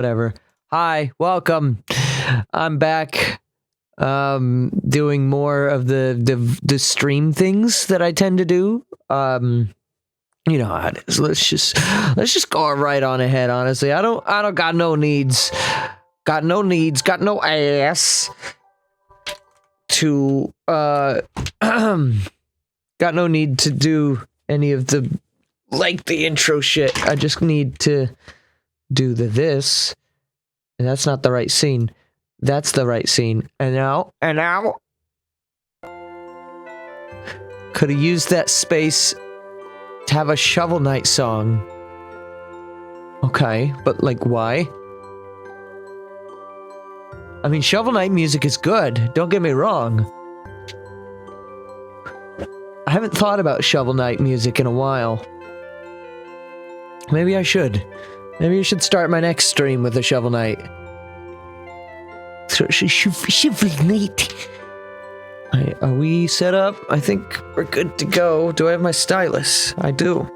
Whatever. Hi, welcome. I'm back. Doing more of the stream things that I tend to do. You know how it is. Let's just go right on ahead. Honestly, I don't got no needs. Got no ass to got no need to do any of the intro shit. I just need to do this. And that's not the right scene. That's the right scene. And now. Could have used that space to have a Shovel Knight song. Okay, but like why? I mean, Shovel Knight music is good. Don't get me wrong. I haven't thought about Shovel Knight music in a while. Maybe I should. Maybe I should start my next stream with a Shovel Knight. Shovel Knight. Are we set up? I think we're good to go. Do I have my stylus? I do.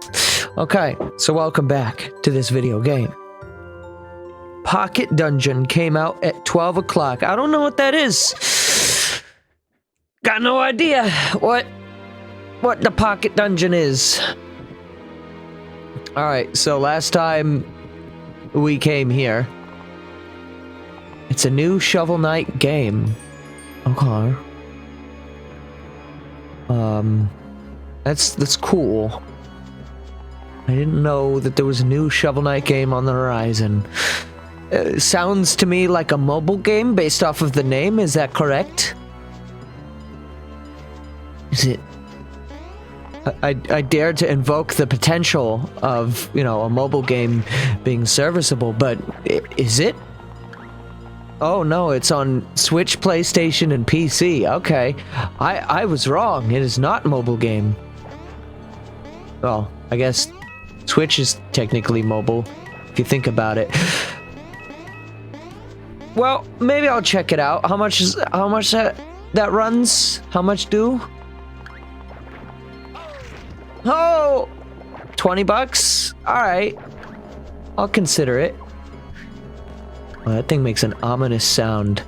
Okay, so welcome back to this video game. Pocket Dungeon came out at 12 o'clock. I don't know what that is. Got no idea what the Pocket Dungeon is. Alright, so last time we came here, it's a new Shovel Knight game. Okay. That's cool. I didn't know that there was a new Shovel Knight game on the horizon. Sounds to me like a mobile game based off of the name. Is that correct? Is it? I dare to invoke the potential of, you know, a mobile game being serviceable, but is it? Oh no, it's on Switch, PlayStation, and PC. Okay, I was wrong. It is not a mobile game. Well, I guess Switch is technically mobile, if you think about it. Well, maybe I'll check it out. How much that runs? How much do? Oh, 20 bucks? All right, I'll consider it. Well, that thing makes an ominous sound.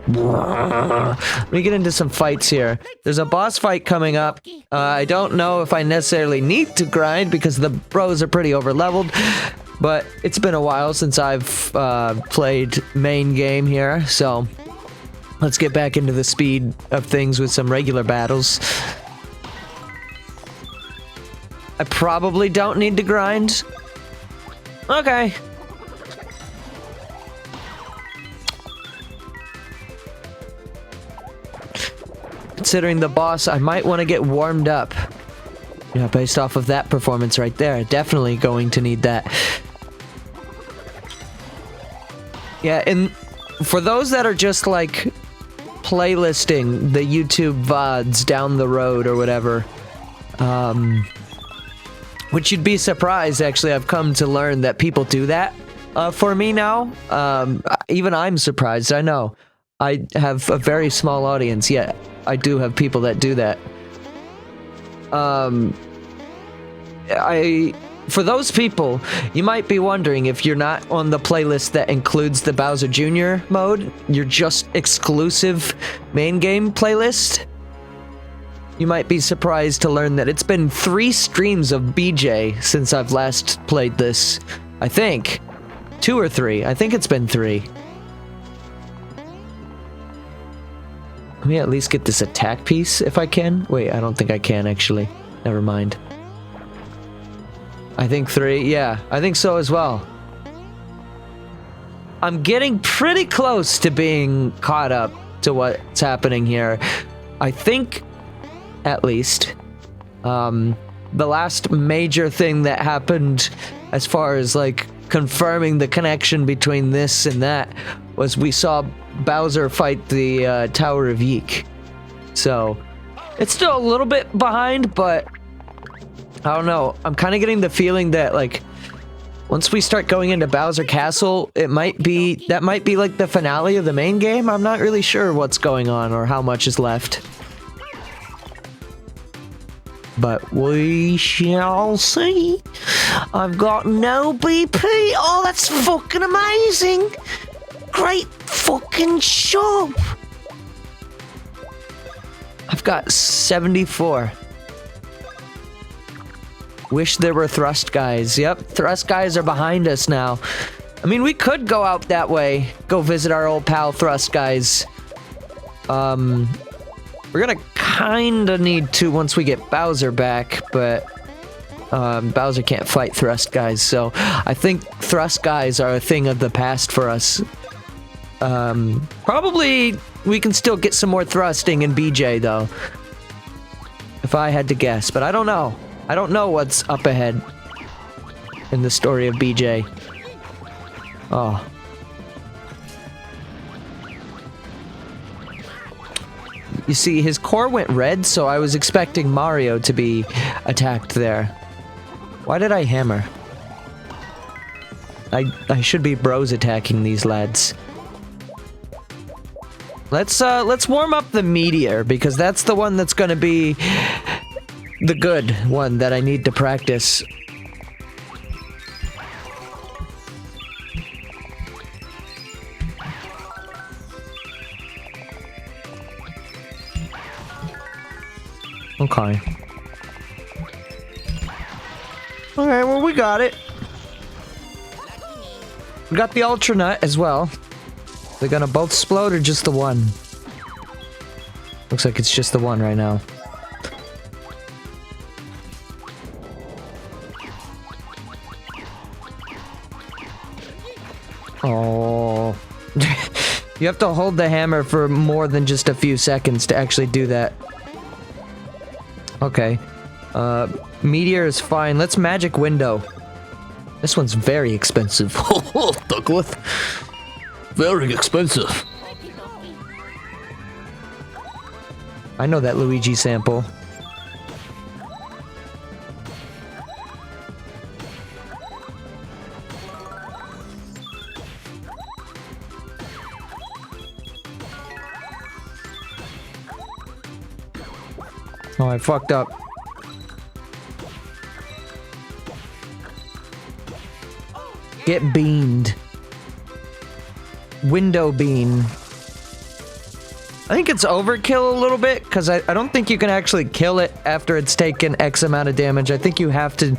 Let me get into some fights here. There's a boss fight coming up. I don't know if I necessarily need to grind because the bros are pretty over-leveled, but it's been a while since I've played main game here, so let's get back into the speed of things with some regular battles. I probably don't need to grind. Okay. Considering the boss, I might want to get warmed up. Yeah, based off of that performance right there. Definitely going to need that. Yeah, and for those that are just like playlisting the YouTube VODs down the road or whatever, which you'd be surprised, actually, I've come to learn that people do that for me now. Even I'm surprised, I know. I have a very small audience, yet I do have people that do that. For those people, you might be wondering if you're not on the playlist that includes the Bowser Jr. mode, you're just exclusive main game playlist. You might be surprised to learn that it's been 3 streams of BJ since I've last played this. I think. 2 or 3. I think it's been 3. Let me at least get this attack piece if I can. Wait, I don't think I can actually. Never mind. I think 3. Yeah, I think so as well. I'm getting pretty close to being caught up to what's happening here. I think, at least, the last major thing that happened as far as like confirming the connection between this and that was we saw Bowser fight the Tower of Yeek. So it's still a little bit behind, but I don't know. I'm kind of getting the feeling that like once we start going into Bowser Castle, that might be like the finale of the main game. I'm not really sure what's going on or how much is left. But we shall see. I've got no BP. Oh, that's fucking amazing. Great fucking job. I've got 74. Wish there were thrust guys. Yep, thrust guys are behind us now. I mean, we could go out that way. Go visit our old pal thrust guys. We're gonna kinda need to once we get Bowser back, but Bowser can't fight thrust guys, so I think thrust guys are a thing of the past for us. Probably we can still get some more thrusting in BJ though, if I had to guess, but I don't know. I don't know what's up ahead in the story of BJ. Oh. You see, his core went red, so I was expecting Mario to be attacked there. Why did I hammer? I should be bros attacking these lads. Let's warm up the meteor, because that's the one that's gonna be the good one that I need to practice. Okay. Okay, well, we got it. We got the Ultra Nut as well. They're gonna both explode or just the one? Looks like it's just the one right now. Oh. You have to hold the hammer for more than just a few seconds to actually do that. Okay. Meteor is fine. Let's magic window. This one's very expensive. Oh, Douglas. Very expensive. I know that Luigi sample. Oh, I fucked up. Get beamed. Window beam. I think it's overkill a little bit, because I don't think you can actually kill it after it's taken X amount of damage. I think you have to...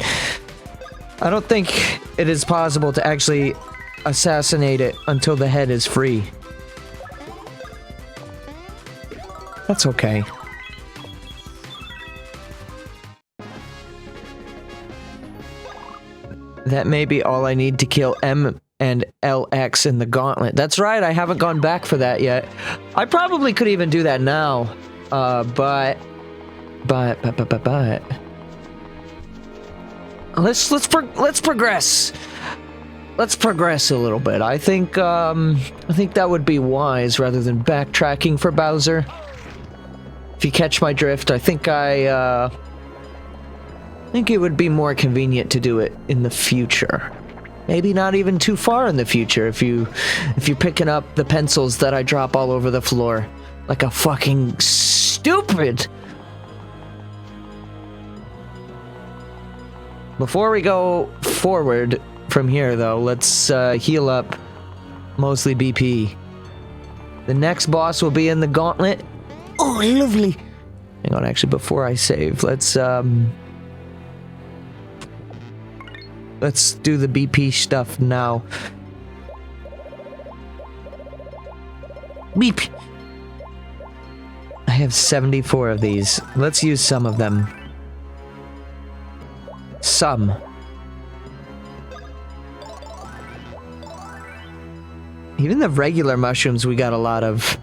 I don't think it is possible to actually assassinate it until the head is free. That's okay. That may be all I need to kill M and LX in the gauntlet. That's right, I haven't gone back for that yet. I probably could even do that now. But let's progress. Let's progress a little bit. I think that would be wise rather than backtracking for Bowser. If you catch my drift, I think I think it would be more convenient to do it in the future. Maybe not even too far in the future if you're picking up the pencils that I drop all over the floor like a fucking stupid. Before we go forward from here though, let's heal up mostly BP. The next boss will be in the gauntlet. Oh, lovely. Hang on, actually, before I save, let's do the BP stuff now. Beep. I have 74 of these. Let's use some of them. Some. Even the regular mushrooms we got a lot of.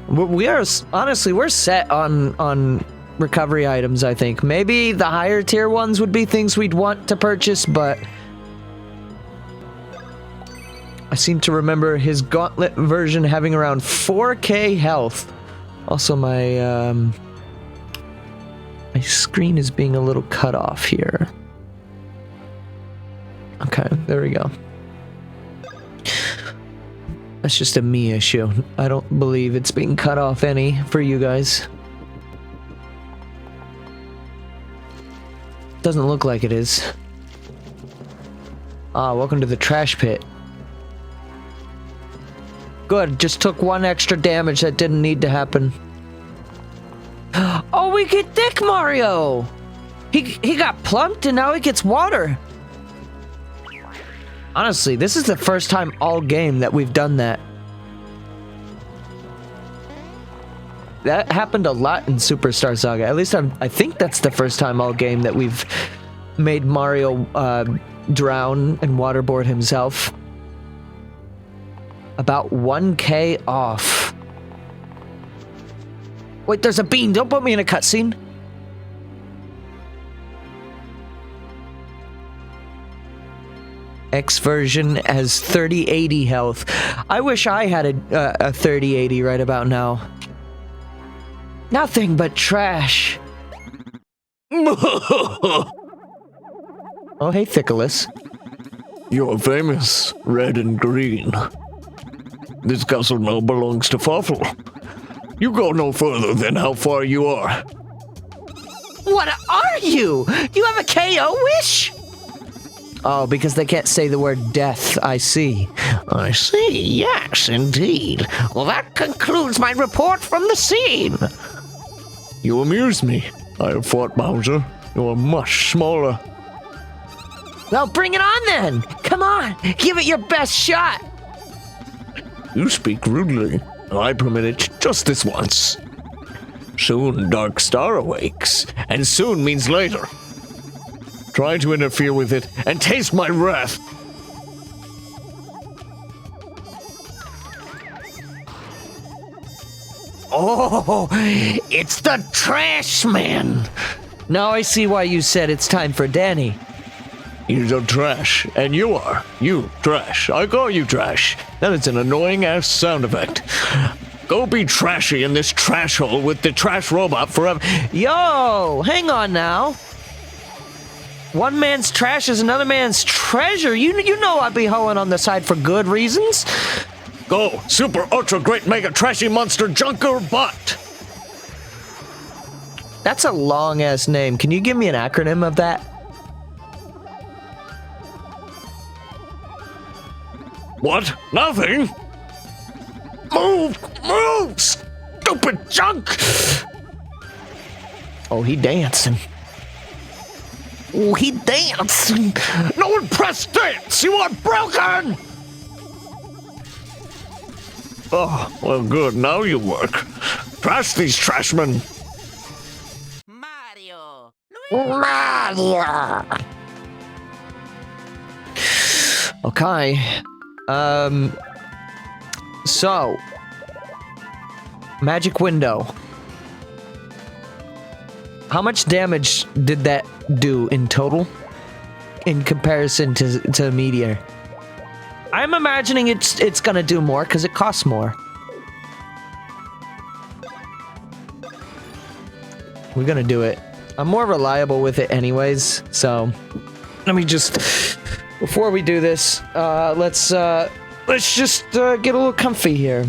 We are, honestly, we're set on recovery items, I think. Maybe the higher tier ones would be things we'd want to purchase, but I seem to remember his gauntlet version having around 4k health. Also, my screen is being a little cut off here. Okay, there we go. That's just a me issue. I don't believe it's being cut off any for you guys. Doesn't look like it is. Ah, welcome to the trash pit. Good, just took one extra damage that didn't need to happen. Oh, we get Dick Mario! He got plumped and now he gets water. Honestly, this is the first time all game that we've done that. That happened a lot in Superstar Saga. At least I think that's the first time all game that we've made Mario drown and waterboard himself. About 1K off. Wait, there's a bean. Don't put me in a cutscene. X version has 3080 health. I wish I had a 3080 right about now. Nothing but trash. Oh, hey, Thickless. You're famous, red and green. This castle now belongs to Fawful. You go no further than how far you are. What are you? You have a KO wish? Oh, because they can't say the word death, I see. I see, yes, indeed. Well, that concludes my report from the scene. You amuse me. I have fought Bowser. You are much smaller. Well, bring it on then. Come on, give it your best shot. You speak rudely. I permit it just this once. Soon Dark Star awakes, and soon means later. Try to interfere with it, and taste my wrath. Oh, it's the Trash Man. Now I see why you said it's time for Danny. He's a trash, and you are. You, trash. I call you trash. That is an annoying-ass sound effect. Go be trashy in this trash hole with the trash robot forever. Yo, hang on now. One man's trash is another man's treasure. You know I'd be hoeing on the side for good reasons. Go, super ultra great mega trashy monster junker bot. That's a long-ass name. Can you give me an acronym of that? What? Nothing? Move! Move! Stupid junk! Oh, he dancing. Oh, he dancing. No one press dance! You are broken! Oh, well good, now you work. Trash these trashmen. Mario! Mario! Okay. So. Magic window. How much damage did that do in total? In comparison to Meteor? I'm imagining it's gonna do more because it costs more. We're gonna do it. I'm more reliable with it anyways, so let me just, before we do this, let's just get a little comfy here.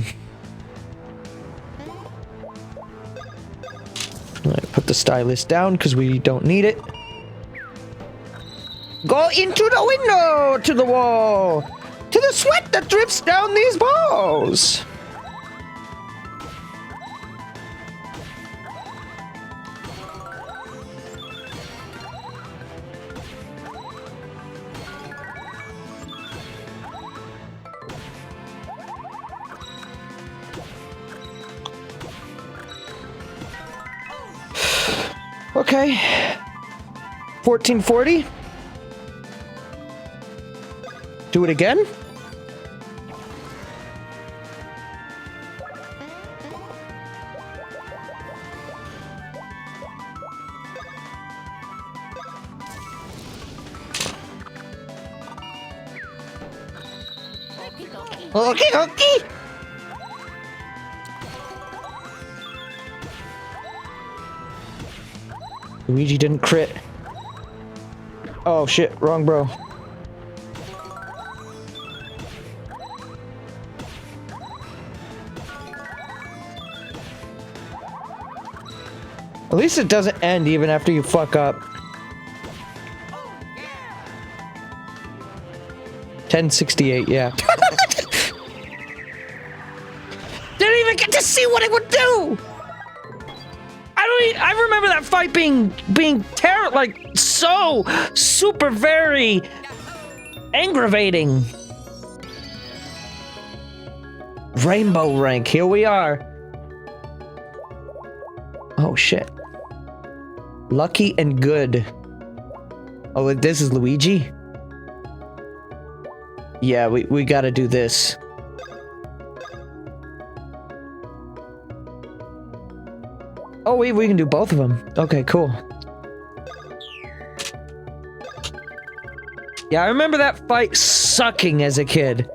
Alright, put the stylus down because we don't need it. Go into the window, to the wall, to the sweat that drips down these balls. Okay. 1440. Do it again. Okay, okay. Luigi didn't crit. Oh shit, wrong bro. At least it doesn't end even after you fuck up. 1068, yeah. Didn't even get to see what it would do! I remember that fight being like, so super very aggravating. Rainbow rank, here we are. Oh shit. Lucky and good. Oh, this is Luigi? Yeah, we gotta do this. Oh wait, we can do both of them. Okay, cool. Yeah, I remember that fight sucking as a kid.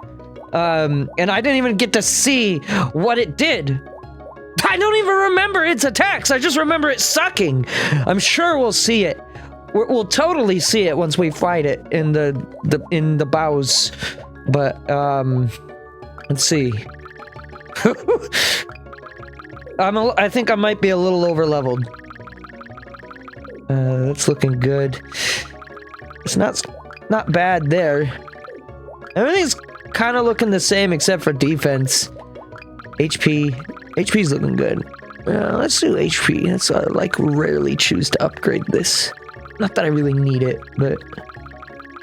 And I didn't even get to see what it did. I don't even remember its attacks. I just remember it sucking. I'm sure we'll see it. We'll totally see it once we fight it in the bows. But let's see. I think I might be a little over leveled. That's looking good. It's not bad there. Everything's kind of looking the same except for defense. HP's looking good. Let's do HP. Let's like rarely choose to upgrade this. Not that I really need it, but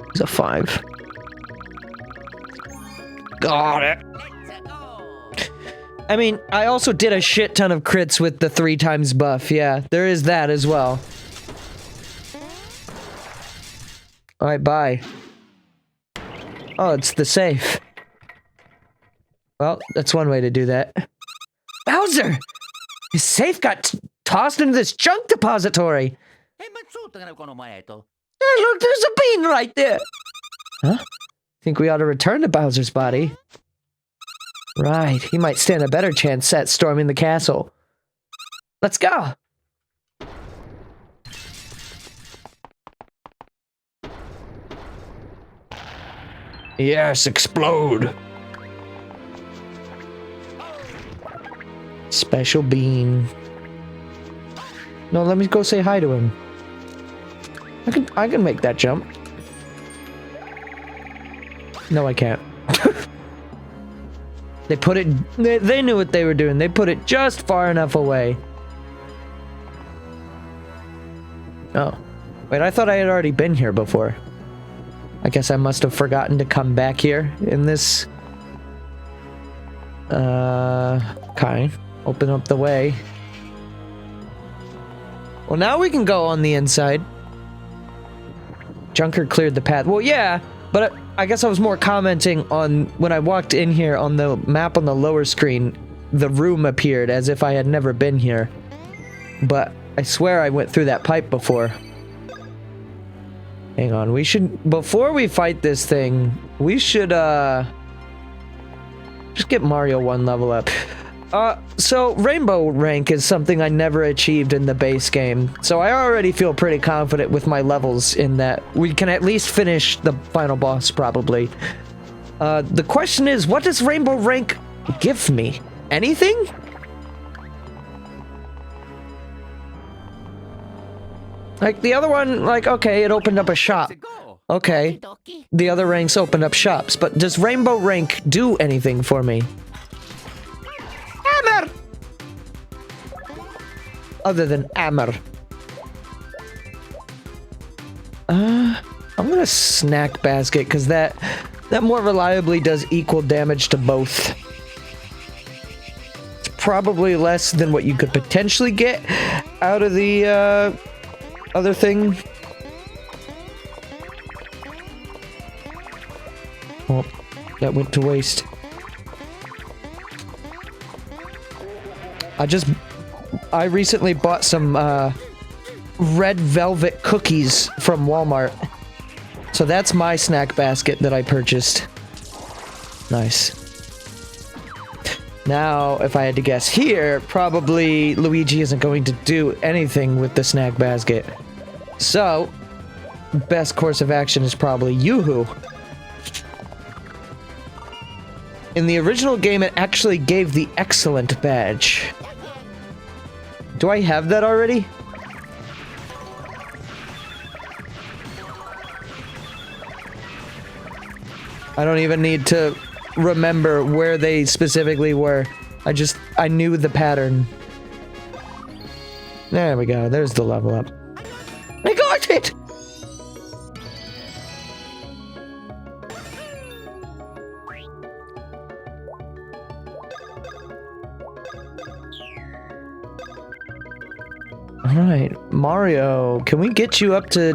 it's a 5. Got it. I mean, I also did a shit ton of crits with the 3 times buff. Yeah, there is that as well. Alright, bye. Oh, it's the safe. Well, that's one way to do that. Bowser! His safe got tossed into this junk depository! Hey, look, there's a bean right there! Huh? Think we ought to return to Bowser's body? Right, he might stand a better chance at storming the castle. Let's go! Yes, explode! Special bean. No, let me go say hi to him. I can make that jump. No, I can't. They put it... They knew what they were doing. They put it just far enough away. Oh. Wait, I thought I had already been here before. I guess I must have forgotten to come back here in this... Okay. Open up the way. Well, now we can go on the inside. Junker cleared the path. Well, yeah, but I guess I was more commenting on when I walked in here on the map on the lower screen, the room appeared as if I had never been here. But I swear I went through that pipe before. Hang on, we should, before we fight this thing, we should, just get Mario 1 level up. So Rainbow rank is something I never achieved in the base game, so I already feel pretty confident with my levels in that we can at least finish the final boss, probably. The question is, what does Rainbow rank give me? Anything? Like, the other one, like, okay, it opened up a shop. Okay, the other ranks opened up shops, but does Rainbow rank do anything for me? Hammer! Other than hammer. I'm gonna snack basket, because that more reliably does equal damage to both. It's probably less than what you could potentially get out of the, other thing. Oh, that went to waste. I recently bought some red velvet cookies from Walmart. So that's my snack basket that I purchased. Nice. Now, if I had to guess here, probably Luigi isn't going to do anything with the snack basket. So, best course of action is probably Yoo-hoo. In the original game, it actually gave the excellent badge. Do I have that already? I don't even need to remember where they specifically were. I knew the pattern. There we go. There's the level up. I got it! Alright, Mario, can we get you up to...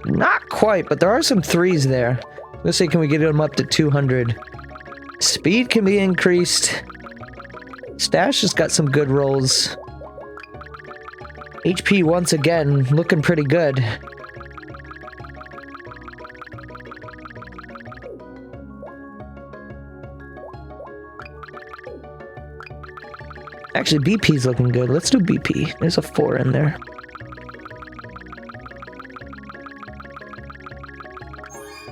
Not quite, but there are some 3s there. Let's say, can we get them up to 200? Speed can be increased. Stash has got some good rolls. HP once again, looking pretty good. Actually, BP's looking good. Let's do BP. There's a 4 in there.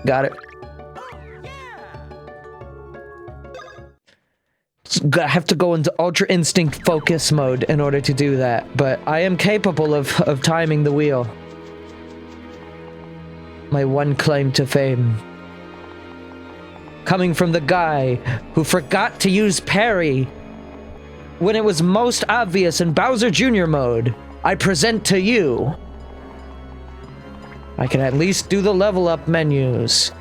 Got it. I have to go into Ultra Instinct Focus mode in order to do that, but I am capable of timing the wheel. My one claim to fame. Coming from the guy who forgot to use parry when it was most obvious in Bowser Jr. mode, I present to you. I can at least do the level up menus.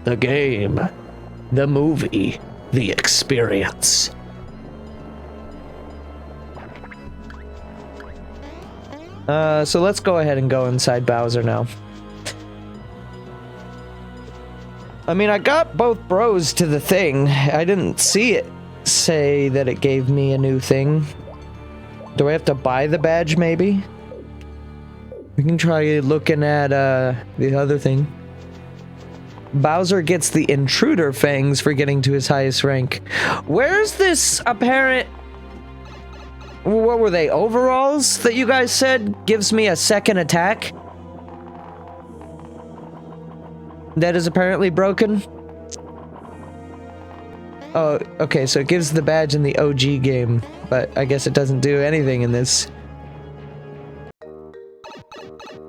The game. The movie. The experience. So let's go ahead and go inside Bowser now. I mean, I got both bros to the thing. I didn't see it say that it gave me a new thing. Do I have to buy the badge, maybe? We can try looking at the other thing. Bowser gets the intruder fangs for getting to his highest rank. Where's this apparent... What were they, overalls that you guys said gives me a second attack? That is apparently broken? Oh, okay, so it gives the badge in the OG game, but I guess it doesn't do anything in this.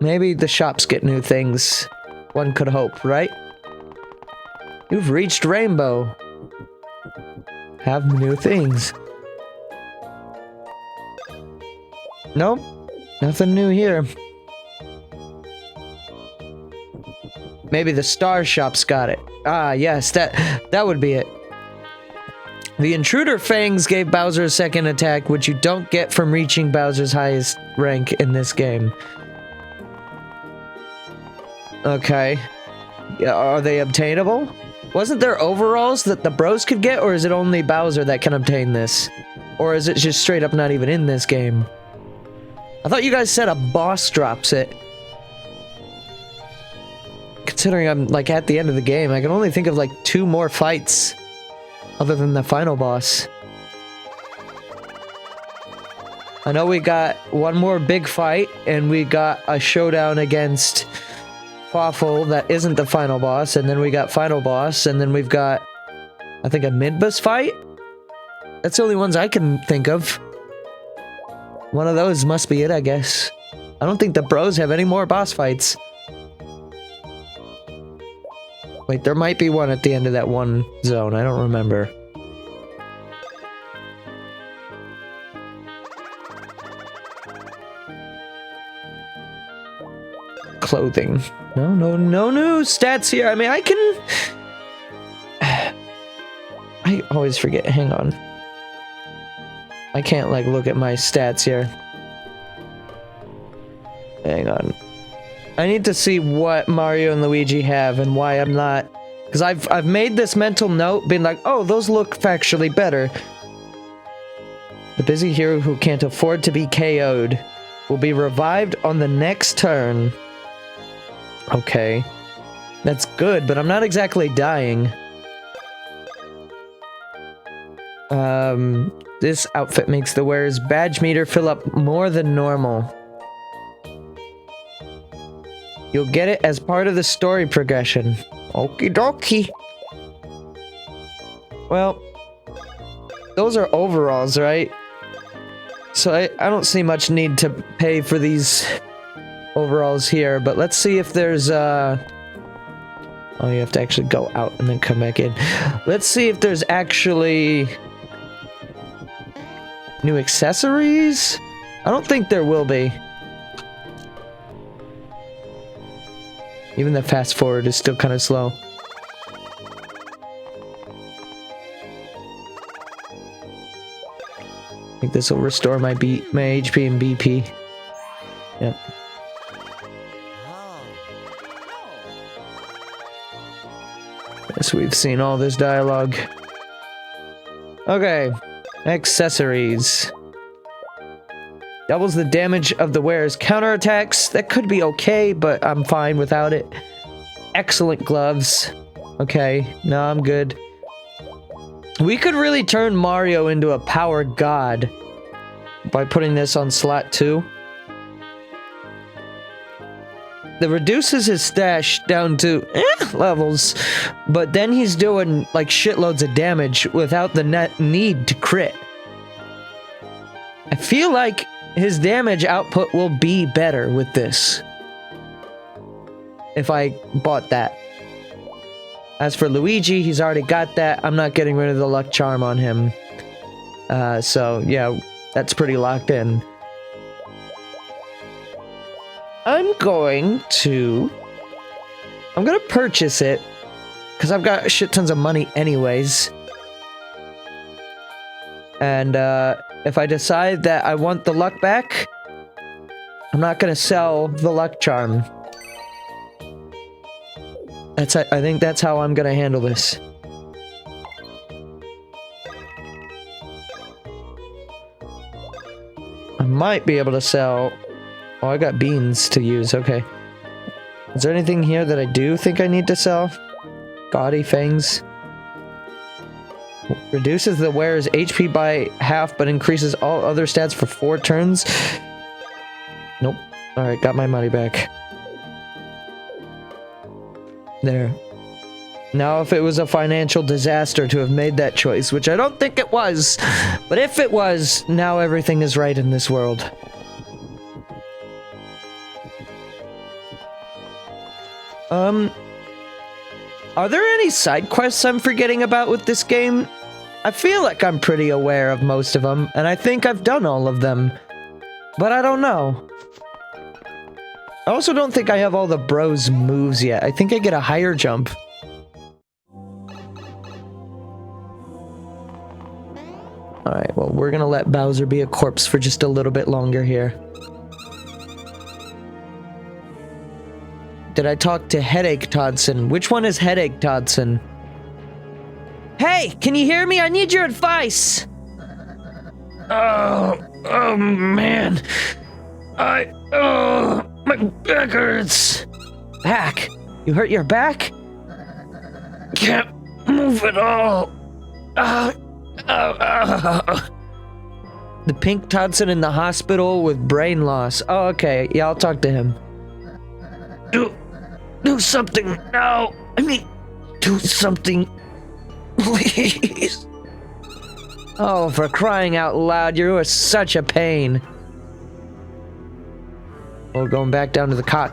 Maybe the shops get new things. One could hope, right? You've reached Rainbow. Have new things. Nope. Nothing new here. Maybe the Star Shop's got it. Ah, yes, that would be it. The Intruder Fangs gave Bowser a second attack, which you don't get from reaching Bowser's highest rank in this game. Okay. Yeah, are they obtainable? Wasn't there overalls that the bros could get, or is it only Bowser that can obtain this? Or is it just straight up not even in this game? I thought you guys said a boss drops it. Considering I'm, like, at the end of the game, I can only think of, like, 2 more fights other than the final boss. I know we got one more big fight, and we got a showdown against Quaffle that isn't the final boss, and then we got final boss, and then we've got, I think, a mid-boss fight? That's the only ones I can think of. One of those must be it, I guess. I don't think the bros have any more boss fights. Wait, there might be one at the end of that one zone. I don't remember. Clothing. No new stats here. I mean, I can... I always forget. Hang on. I can't, like, look at my stats here. Hang on. I need to see what Mario and Luigi have and why I'm not... Because I've made this mental note being like, oh, those look factually better. The busy hero who can't afford to be KO'd will be revived on the next turn. Okay. That's good, but I'm not exactly dying. This outfit makes the wearer's badge meter fill up more than normal. You'll get it as part of the story progression. Okie dokie. Well, those are overalls, right? So I don't see much need to pay for these overalls here, but let's see if there's Oh, you have to actually go out and then come back in. Let's see if there's actually new accessories. I don't think there will be. Even the fast forward is still kind of slow. I think this will restore my HP and BP. Yep. Yes, we've seen all this dialogue. Okay. Accessories. Doubles the damage of the wearer's counterattacks. That could be okay, but I'm fine without it. Excellent gloves. Okay, no, I'm good. We could really turn Mario into a power god by putting this on slot 2. That reduces his stash down to levels, but then he's doing like shitloads of damage without the need to crit. I feel like his damage output will be better with this if I bought that. As for Luigi, he's already got that. I'm not getting rid of the luck charm on him. So yeah, that's pretty locked in. I'm gonna purchase it because I've got shit tons of money anyways. And if I decide that I want the luck back, I'm not gonna sell the luck charm. I think that's how I'm gonna handle this. I might be able to sell... Oh, I got beans to use, okay. Is there anything here that I do think I need to sell? Gaudy fangs. Reduces the wearer's HP by half, but increases all other stats for 4 turns. Nope. Alright, got my money back. There. Now, if it was a financial disaster to have made that choice, which I don't think it was, but if it was, now everything is right in this world. Are there any side quests I'm forgetting about with this game? I feel like I'm pretty aware of most of them, and I think I've done all of them. But I don't know. I also don't think I have all the bros moves yet. I think I get a higher jump. Alright, well, we're gonna let Bowser be a corpse for just a little bit longer here. Did I talk to Headache Todson? Which one is Headache Todson? Hey, can you hear me? I need your advice! Oh man. My back hurts. Back? You hurt your back? Can't move at all. The pink Todson in the hospital with brain loss. Oh, okay. Yeah, I'll talk to him. Do something now. I mean, do something. Please. Oh, for crying out loud, you are such a pain. Oh, going back down to the cot.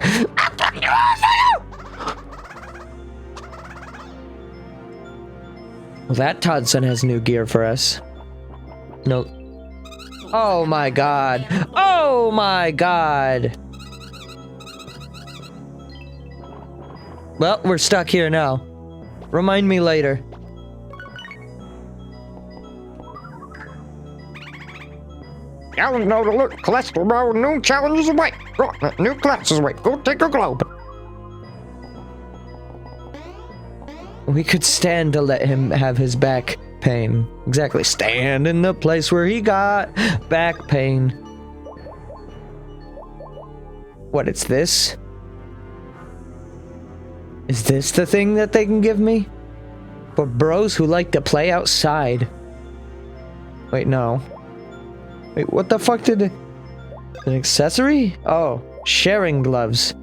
Well, that Todson has new gear for us. No. Oh my god. Oh my god. Well, we're stuck here now. Remind me later. Challenge note alert. Cholesterol new challenges away. New classes away. Go take a globe. We could stand to let him have his back pain. Exactly. Stand in the place where he got back pain. What, it's this? Is this the thing that they can give me? For bros who like to play outside. Wait, no. Wait, what the fuck did... An accessory? Oh, sharing gloves.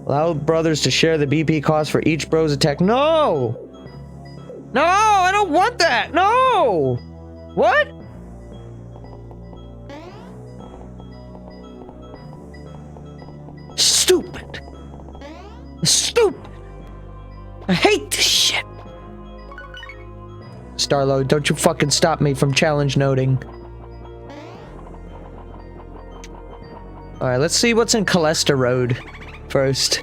Allow brothers to share the BP cost for each bro's attack. No! No, I don't want that! No! What? Stupid. Stupid. I hate this shit. Starlo, don't you fucking stop me from challenge noting. Alright, let's see what's in Callista Road first.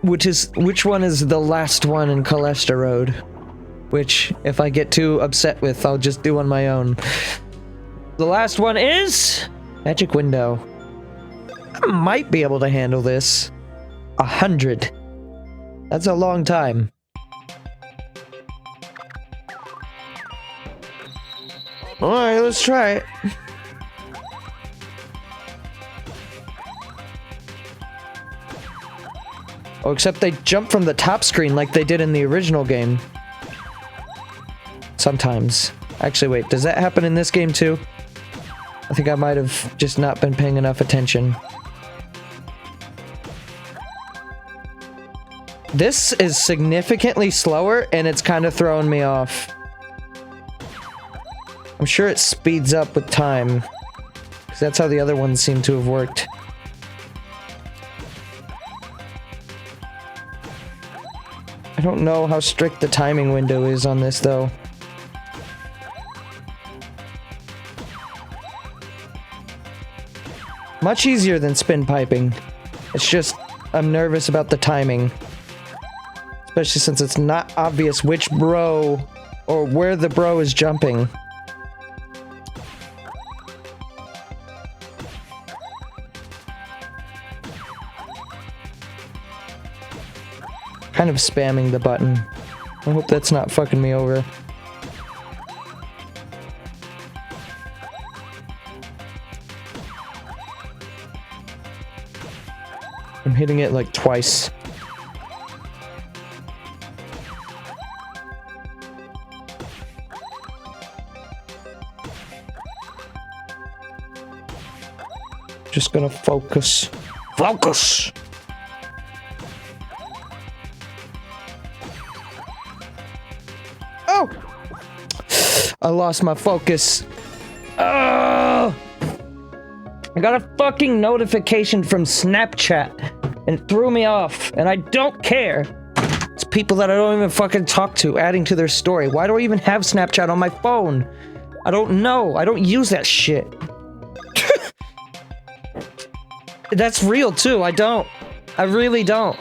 Which one is the last one in Callista Road? Which, if I get too upset with, I'll just do on my own. The last one is... Magic Window. I might be able to handle this. 100. That's a long time. Alright, let's try it. Oh, except they jump from the top screen like they did in the original game. Sometimes. Actually, wait, does that happen in this game too? I think I might have just not been paying enough attention. This is significantly slower, and it's kind of throwing me off. I'm sure it speeds up with time, because that's how the other ones seem to have worked. I don't know how strict the timing window is on this, though. Much easier than spin piping. It's just, I'm nervous about the timing. Especially since it's not obvious which bro, or where the bro is jumping. Kind of spamming the button. I hope that's not fucking me over. I'm hitting it like twice. Just gonna focus. Focus! Oh! I lost my focus. Oh! I got a fucking notification from Snapchat and it threw me off, and I don't care. It's people that I don't even fucking talk to adding to their story. Why do I even have Snapchat on my phone? I don't know. I don't use that shit. That's real too. I don't. I really don't.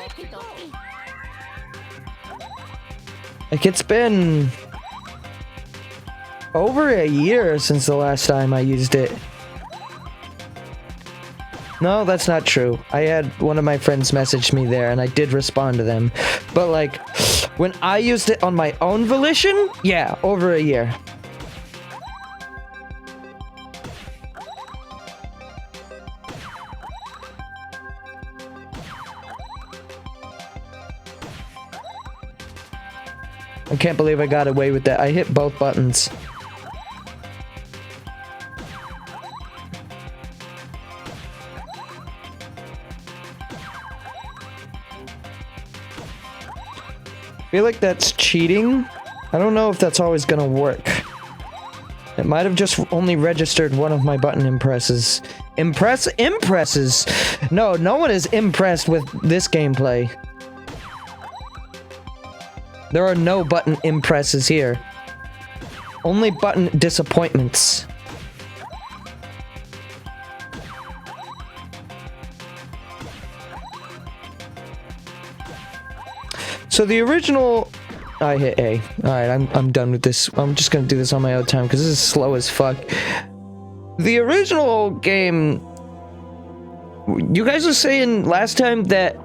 Like, it's been over a year since the last time I used it. No, that's not true. I had one of my friends message me there, and I did respond to them. But, like, when I used it on my own volition, yeah, over a year. I can't believe I got away with that. I hit both buttons. I feel like that's cheating. I don't know if that's always gonna work. It might have just only registered one of my button impresses. Impresses? No, no one is impressed with this gameplay. There are no button impresses here. Only button disappointments. So the original... I hit A. Alright, I'm done with this. I'm just gonna do this on my own time, because this is slow as fuck. The original game... You guys were saying last time that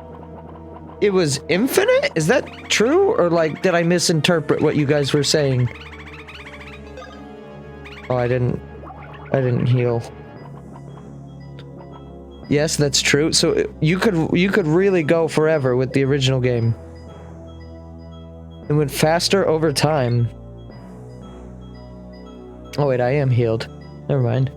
it was infinite? Is that true? Or, like, did I misinterpret what you guys were saying? Oh, I didn't heal. Yes, that's true. So you could really go forever with the original game. It went faster over time. Oh wait, I am healed. Never mind.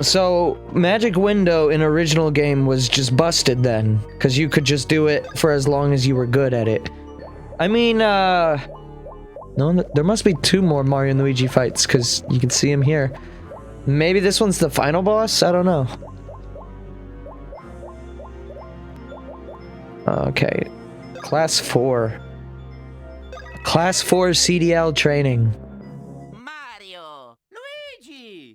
So, Magic Window in original game was just busted then, because you could just do it for as long as you were good at it. I mean, No, there must be 2 more Mario and Luigi fights, because you can see him here. Maybe this one's the final boss? I don't know. Okay. Class 4. Class 4 CDL training. Mario! Luigi!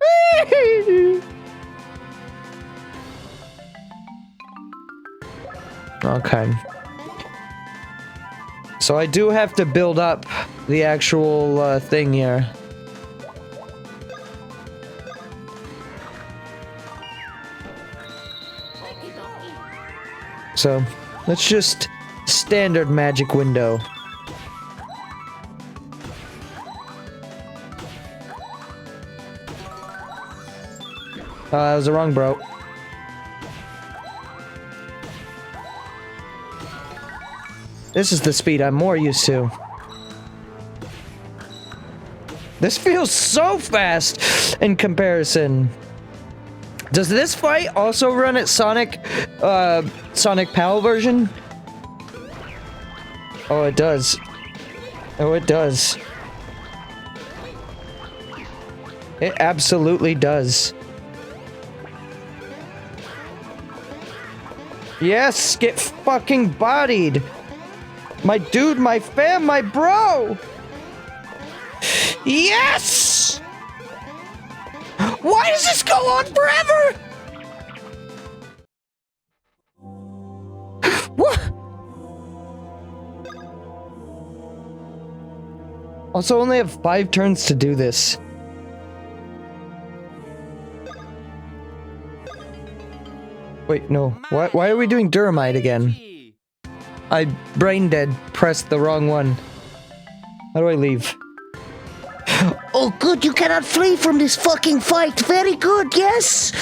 Okay. So I do have to build up the actual thing here. So, let's just standard magic window. That was the wrong bro. This is the speed I'm more used to. This feels so fast in comparison. Does this fight also run at Sonic PAL version? Oh, it does. Oh, it does. It absolutely does. Yes, get fucking bodied. My dude, my fam, my bro. Yes! Why does this go on forever? What? Also, only have 5 turns to do this. Wait, no. Why are we doing Duramite again? I brain dead pressed the wrong one. How do I leave? Oh, good, you cannot flee from this fucking fight. Very good, yes.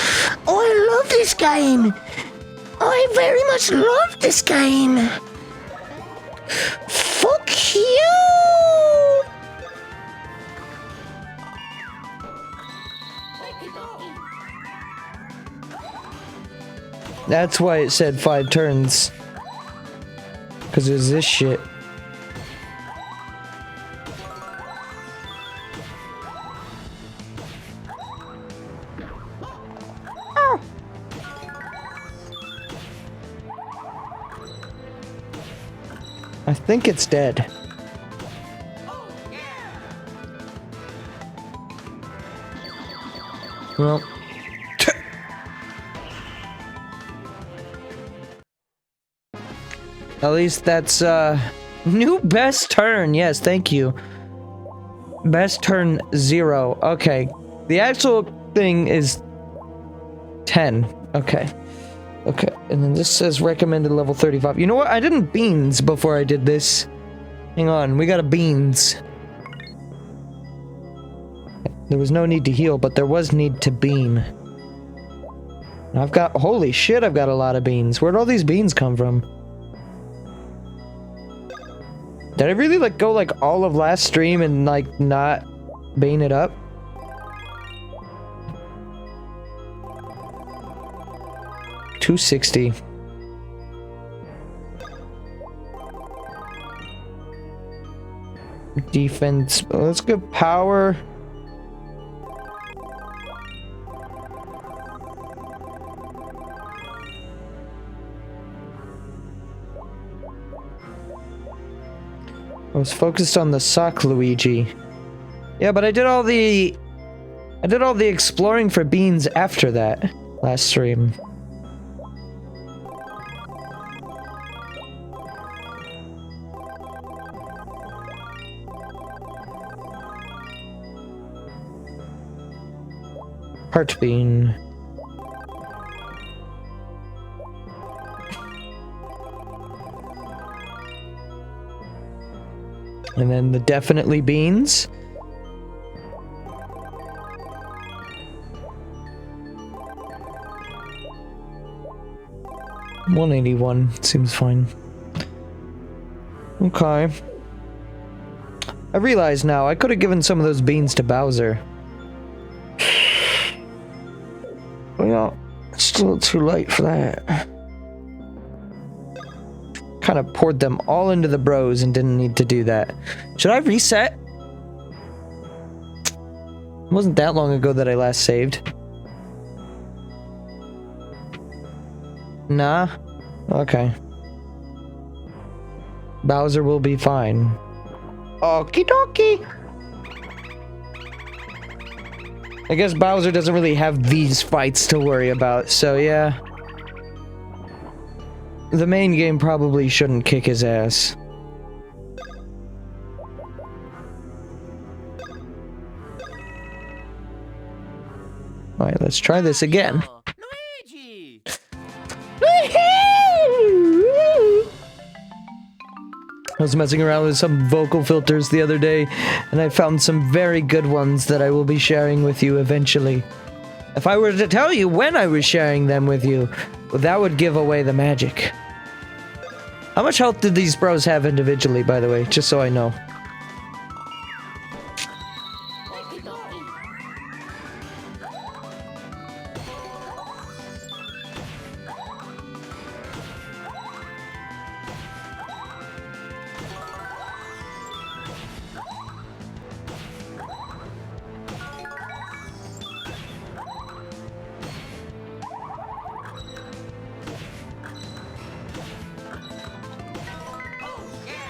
Oh, I love this game. I very much love this game. Fuck you. That's why it said 5 turns. Because it was this shit. I think it's dead. Well. At least that's, new best turn. Yes, thank you. Best turn 0. Okay. The actual thing is 10. Okay. Okay, and then this says recommended level 35. You know what? I didn't beans before I did this. Hang on, we got a beans. There was no need to heal, but there was need to bean. I've got, holy shit, I've got a lot of beans. Where'd all these beans come from? Did I really like go like all of last stream and like not bean it up? $260. Defense. Let's go power. I was focused on the sock, Luigi. Yeah, but I did all the exploring for beans after that last stream. Heart bean. And then the definitely beans. $181 seems fine. Okay. I realize now I could have given some of those beans to Bowser. Well, it's still too late for that. Kind of poured them all into the bros and didn't need to do that. Should I reset It wasn't that long ago that I last saved. Nah? Okay. Bowser will be fine. Okie dokie. I guess Bowser doesn't really have these fights to worry about, so yeah. The main game probably shouldn't kick his ass. Alright, let's try this again. Luigi! I was messing around with some vocal filters the other day, and I found some very good ones that I will be sharing with you eventually. If I were to tell you when I was sharing them with you, well, that would give away the magic. How much health did these bros have individually, by the way, just so I know?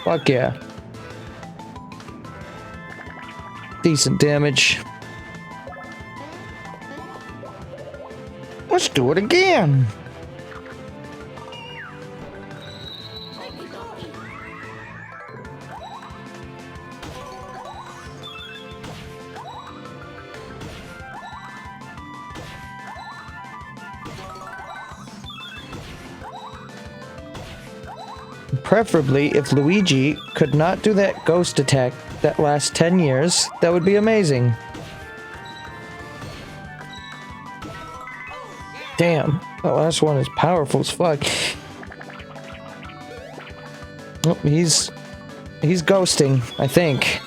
Fuck yeah. Decent damage. Let's do it again. Preferably, if Luigi could not do that ghost attack that lasts 10 years, that would be amazing. Damn, that last one is powerful as fuck. Oh, he's ghosting, I think.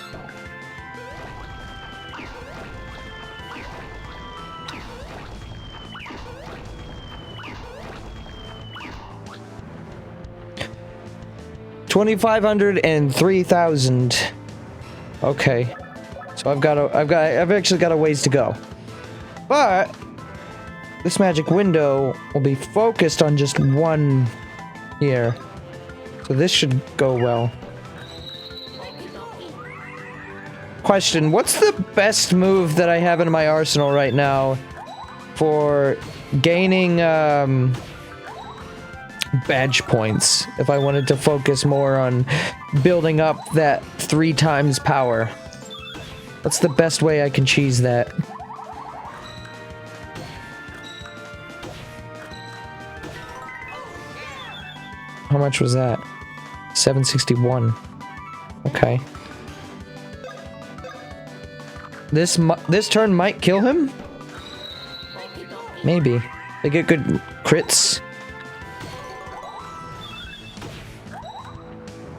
$2,500 and $3,000. Okay, so I've actually got a ways to go, but this magic window will be focused on just one here, so this should go well. Question: what's the best move that I have in my arsenal right now for gaining badge points if I wanted to focus more on building up that 3 times power? What's the best way I can cheese that? How much was that? 761. Okay. This turn might kill him? Maybe. They get good crits.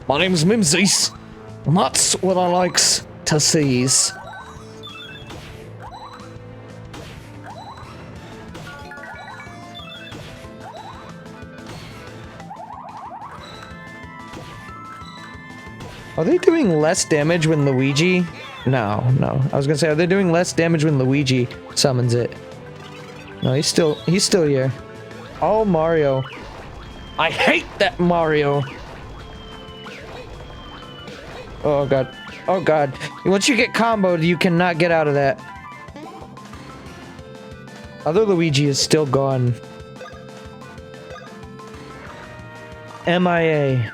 My name's Mimsies, and that's what I likes to sees. Are they doing less damage when Luigi? No. I was gonna say, are they doing less damage when Luigi summons it? No, he's still here. Oh, Mario. I hate that Mario. Oh god. Oh god. Once you get comboed, you cannot get out of that. Other Luigi is still gone. MIA.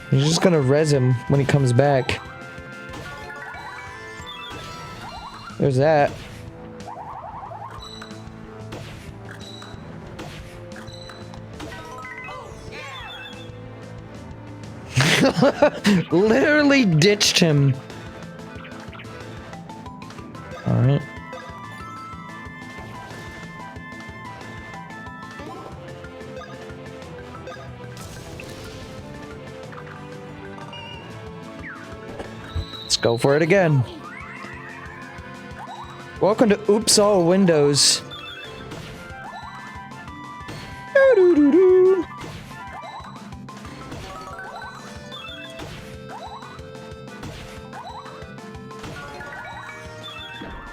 He's just gonna res him when he comes back. There's that. Literally ditched him. All right. Let's go for it again. Welcome to Oops All Windows. Doo-doo-doo-doo.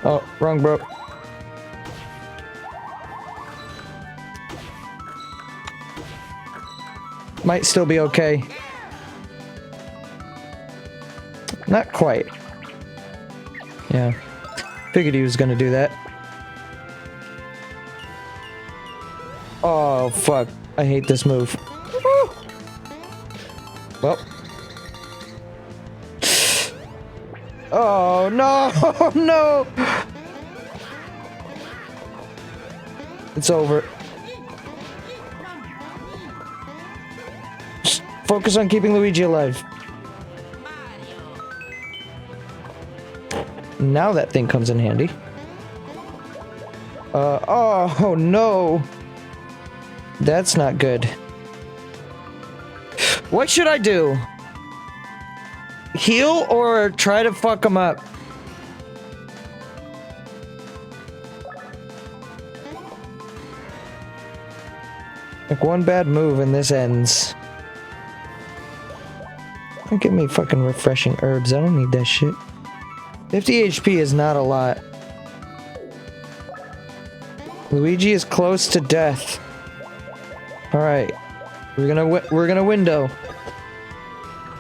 Oh, wrong bro. Might still be okay. Not quite. Yeah. Figured he was gonna do that. Oh, fuck. I hate this move. Woo! Well. Oh, no! No! It's over. Just focus on keeping Luigi alive. Now that thing comes in handy. Oh no. That's not good. What should I do? Heal or try to fuck him up? Like one bad move and this ends. Don't give me fucking refreshing herbs. I don't need that shit. 50 HP is not a lot. Luigi is close to death. All right, we're gonna window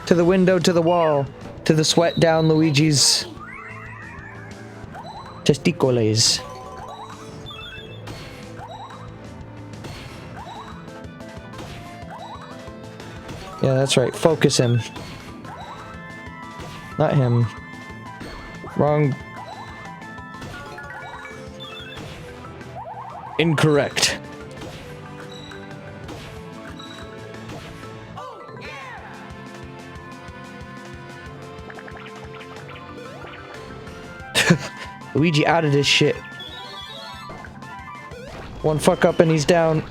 to the window, to the wall, to the sweat down Luigi's testicles. Yeah, that's right. Focus him, not him. Wrong. Incorrect. Luigi out of this shit. One fuck up and he's down.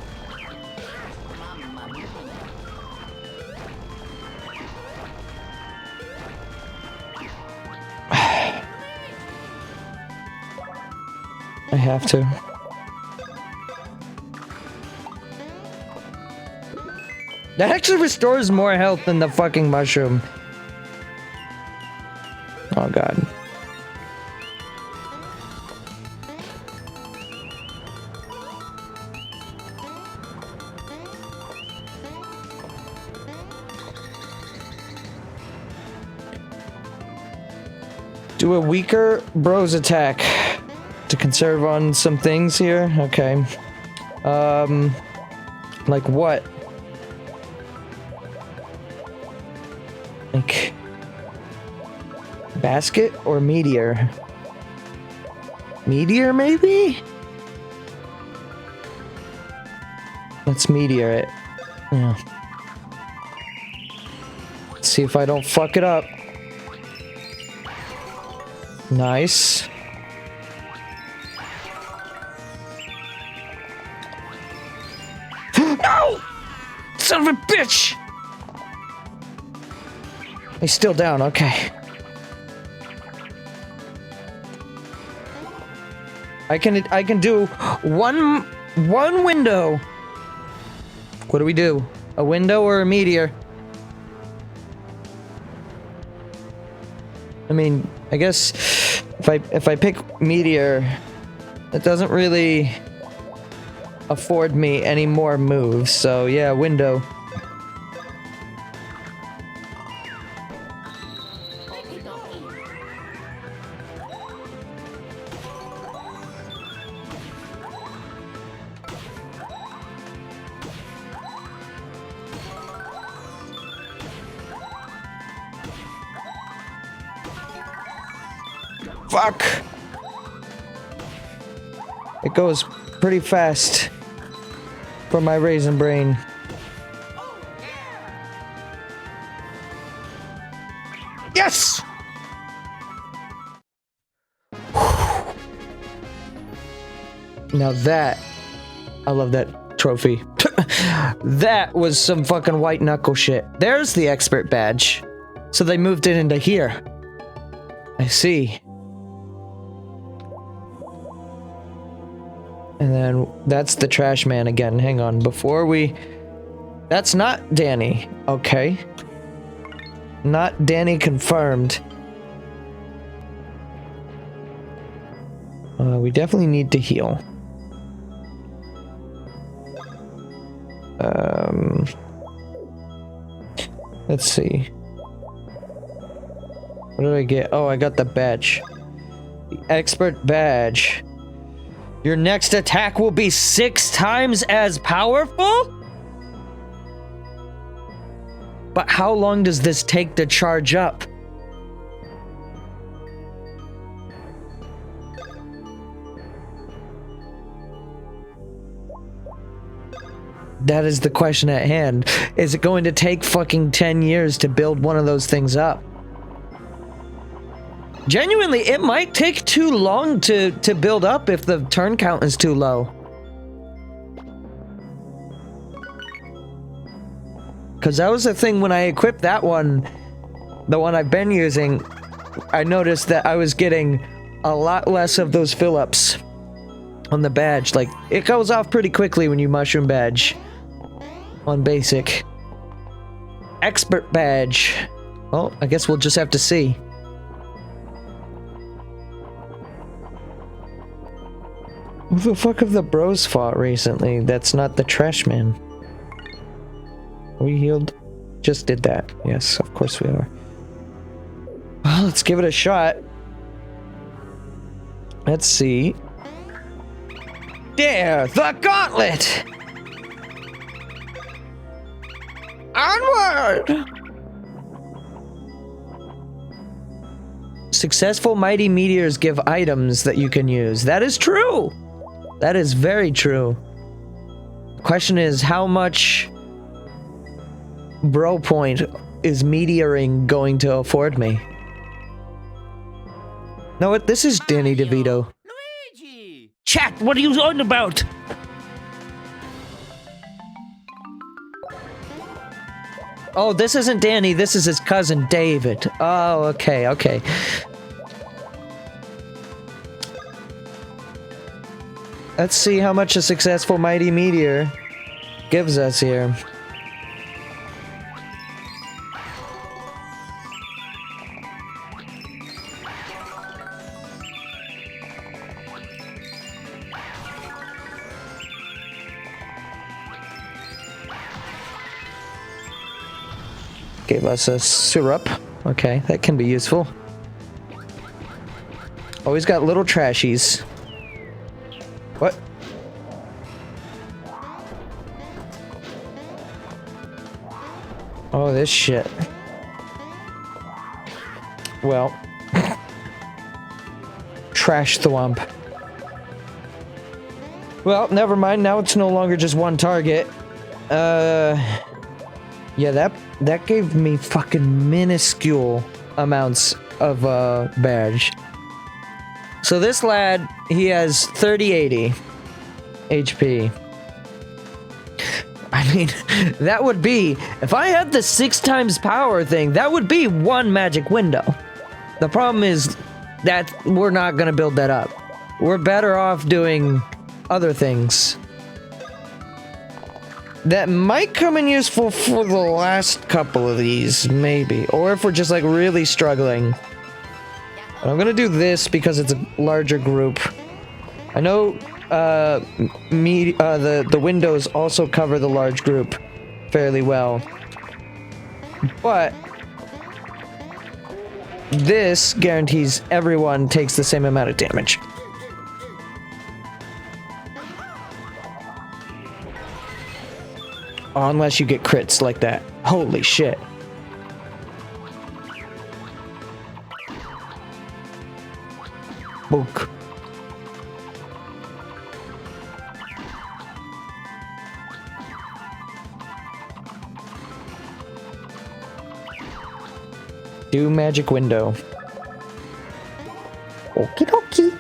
I have to. That actually restores more health than the fucking mushroom. Oh god. Do a weaker bros attack to conserve on some things here. Okay. Like what? Like basket or meteor? Meteor maybe? Let's meteor it. Yeah. Let's see if I don't fuck it up. Nice. No! Son of a bitch! He's still down, okay. I can do one window. What do we do? A window or a meteor? I mean, I guess if I pick meteor, it doesn't really afford me any more moves. So yeah, window. Fuck! It goes pretty fast for my raisin brain. Yes! Now that, I love that trophy. That was some fucking white knuckle shit. There's the expert badge. So they moved it into here. I see. And then that's the trash man again. Hang on, before we... That's not Danny. Okay. Not Danny confirmed. We definitely need to heal. Let's see. What did I get? Oh, I got the badge. The expert badge. Your next attack will be 6 times as powerful? But how long does this take to charge up? That is the question at hand. Is it going to take fucking 10 years to build one of those things up? Genuinely, it might take too long to build up if the turn count is too low. Because that was the thing when I equipped that one, the one I've been using, I noticed that I was getting a lot less of those fill-ups on the badge. Like, it goes off pretty quickly when you mushroom badge on basic. Expert badge. Well, I guess we'll just have to see. Who the fuck have the bros fought recently? That's not the trash man. Are we healed? Just did that. Yes, of course we are. Well, let's give it a shot. Let's see. Dare the gauntlet! Onward! Successful mighty meteors give items that you can use. That is true! That is very true. The question is, how much bro point is meteoring going to afford me? No, this is Danny DeVito. Luigi! Chat, what are you on about? Oh, this isn't Danny, this is his cousin David. Oh, okay, okay. Let's see how much a successful mighty meteor gives us here. Gave us a syrup. Okay, that can be useful. Always got little trashies. What? Oh, this shit. Well. Trash thwomp. Well, never mind. Now it's no longer just one target. Yeah, that gave me fucking minuscule amounts of badge. So this lad, he has 3080 HP. I mean, that would be, if I had the 6 times power thing, that would be one magic window. The problem is that we're not gonna build that up. We're better off doing other things that might come in useful for the last couple of these, maybe. Or if we're just like really struggling. But I'm gonna do this because it's a larger group. I know the windows also cover the large group fairly well. But this guarantees everyone takes the same amount of damage. Unless you get crits like that. Holy shit. Book. Do magic window. Okie dokie.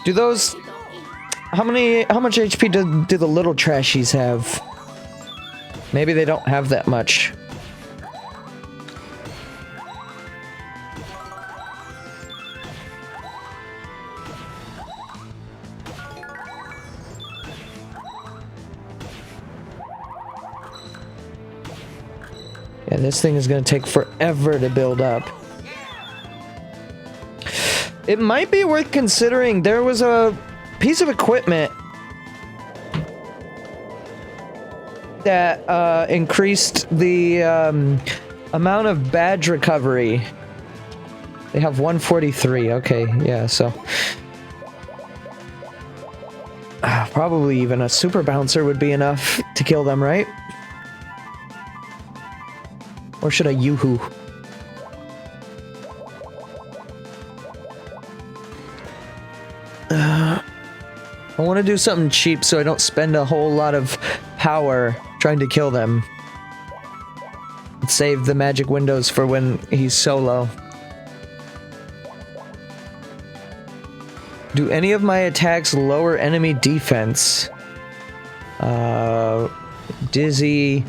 Do those... How much HP do the little trashies have? Maybe they don't have that much. Yeah, this thing is going to take forever to build up. It might be worth considering. There was a piece of equipment that increased the amount of badge recovery. They have 143. Okay, yeah, so probably even a super bouncer would be enough to kill them, right? Or should I yoo-hoo? I want to do something cheap so I don't spend a whole lot of power trying to kill them. Save the magic windows for when he's solo. Do any of my attacks lower enemy defense? Dizzy.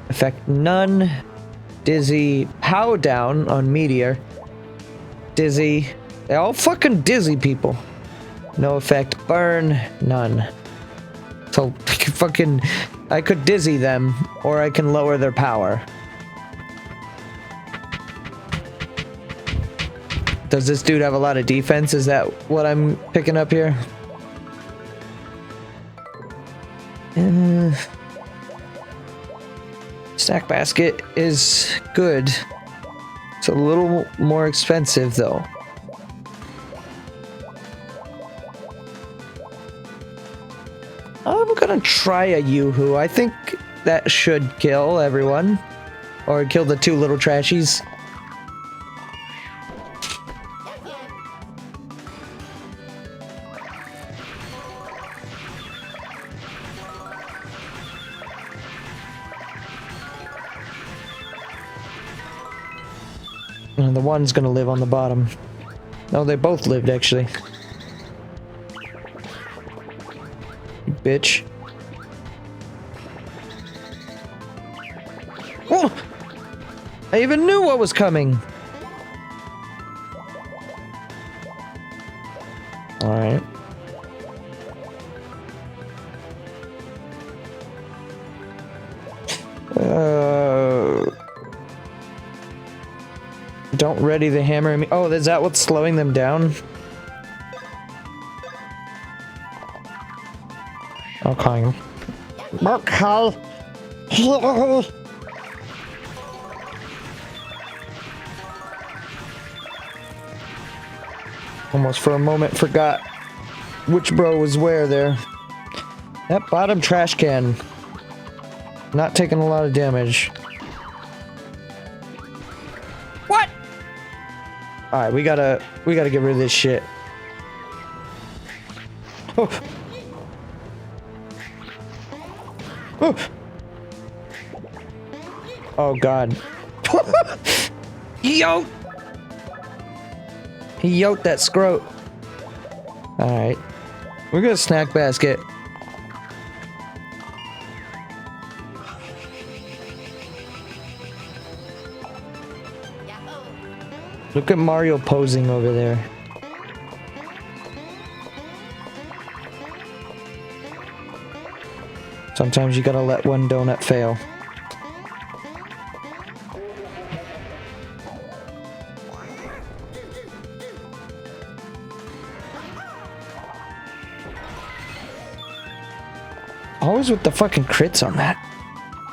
Effect none. Dizzy. Pow down on meteor. Dizzy. They're all fucking dizzy people. No effect. Burn. None. So fucking I could dizzy them or I can lower their power. Does this dude have a lot of defense? Is that what I'm picking up here? Snack basket is good. It's a little more expensive though. I'm gonna try a yoo-hoo. I think that should kill everyone. Or kill the two little trashies. And the one's gonna live on the bottom. No, they both lived actually. You bitch. Oh! I even knew what was coming. Alright. Don't ready the hammer. Oh, is that what's slowing them down? Okay. Okay. Almost for a moment forgot which bro was where there. That bottom trash can. Not taking a lot of damage. What? Alright, we gotta get rid of this shit. Oh. Oh, oh god. Yo! He yoked that scrote. Alright. We're gonna snack basket. Look at Mario posing over there. Sometimes you gotta let one donut fail. Always with the fucking crits on that.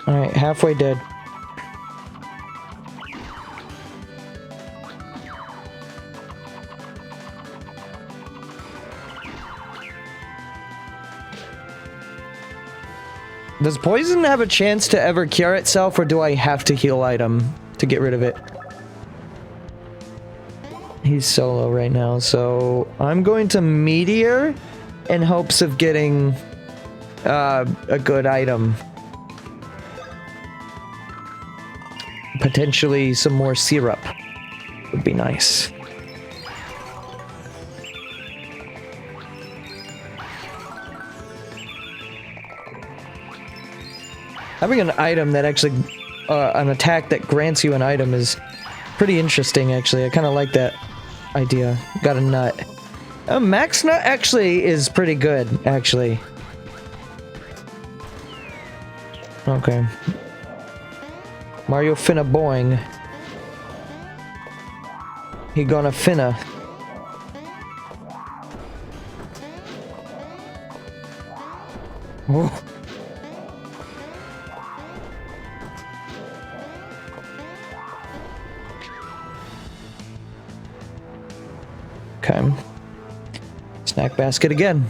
Alright, halfway dead. Does poison have a chance to ever cure itself, or do I have to heal item to get rid of it? He's solo right now, so I'm going to meteor in hopes of getting a good item. Potentially some more syrup would be nice. Having an item that actually, an attack that grants you an item is pretty interesting, actually. I kind of like that idea. Got a nut. Max nut actually is pretty good, actually. Okay. Mario finna boing. He gonna finna. Whoa. Okay. Snack basket again.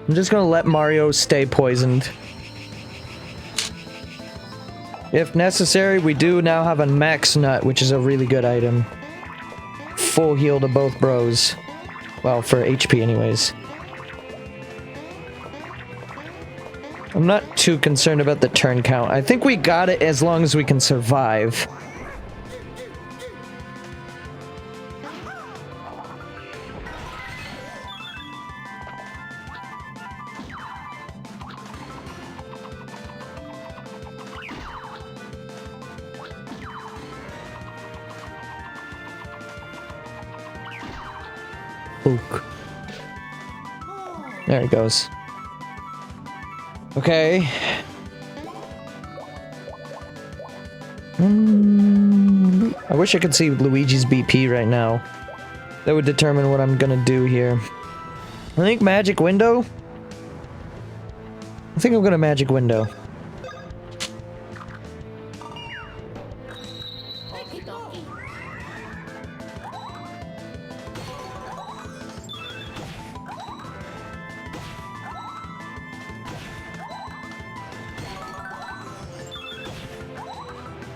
I'm just gonna let Mario stay poisoned. If necessary, we do now have a max nut, which is a really good item. Full heal to both bros. Well, for HP anyways. I'm not too concerned about the turn count. I think we got it as long as we can survive. Ook. There it goes. Okay. I wish I could see Luigi's BP right now. That would determine what I'm gonna do here. I think magic window? I think I'm gonna magic window.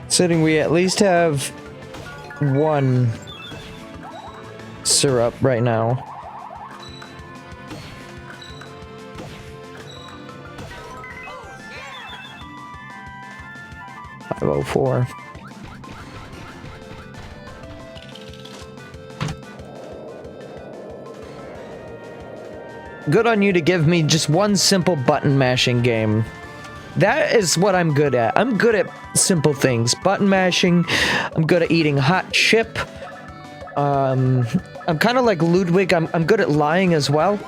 Sitting, we at least have one syrup right now. $504. Good on you to give me just one simple button mashing game. That is what I'm good at. I'm good at simple things. Button mashing. I'm good at eating hot chip. I'm kind of like Ludwig. I'm good at lying as well.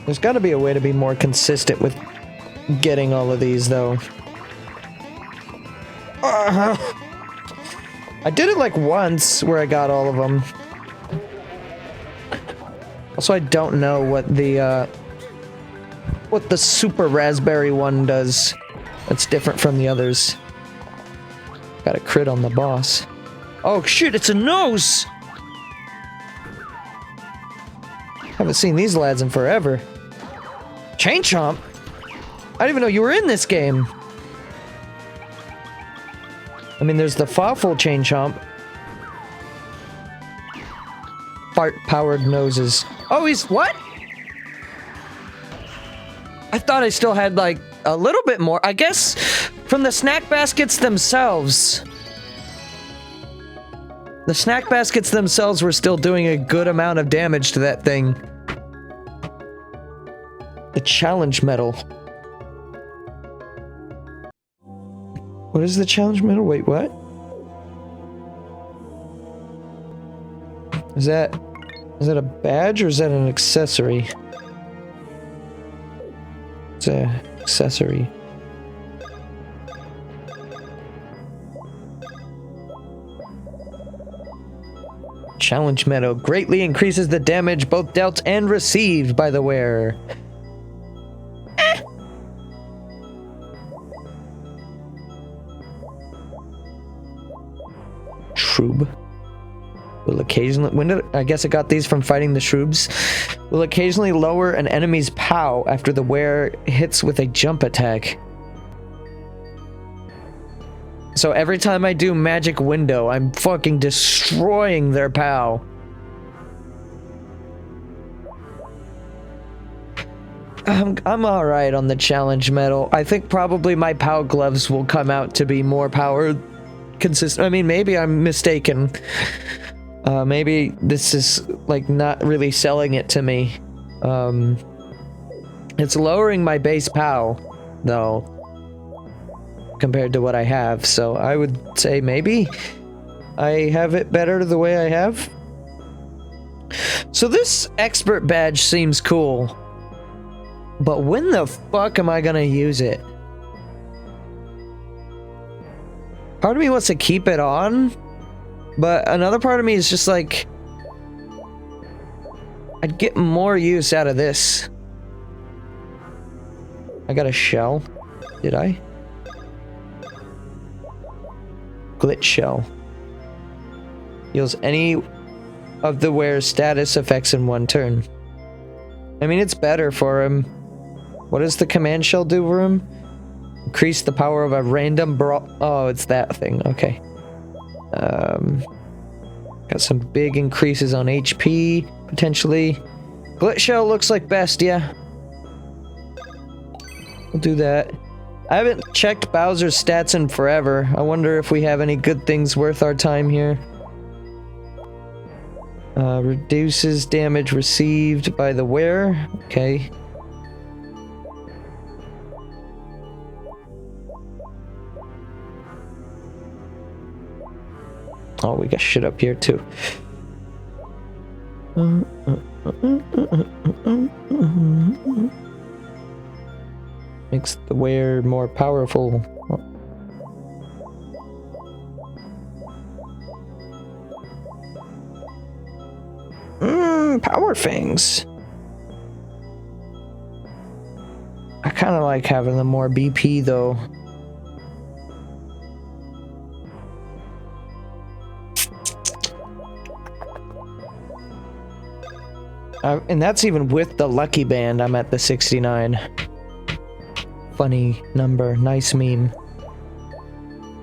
There's got to be a way to be more consistent with getting all of these, though. I did it like once where I got all of them. Also, I don't know what the super raspberry one does. That's different from the others. Got a crit on the boss. Oh shit, it's a nose! Haven't seen these lads in forever. Chain Chomp? I didn't even know you were in this game. I mean, there's the Fawful Chain Chomp. Fart-powered noses. Oh, he's... what? I thought I still had, like, a little bit more. I guess from the snack baskets themselves. The snack baskets themselves were still doing a good amount of damage to that thing. The challenge medal. What is the challenge medal? Wait, what? Is that a badge or is that an accessory? It's an accessory. Challenge medal greatly increases the damage both dealt and received by the wearer. Shroob. Will occasionally... I guess I got these from fighting the Shroobs. Will occasionally lower an enemy's POW after the wearer hits with a jump attack. So every time I do Magic Window, I'm fucking destroying their POW. I'm alright on the challenge medal. I think probably my POW gloves will come out to be more power consistent. I mean, maybe I'm mistaken. Maybe this is like not really selling it to me. It's lowering my base POW, though. compared to what I have, so I would say maybe I have it better the way I have. So this expert badge seems cool, but when the fuck am I gonna use it? Part of me wants to keep it on, but another part of me is just like, I'd get more use out of this. I got a shell. Did I? Glitch shell. Heals any of the wearer's status effects in one turn. I mean, it's better for him. What does the command shell do for him? Increase the power of a random oh, it's that thing. Okay. Got some big increases on HP, potentially. Glitch shell looks like best, yeah. We'll do that. I haven't checked Bowser's stats in forever. I wonder if we have any good things worth our time here. Reduces damage received by the wearer. Okay. Oh, we got shit up here too. Makes the wearer more powerful. Power fangs. I kind of like having the more BP though. And that's even with the lucky band. I'm at the 69. Funny number. Nice meme.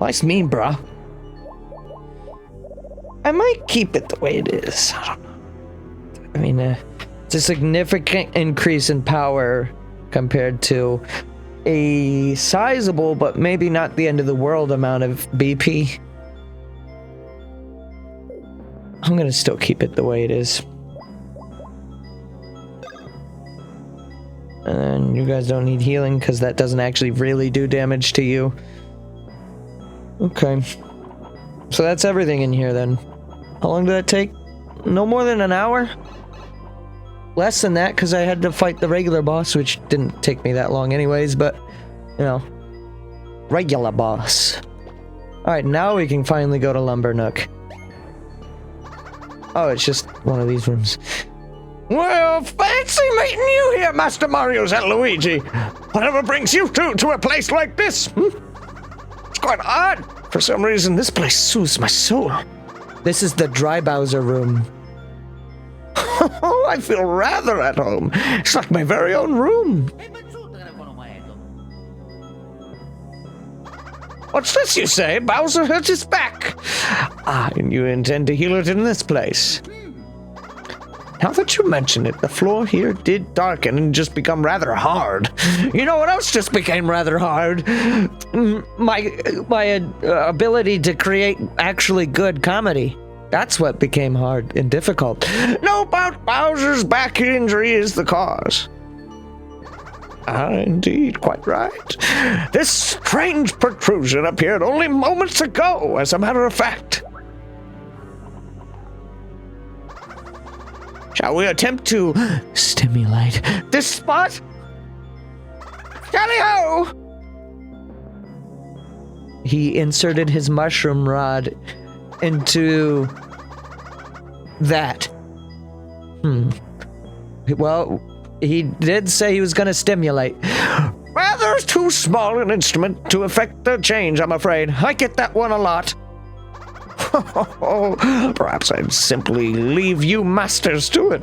Nice meme, bruh. I might keep it the way it is. I don't know. I mean, it's a significant increase in power compared to a sizable, but maybe not the end of the world amount of BP. I'm gonna still keep it the way it is. And you guys don't need healing because that doesn't actually really do damage to you. Okay. So that's everything in here then. How long did that take? No more than an hour? Less than that because I had to fight the regular boss, which didn't take me that long anyways, but, you know. Regular boss. Alright, now we can finally go to Lumber Nook. Oh, it's just one of these rooms. Well, fancy meeting you here, Master Mario's and Luigi. Whatever brings you two to a place like this? It's quite odd. For some reason, this place soothes my soul. This is the Dry Bowser room. Oh, I feel rather at home. It's like my very own room. What's this you say? Bowser hurt his back. Ah, and you intend to heal it in this place. Now that you mention it, the floor here did darken and just become rather hard. You know what else just became rather hard? My ability to create actually good comedy. That's what became hard and difficult. No doubt Bowser's back injury is the cause. Ah, indeed, quite right. This strange protrusion appeared only moments ago, as a matter of fact. Shall we attempt to stimulate this spot? Tally-ho! He inserted his mushroom rod into that. Well, he did say he was going to stimulate. Rather too small an instrument to effect the change, I'm afraid. I get that one a lot. Perhaps I'd simply leave you masters to it,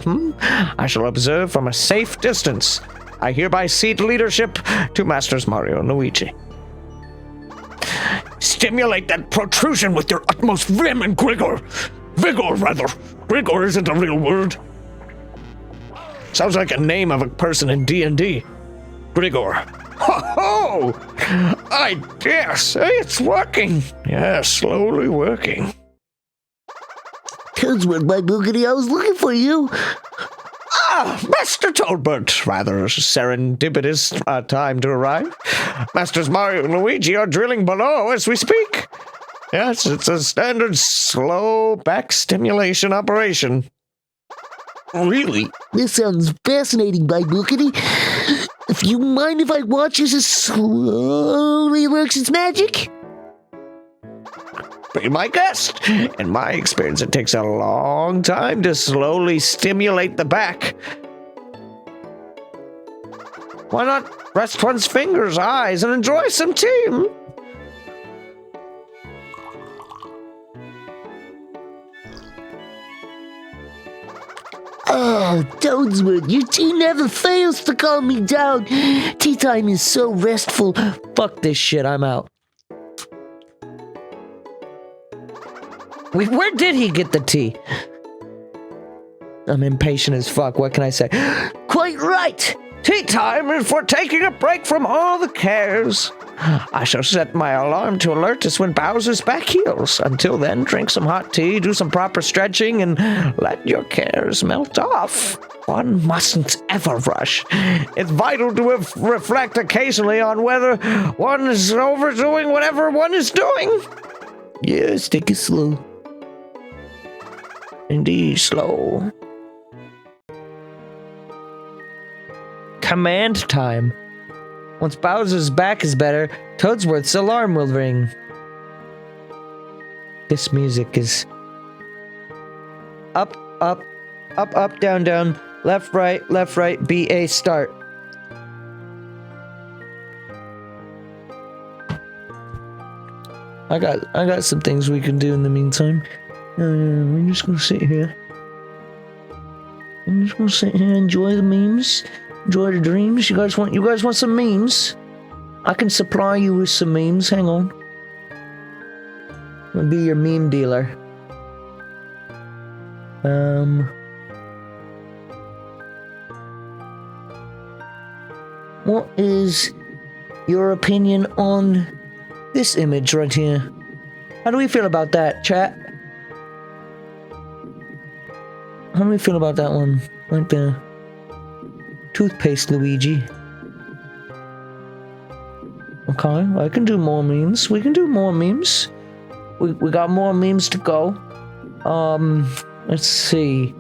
I shall observe from a safe distance. I hereby cede leadership to Masters Mario and Luigi. Stimulate that protrusion with your utmost vim and vigor. Vigor, rather. Vigor isn't a real word. Sounds like a name of a person in D&D. Grigor. Ho-ho! I dare say it's working. Yes, slowly working. Codsword, my boogity, I was looking for you. Master Toadbert. Rather serendipitous time to arrive. Masters Mario and Luigi are drilling below as we speak. Yes, it's a standard slow back stimulation operation. Really? This sounds fascinating, my bookity. If you mind if I watch as it slowly works its magic? Be my guest. In my experience, it takes a long time to slowly stimulate the back. Why not rest one's fingers, eyes, and enjoy some tea? Oh, Toadsworth, your tea never fails to calm me down. Tea time is so restful. Fuck this shit, I'm out. Where did he get the tea? I'm impatient as fuck, what can I say? Quite right. Tea time is for taking a break from all the cares. I shall set my alarm to alert us when Bowser's back heals. Until then, drink some hot tea, do some proper stretching, and let your cares melt off. One mustn't ever rush. It's vital to reflect occasionally on whether one is overdoing whatever one is doing. Yes, take it slow. Indeed, slow. Command time. Once Bowser's back is better, Toadsworth's alarm will ring. This music is up, up, up, up, down, down, left, right, BA, start. I got some things we can do in the meantime. We're just gonna sit here. I'm just gonna sit here, enjoy the memes, enjoy the dreams. You guys want some memes? I can supply you with some memes. Hang on. I'll be your meme dealer. What is your opinion on this image right here? How do we feel about that, chat? How do we feel about that one? Right there. Toothpaste Luigi. Okay, I can do more memes. We can do more memes. We got more memes to go. Let's see.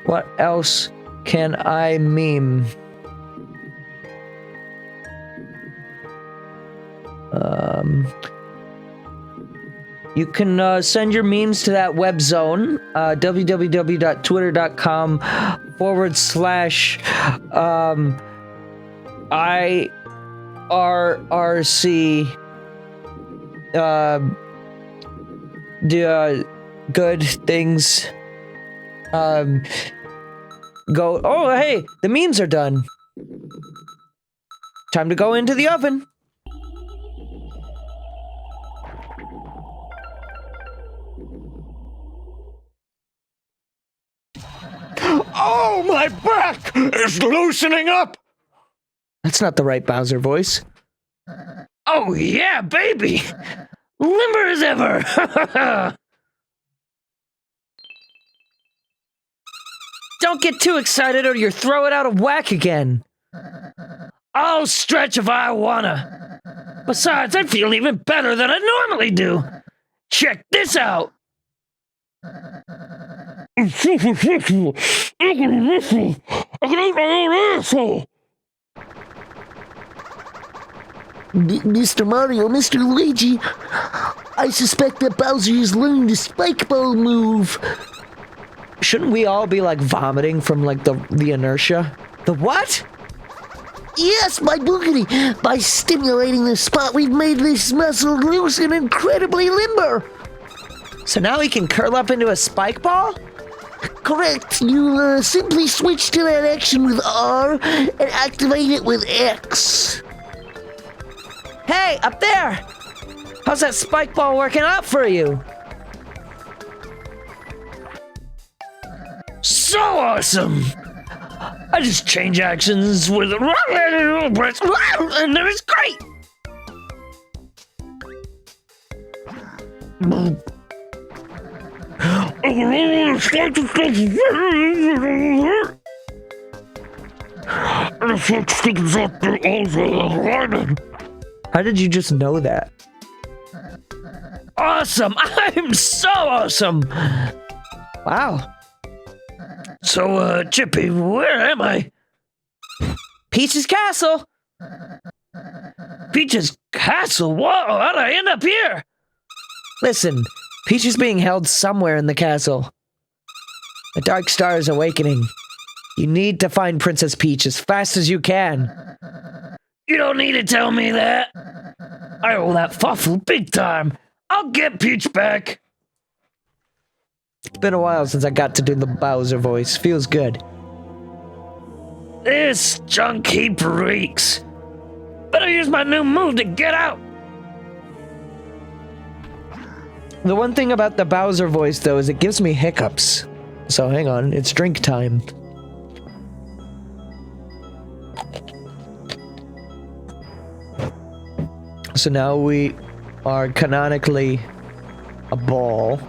What else can I meme? You can send your memes to that web zone, www.twitter.com/IRRC good things. Go. Oh, hey, the memes are done. Time to go into the oven. Oh, my back is loosening up. That's not the right Bowser voice. Oh, yeah, baby! Limber as ever! Don't get too excited or you'll throw it out of whack again. I'll stretch if I wanna. Besides, I feel even better than I normally do. Check this out! I can eat my own asshole! Mr. Mario, Mr. Luigi, I suspect that Bowser is learning the spike ball move. Shouldn't we all be like vomiting from like the inertia? The what? Yes, my boogity. By stimulating the spot, we've made this muscle loose and incredibly limber. So now he can curl up into a spike ball? Correct. You simply switch to that action with R and activate it with X. Hey, up there! How's that spike ball working out for you? So awesome! I just change actions with and then it's great! How did you just know that? Awesome! I'm so awesome! Wow. So, Chippy, where am I? Peach's Castle! Peach's castle? Whoa, how'd I end up here? Listen, Peach is being held somewhere in the castle. The Dark Star is awakening. You need to find Princess Peach as fast as you can. You don't need to tell me that. I owe that fuffle big time. I'll get Peach back. It's been a while since I got to do the Bowser voice. Feels good. This junk heap reeks. Better use my new move to get out. The one thing about the Bowser voice, though, is it gives me hiccups. So hang on, it's drink time. So now we are canonically a ball.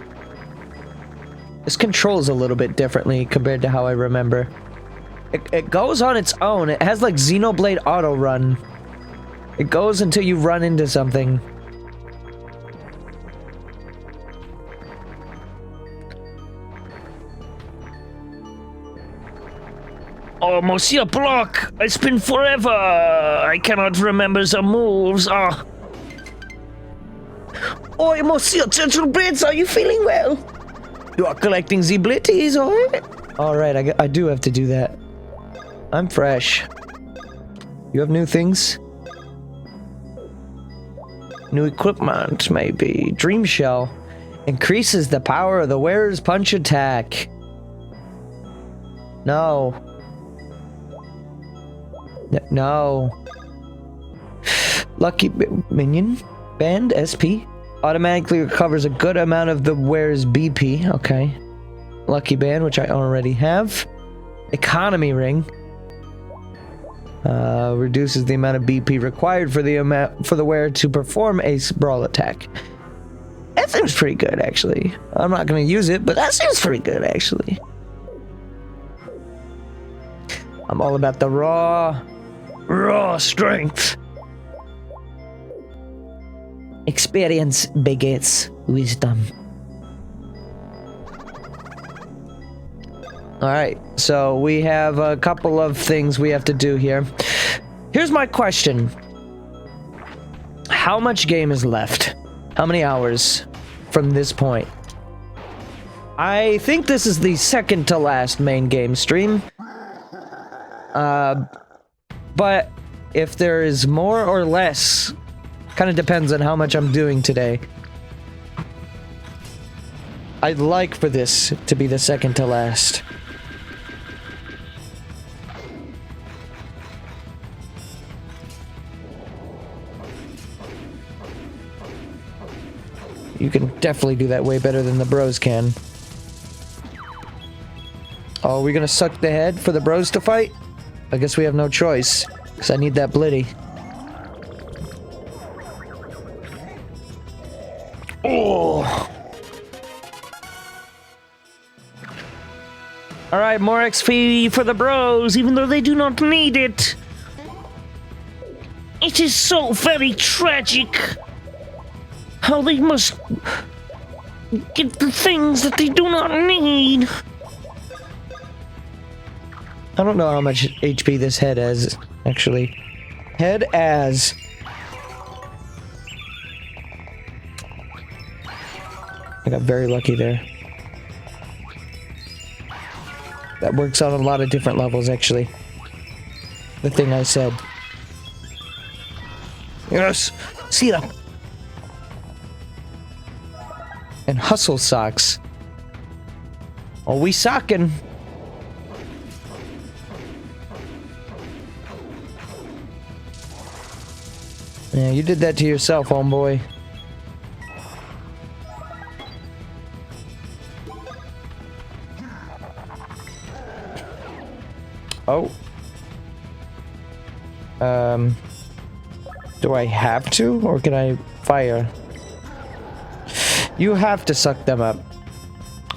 This controls a little bit differently compared to how I remember. It goes on its own. It has like Xenoblade Auto Run. It goes until you run into something. Oh, Monsieur Block, it's been forever. I cannot remember the moves. Oh. Oi, Monsieur Turtle Blitz, are you feeling well? You are collecting the blitties, alright? Alright, I do have to do that. I'm fresh. You have new things? New equipment, maybe. Dream Shell. Increases the power of the wearer's punch attack. No. No. Lucky Minion. Band, SP. Automatically recovers a good amount of the wearer's BP. Okay. Lucky Band, which I already have. Economy Ring. Reduces the amount of BP required for the wearer to perform a brawl attack. That seems pretty good, actually. I'm not going to use it, but that seems pretty good, actually. I'm all about the raw strength. Experience begets wisdom. Alright, so we have a couple of things we have to do here. Here's my question. How much game is left? How many hours from this point? I think this is the second to last main game stream. But if there is more or less, kind of depends on how much I'm doing today. I'd like for this to be the second to last. You can definitely do that way better than the bros can. Oh, are we gonna suck the head for the bros to fight? I guess we have no choice, because I need that blitty. Oh! Alright, more XP for the bros, even though they do not need it. It is so very tragic how they must get the things that they do not need. I don't know how much HP this head has, actually. Head as. I got very lucky there. That works on a lot of different levels, actually. The thing I said. Yes! See ya! And hustle socks. Oh, we sockin'. Yeah, you did that to yourself, homeboy. Oh. Do I have to, or can I fire? You have to suck them up.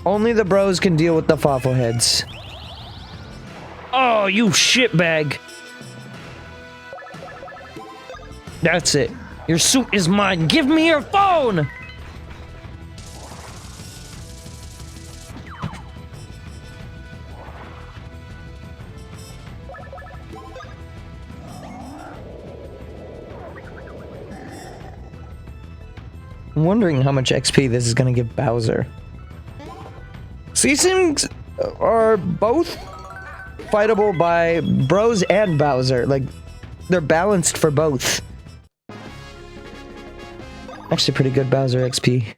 Only the bros can deal with the fossil heads. Oh, you shitbag. That's it. Your suit is mine. Give me your phone! I'm wondering how much XP this is gonna give Bowser. Seasons are both fightable by Bros and Bowser. Like, they're balanced for both. Actually, pretty good Bowser XP.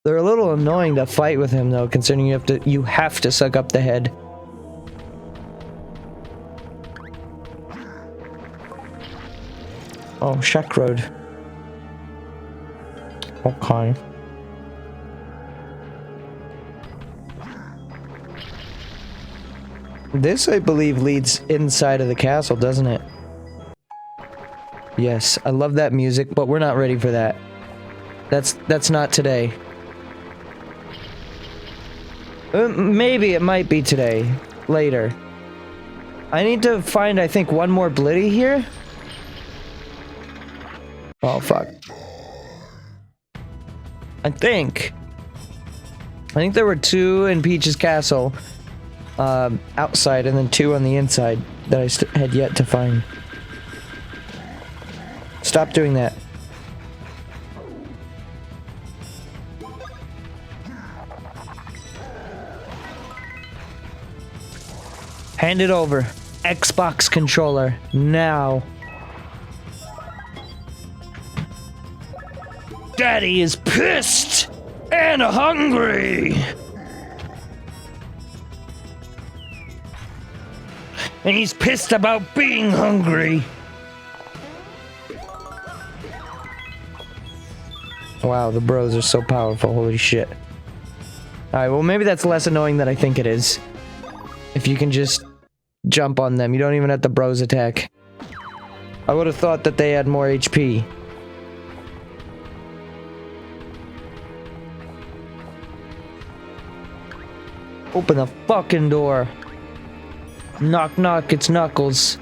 They're a little annoying to fight with him, though, considering you have to suck up the head. Oh, Shack Road. Okay. This, I believe, leads inside of the castle, doesn't it? Yes, I love that music, but we're not ready for that. That's not today. Maybe it might be today. Later. I need to find, I think, one more Blitty here. Oh, fuck. I think there were 2 in Peach's castle, outside, and then 2 on the inside that I had yet to find. Stop doing that. Hand it over. Xbox controller, now. Daddy is pissed and hungry. And he's pissed about being hungry. Wow, the bros are so powerful. Holy shit. Alright, well, maybe that's less annoying than I think it is. If you can just jump on them. You don't even have the bros attack. I would have thought that they had more HP. Open the fucking door. Knock, knock, it's Knuckles.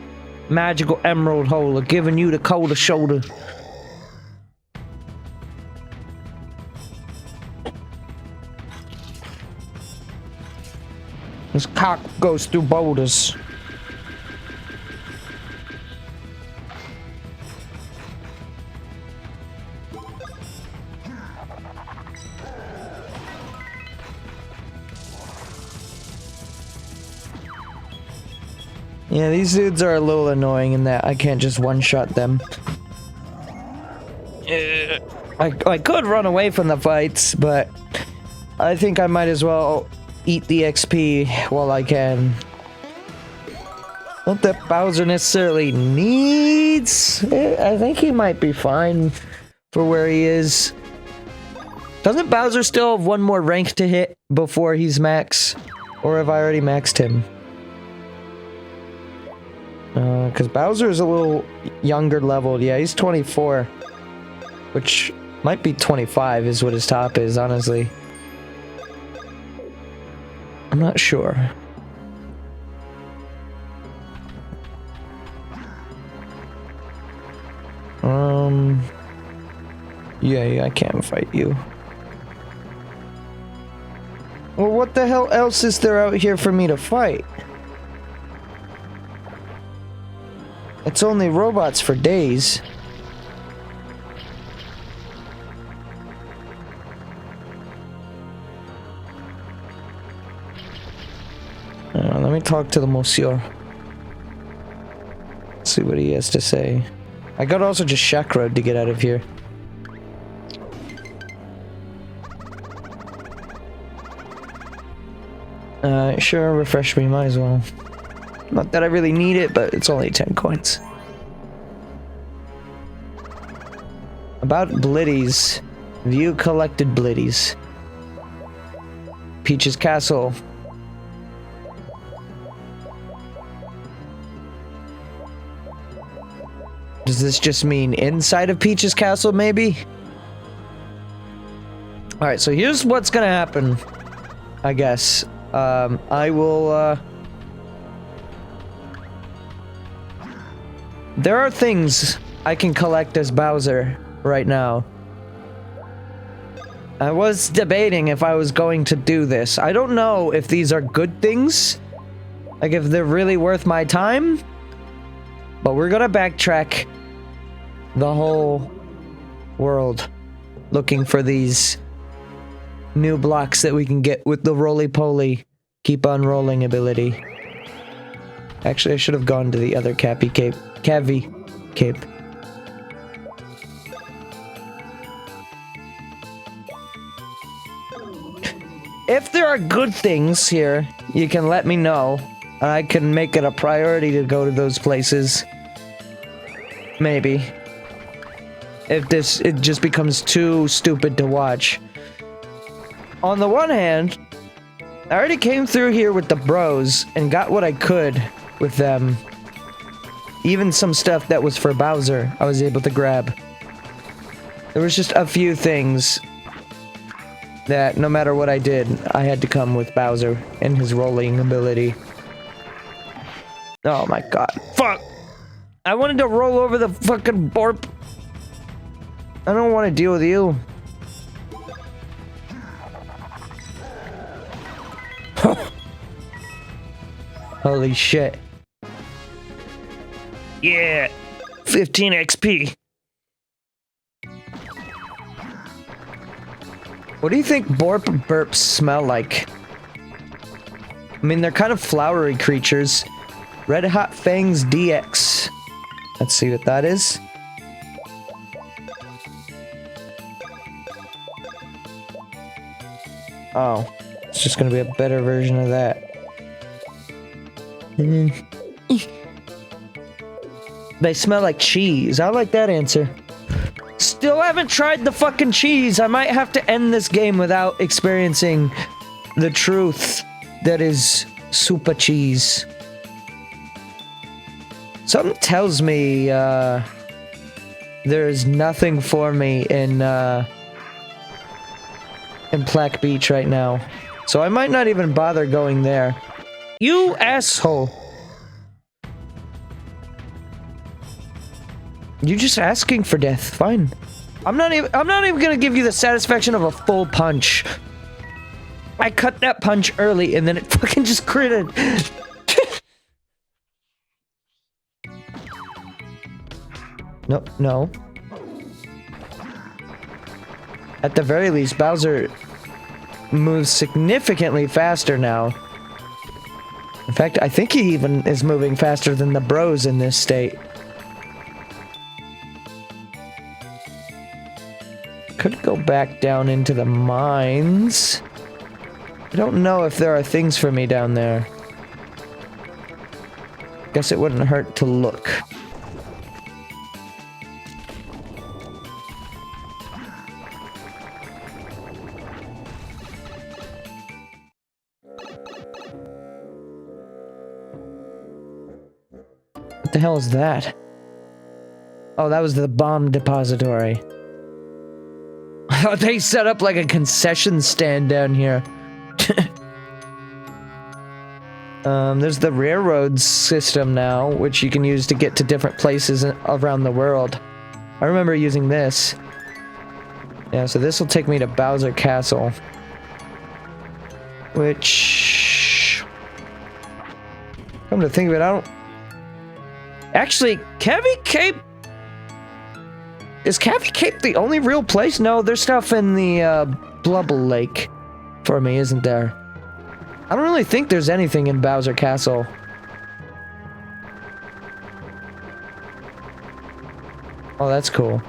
Magical emerald holder, giving you the cold shoulder. This cock goes through boulders. Yeah, these dudes are a little annoying in that I can't just one-shot them. I could run away from the fights, but I think I might as well eat the XP while I can. Not that Bowser necessarily needs it. I think he might be fine for where he is. Doesn't Bowser still have one more rank to hit before he's max? Or have I already maxed him? Because Bowser is a little younger leveled. Yeah, he's 24. Which might be 25 is what his top is, honestly. I'm not sure. Yeah, I can't fight you. Well, what the hell else is there out here for me to fight? It's only robots for days. Let me talk to the monsieur. See what he has to say. I got also just Shack Road to get out of here. Sure, refresh me, might as well. Not that I really need it, but it's only 10 coins. About Blitties. View collected Blitties. Peach's Castle. Does this just mean inside of Peach's Castle, maybe? Alright, so here's what's gonna happen, I guess. I will, There are things I can collect as Bowser right now. I was debating if I was going to do this. I don't know if these are good things, like if they're really worth my time, but we're gonna backtrack the whole world looking for these new blocks that we can get with the roly-poly keep on rolling ability. Actually, I should have gone to the other Cappy Cape. Cavi Cape. If there are good things here, you can let me know. I can make it a priority to go to those places. Maybe. If it just becomes too stupid to watch. On the one hand, I already came through here with the bros and got what I could with them. Even some stuff that was for Bowser, I was able to grab. There was just a few things that no matter what I did, I had to come with Bowser and his rolling ability. Oh my god. Fuck! I wanted to roll over the fucking borp. I don't want to deal with you. Holy shit. Yeah, 15 XP. What do you think borp burps smell like? I mean, they're kind of flowery creatures. Red Hot Fangs DX. Let's see what that is. Oh, it's just gonna be a better version of that. They smell like cheese. I like that answer. Still haven't tried the fucking cheese. I might have to end this game without experiencing the truth that is super cheese. Something tells me there's nothing for me in Plaque Beach right now. So I might not even bother going there. You asshole. You're just asking for death. Fine. I'm not even gonna give you the satisfaction of a full punch. I cut that punch early and then it fucking just critted. No. At the very least, Bowser moves significantly faster now. In fact, I think he even is moving faster than the bros in this state. Could go back down into the mines. I don't know if there are things for me down there. Guess it wouldn't hurt to look. What the hell is that? Oh, that was the bomb depository. They set up like a concession stand down here. There's the railroad system now, which you can use to get to different places around the world. I remember using this. Yeah, so this will take me to Bowser Castle. Which... come to think of it, I don't... Actually, Cavi Cape... is Cavi Cape the only real place? No, there's stuff in the Blubble Lake for me, isn't there? I don't really think there's anything in Bowser Castle. Oh, that's cool.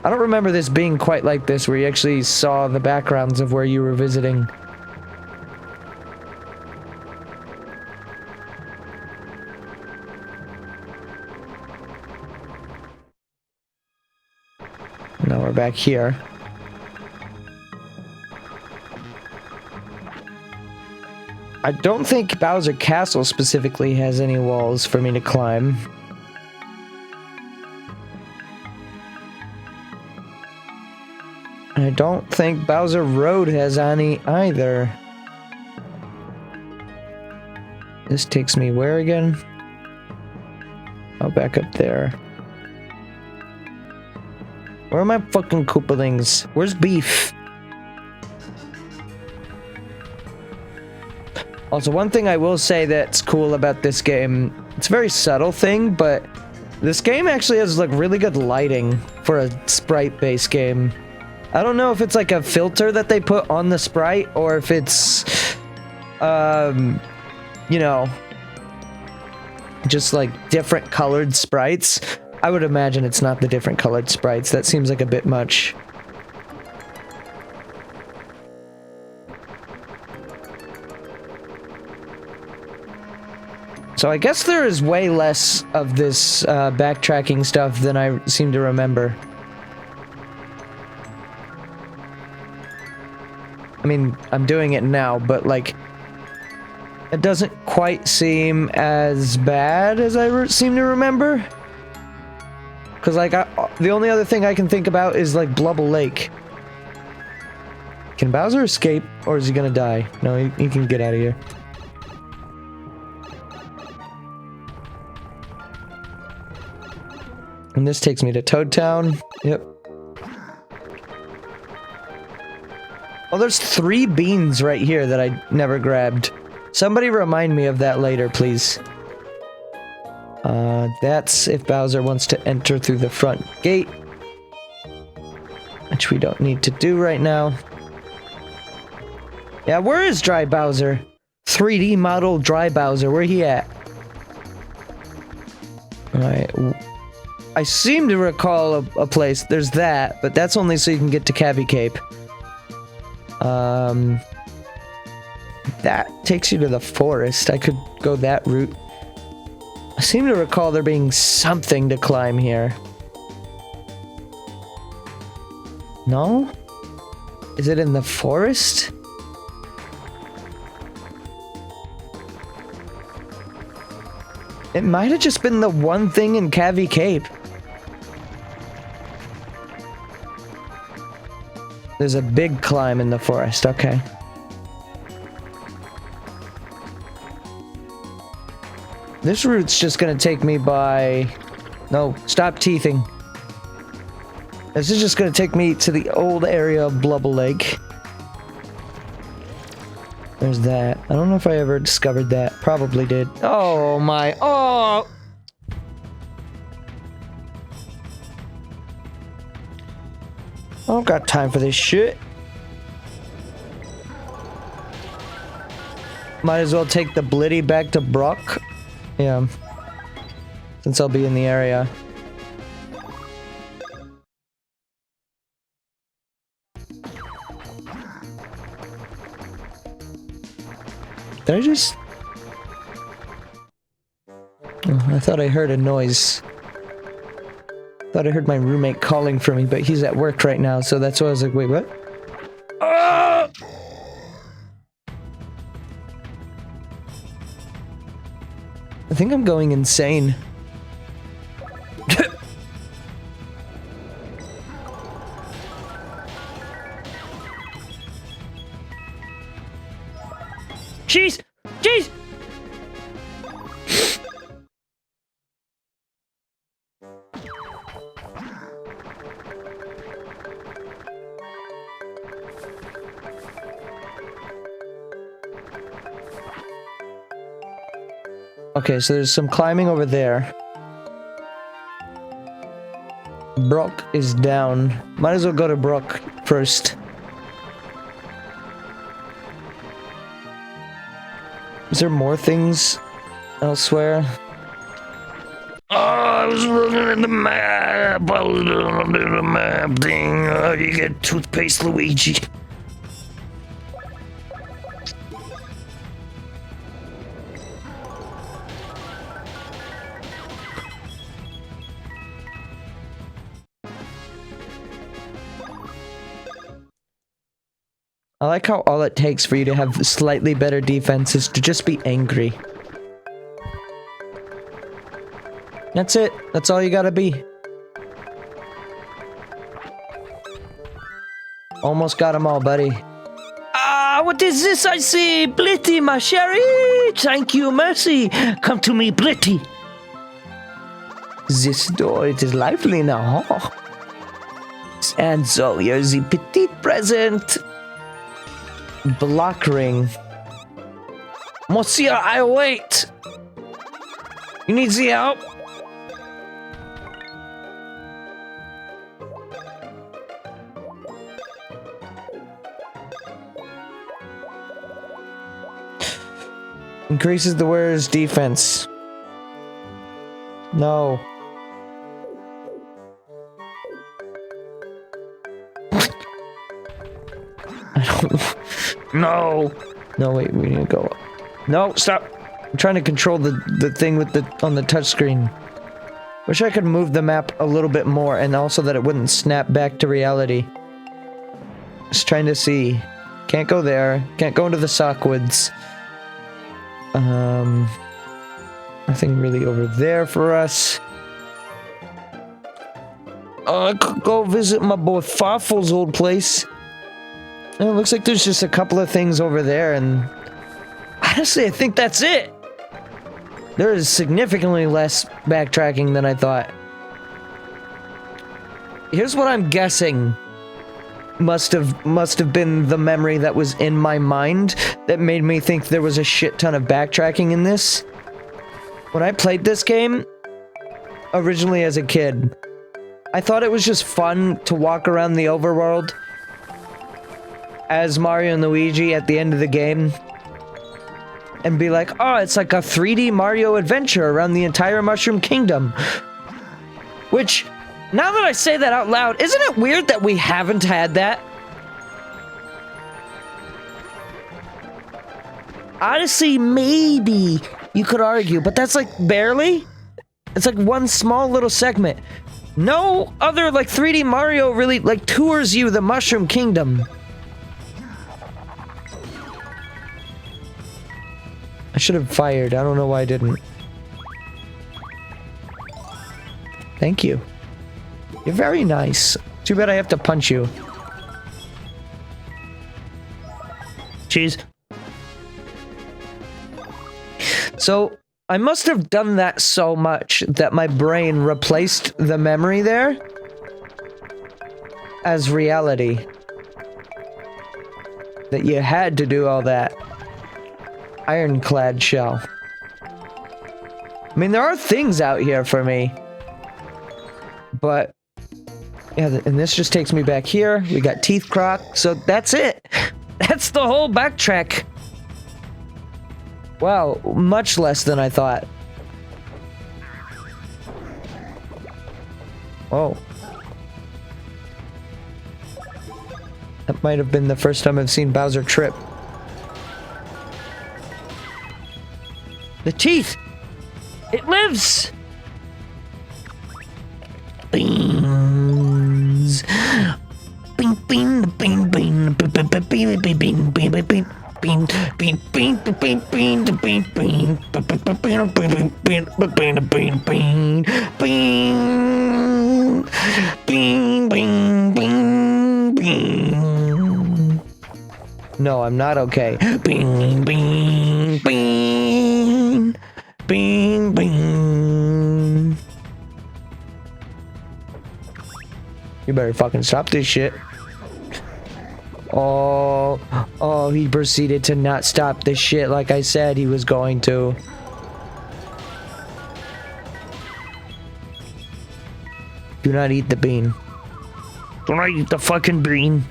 I don't remember this being quite like this, where you actually saw the backgrounds of where you were visiting. Now we're back here. I don't think Bowser Castle specifically has any walls for me to climb. I don't think Bowser Road has any either. This takes me where again? Oh, back up there. Where are my fucking Koopalings? Where's Beef? Also, one thing I will say that's cool about this game, it's a very subtle thing, but this game actually has like really good lighting for a sprite-based game. I don't know if it's like a filter that they put on the sprite or if it's, you know, just like different colored sprites. I would imagine it's not the different colored sprites. That seems like a bit much. So I guess there is way less of this backtracking stuff than I seem to remember. I mean, I'm doing it now, but like, it doesn't quite seem as bad as I seem to remember. Because like, the only other thing I can think about is like Blubble Lake. Can Bowser escape, or is he gonna die? No, he can get out of here. And this takes me to Toad Town. Yep. Oh, there's 3 beans right here that I never grabbed. Somebody remind me of that later, please. That's if Bowser wants to enter through the front gate. Which we don't need to do right now. Yeah, where is Dry Bowser? 3D model Dry Bowser, where he at? Alright. I seem to recall a place. There's that, but that's only so you can get to Cavi Cape. That takes you to the forest. I could go that route. I seem to recall there being something to climb here. No? Is it in the forest? It might have just been the one thing in Cavi Cape. There's a big climb in the forest, okay. This route's just gonna take me by... No, stop teething. This is just gonna take me to the old area of Blubble Lake. There's that. I don't know if I ever discovered that. Probably did. Oh my... Oh! I don't got time for this shit. Might as well take the Blitty back to Brock. Yeah. Since I'll be in the area. Did I just... Oh, I thought I heard a noise. Thought I heard my roommate calling for me, but he's at work right now, so that's why I was like, wait, what? Ah! I think I'm going insane. Jeez! Jeez! Okay, so there's some climbing over there. Brock is down. Might as well go to Brock first. Is there more things elsewhere? Oh, I was looking at the map. I was looking at the map thing. Oh, you get toothpaste, Luigi. I like how all it takes for you to have slightly better defense is to just be angry. That's it. That's all you gotta be. Almost got them all, buddy. Ah, what is this I see? Blitty, my sherry! Thank you, mercy. Come to me, Blitty. This door, it is lively now, huh? And so here's the petite present. Block ring. Monsieur, I wait. You need the help? Increases the wearer's defense. No. No. No, wait, we need to go up. No, stop. I'm trying to control the thing with on the touchscreen. Wish I could move the map a little bit more and also that it wouldn't snap back to reality. Just trying to see. Can't go there. Can't go into the Sockwoods. Nothing really over there for us. I could go visit my boy Farful's old place. Oh, it looks like there's just a couple of things over there, and honestly, I think that's it. There is significantly less backtracking than I thought. Here's what I'm guessing must have been the memory that was in my mind that made me think there was a shit ton of backtracking in this. When I played this game originally as a kid, I thought it was just fun to walk around the overworld as Mario and Luigi at the end of the game and be like, oh, it's like a 3D Mario adventure around the entire Mushroom Kingdom. Which, now that I say that out loud, isn't it weird that we haven't had that? Honestly, maybe you could argue, but that's like barely. It's like one small little segment. No other like 3D Mario really like tours you the Mushroom Kingdom. I should have fired. I don't know why I didn't. Thank you. You're very nice. Too bad I have to punch you. Jeez. So, I must have done that so much that my brain replaced the memory there as reality. That you had to do all that. Ironclad shell. I mean, there are things out here for me. But, yeah, and this just takes me back here. We got Teeth Croc, so that's it. That's the whole backtrack. Wow, much less than I thought. Oh. That might have been the first time I've seen Bowser trip. The teeth! It lives! Beans. Bing, bing, bing, bing, bing, bing, bing, bing, bing, bing, bing, bing. Bean, bean, bean, bean, bean, bean, bean, bean, bean, bean, bean, bean, bean, bean. No, I'm not okay. Bean, bean, bean, bean, bean. You better fucking stop this shit. Oh, he proceeded to not stop this shit like I said he was going to. Do not eat the bean. Don't I eat the fucking bean?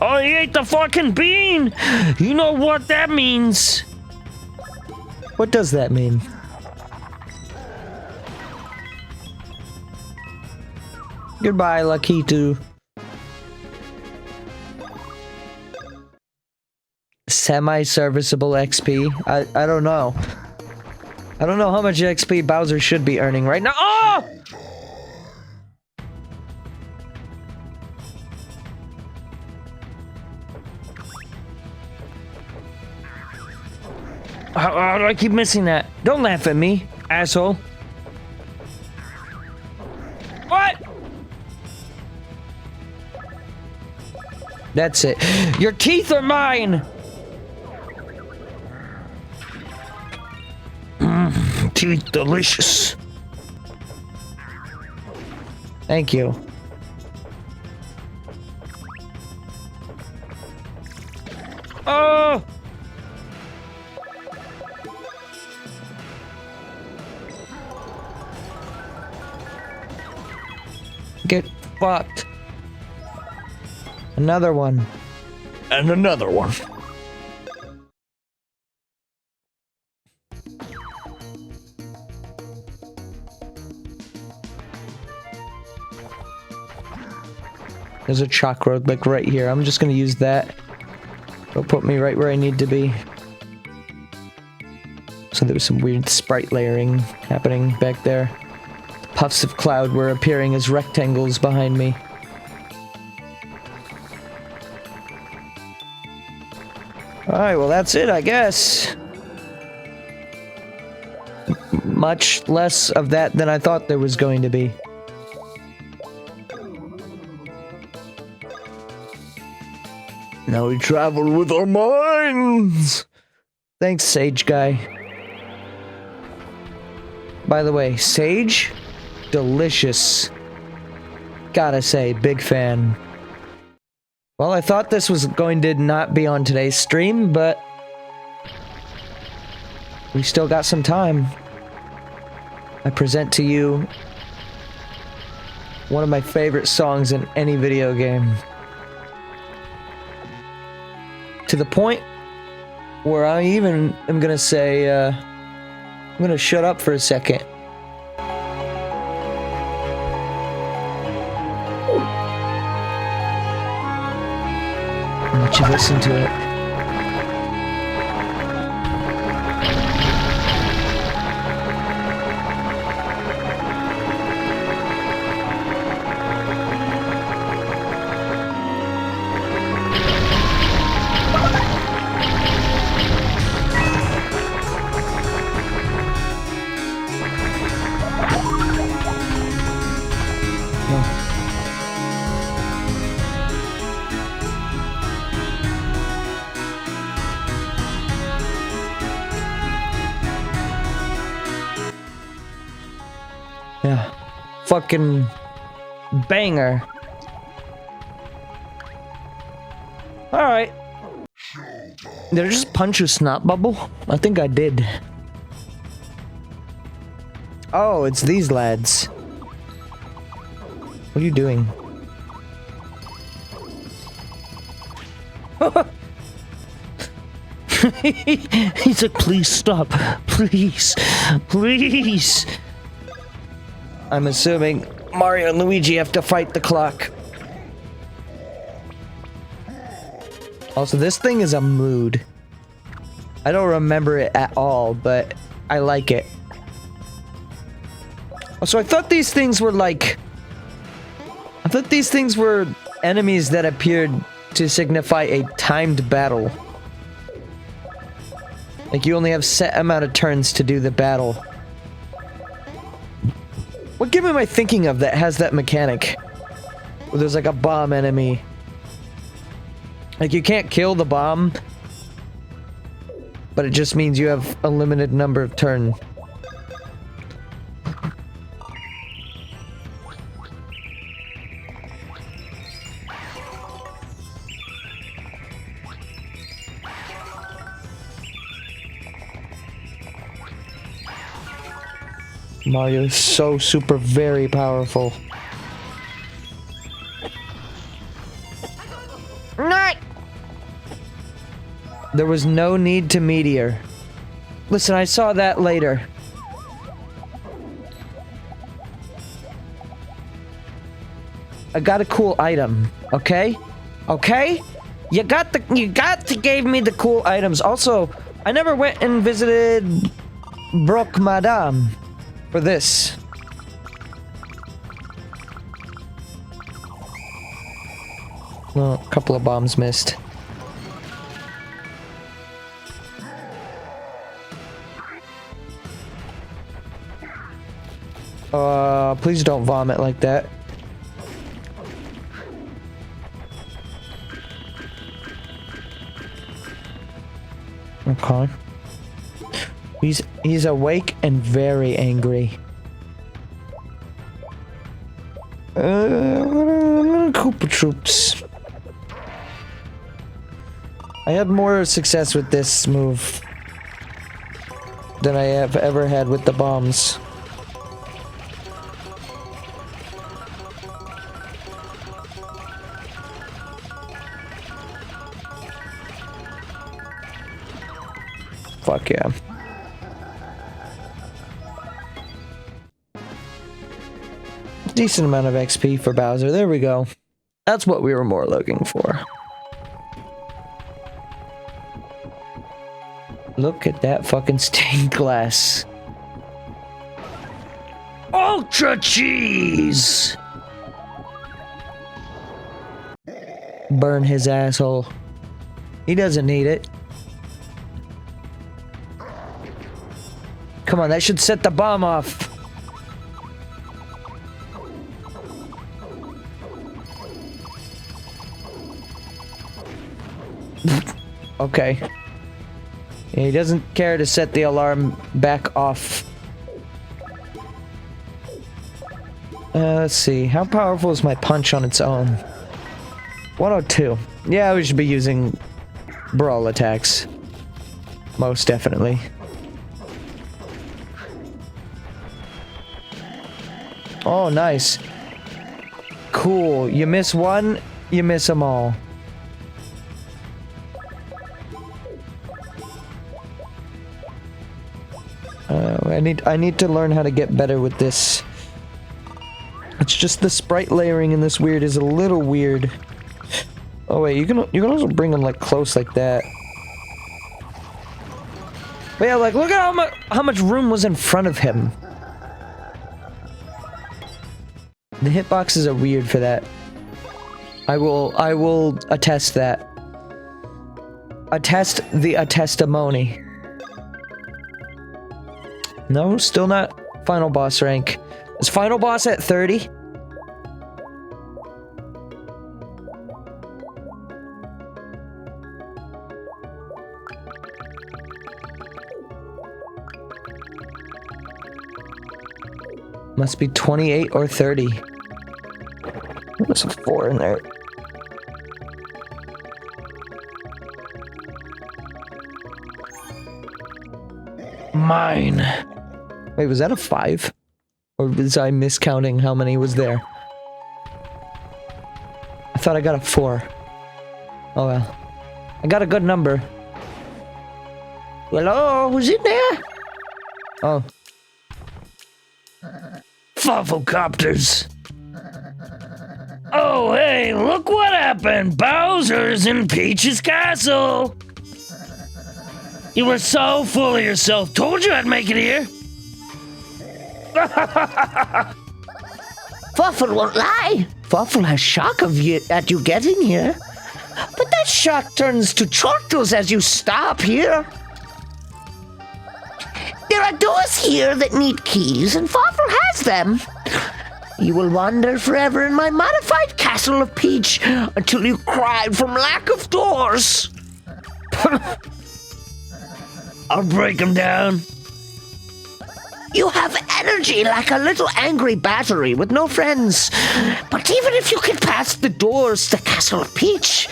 Oh, he ate the fucking bean! You know what that means? What does that mean? Goodbye, Lakitu. Semi-serviceable XP? I don't know. I don't know how much XP Bowser should be earning right now. Oh! How do I keep missing that? Don't laugh at me, asshole. What? That's it. Your teeth are mine! Teeth delicious. Thank you. Oh! Get fucked. Another one. And another one. There's a chalk road like right here. I'm just gonna use that. It'll put me right where I need to be. So there was some weird sprite layering happening back there. Puffs of cloud were appearing as rectangles behind me. Alright, well that's it, I guess. Much less of that than I thought there was going to be. Now we travel with our minds. Thanks, Sage guy. By the way, Sage? Delicious. Gotta say, big fan. Well, I thought this was going to not be on today's stream, but we still got some time. I present to you one of my favorite songs in any video game. To the point where I even am gonna say, I'm gonna shut up for a second. I'll let you listen to it. Yeah. Fucking banger. Alright. Did I just punch a snot bubble? I think I did. Oh, it's these lads. What are you doing? He's like, please stop. Please. Please. I'm assuming Mario and Luigi have to fight the clock. Also, this thing is a mood. I don't remember it at all, but I like it. So I thought these things were like... I thought these things were enemies that appeared to signify a timed battle. Like you only have set amount of turns to do the battle. What game am I thinking of that has that mechanic? Where there's like a bomb enemy. Like you can't kill the bomb, but it just means you have a limited number of turns. Mario is so super very powerful. Not. There was no need to meteor. Listen, I saw that later. I got a cool item, okay? Okay? You got to give me the cool items. Also, I never went and visited Brook Madame for this. Well, a couple of bombs missed. Please don't vomit like that. Okay. He's awake and very angry. I'm gonna Koopa Troops. I had more success with this move than I have ever had with the bombs. Fuck yeah. Decent amount of XP for Bowser. There we go. That's what we were more looking for. Look at that fucking stained glass. Ultra cheese! Burn his asshole. He doesn't need it. Come on, that should set the bomb off. Okay. Yeah, he doesn't care to set the alarm back off. Let's see. How powerful is my punch on its own? 102. Yeah, we should be using brawl attacks. Most definitely. Oh, nice. Cool. You miss one, you miss them all. I need to learn how to get better with this. It's just the sprite layering in this weird is a little weird. Oh wait, you can also bring them like close like that. But yeah, like look at how much room was in front of him. The hitboxes are weird for that. I will attest that. Attest the attestimony. No, still not final boss rank. Is final boss at 30? Must be 28 or 30. There's a 4 in there. Mine. Wait, was that a 5? Or was I miscounting how many was there? I thought I got a 4. Oh well. I got a good number. Hello? Who's in there? Oh. Fufflecopters. Oh, hey, look what happened. Bowser's in Peach's castle. You were so full of yourself. Told you I'd make it here. Fuffle won't lie. Fuffle has shock of you at you getting here. But that shock turns to chortles as you stop here. There are doors here that need keys, and Fuffle has them. You will wander forever in my modified castle of Peach until you cry from lack of doors. I'll break them down. You have energy like a little angry battery with no friends. But even if you can pass the doors to Castle of Peach...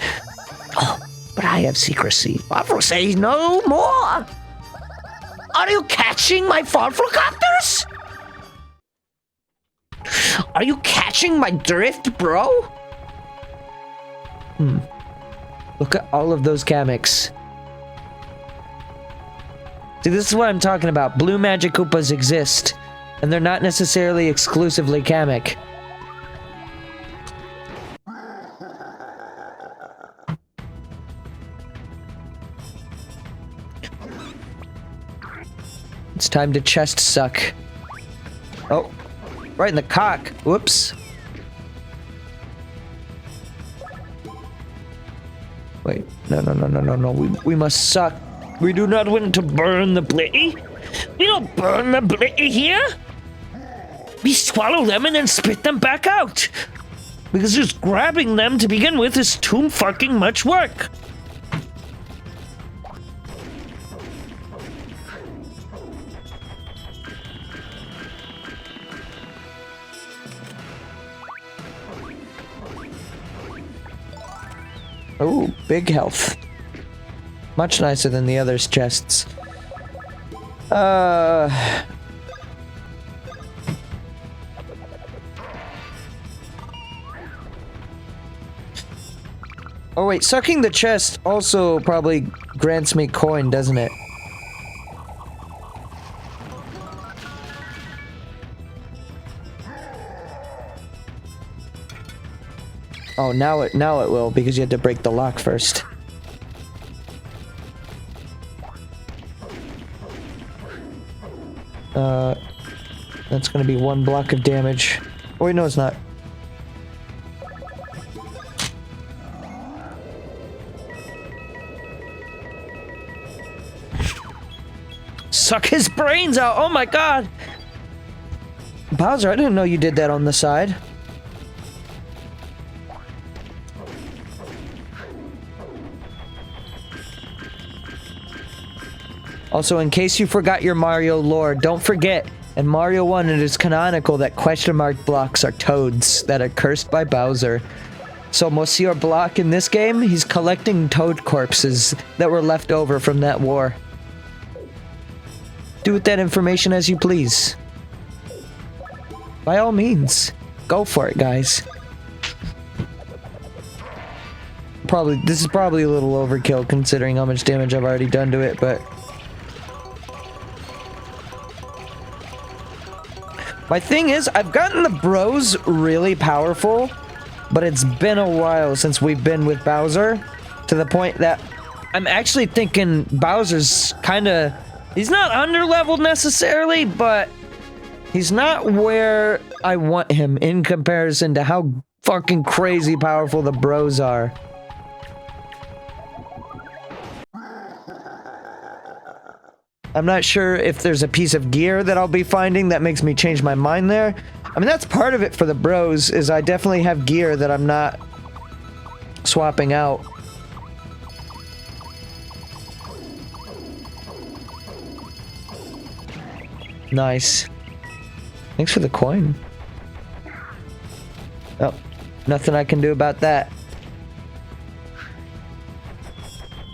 Oh, but I have secrecy. Fuffle says no more. Are you catching my Fufflecopters? Are you catching my drift, bro? Look at all of those Kameks. See, this is what I'm talking about. Blue Magic Koopas exist, and they're not necessarily exclusively Kamek. It's time to chest suck. Oh, right in the cock. Whoops. Wait, no. We must suck. We do not want to burn the blitty. We don't burn the blitty here. We swallow them and then spit them back out. Because just grabbing them to begin with is too fucking much work. Oh, big health. Much nicer than the others' chests. Oh wait, sucking the chest also probably grants me coin, doesn't it? Oh, now it will, because you had to break the lock first. That's gonna be 1 block of damage. Oh wait, no it's not. Suck his brains out! Oh my god! Bowser, I didn't know you did that on the side. Also, in case you forgot your Mario lore, don't forget, in Mario 1 it is canonical that question mark blocks are toads that are cursed by Bowser. So Monsieur Block in this game, he's collecting toad corpses that were left over from that war. Do with that information as you please. By all means, go for it, guys. This is probably a little overkill considering how much damage I've already done to it, but... My thing is, I've gotten the bros really powerful, but it's been a while since we've been with Bowser, to the point that I'm actually thinking Bowser's kinda... He's not underleveled necessarily, but he's not where I want him in comparison to how fucking crazy powerful the bros are. I'm not sure if there's a piece of gear that I'll be finding that makes me change my mind there. I mean, that's part of it for the bros, is I definitely have gear that I'm not swapping out. Nice. Thanks for the coin. Oh, nothing I can do about that.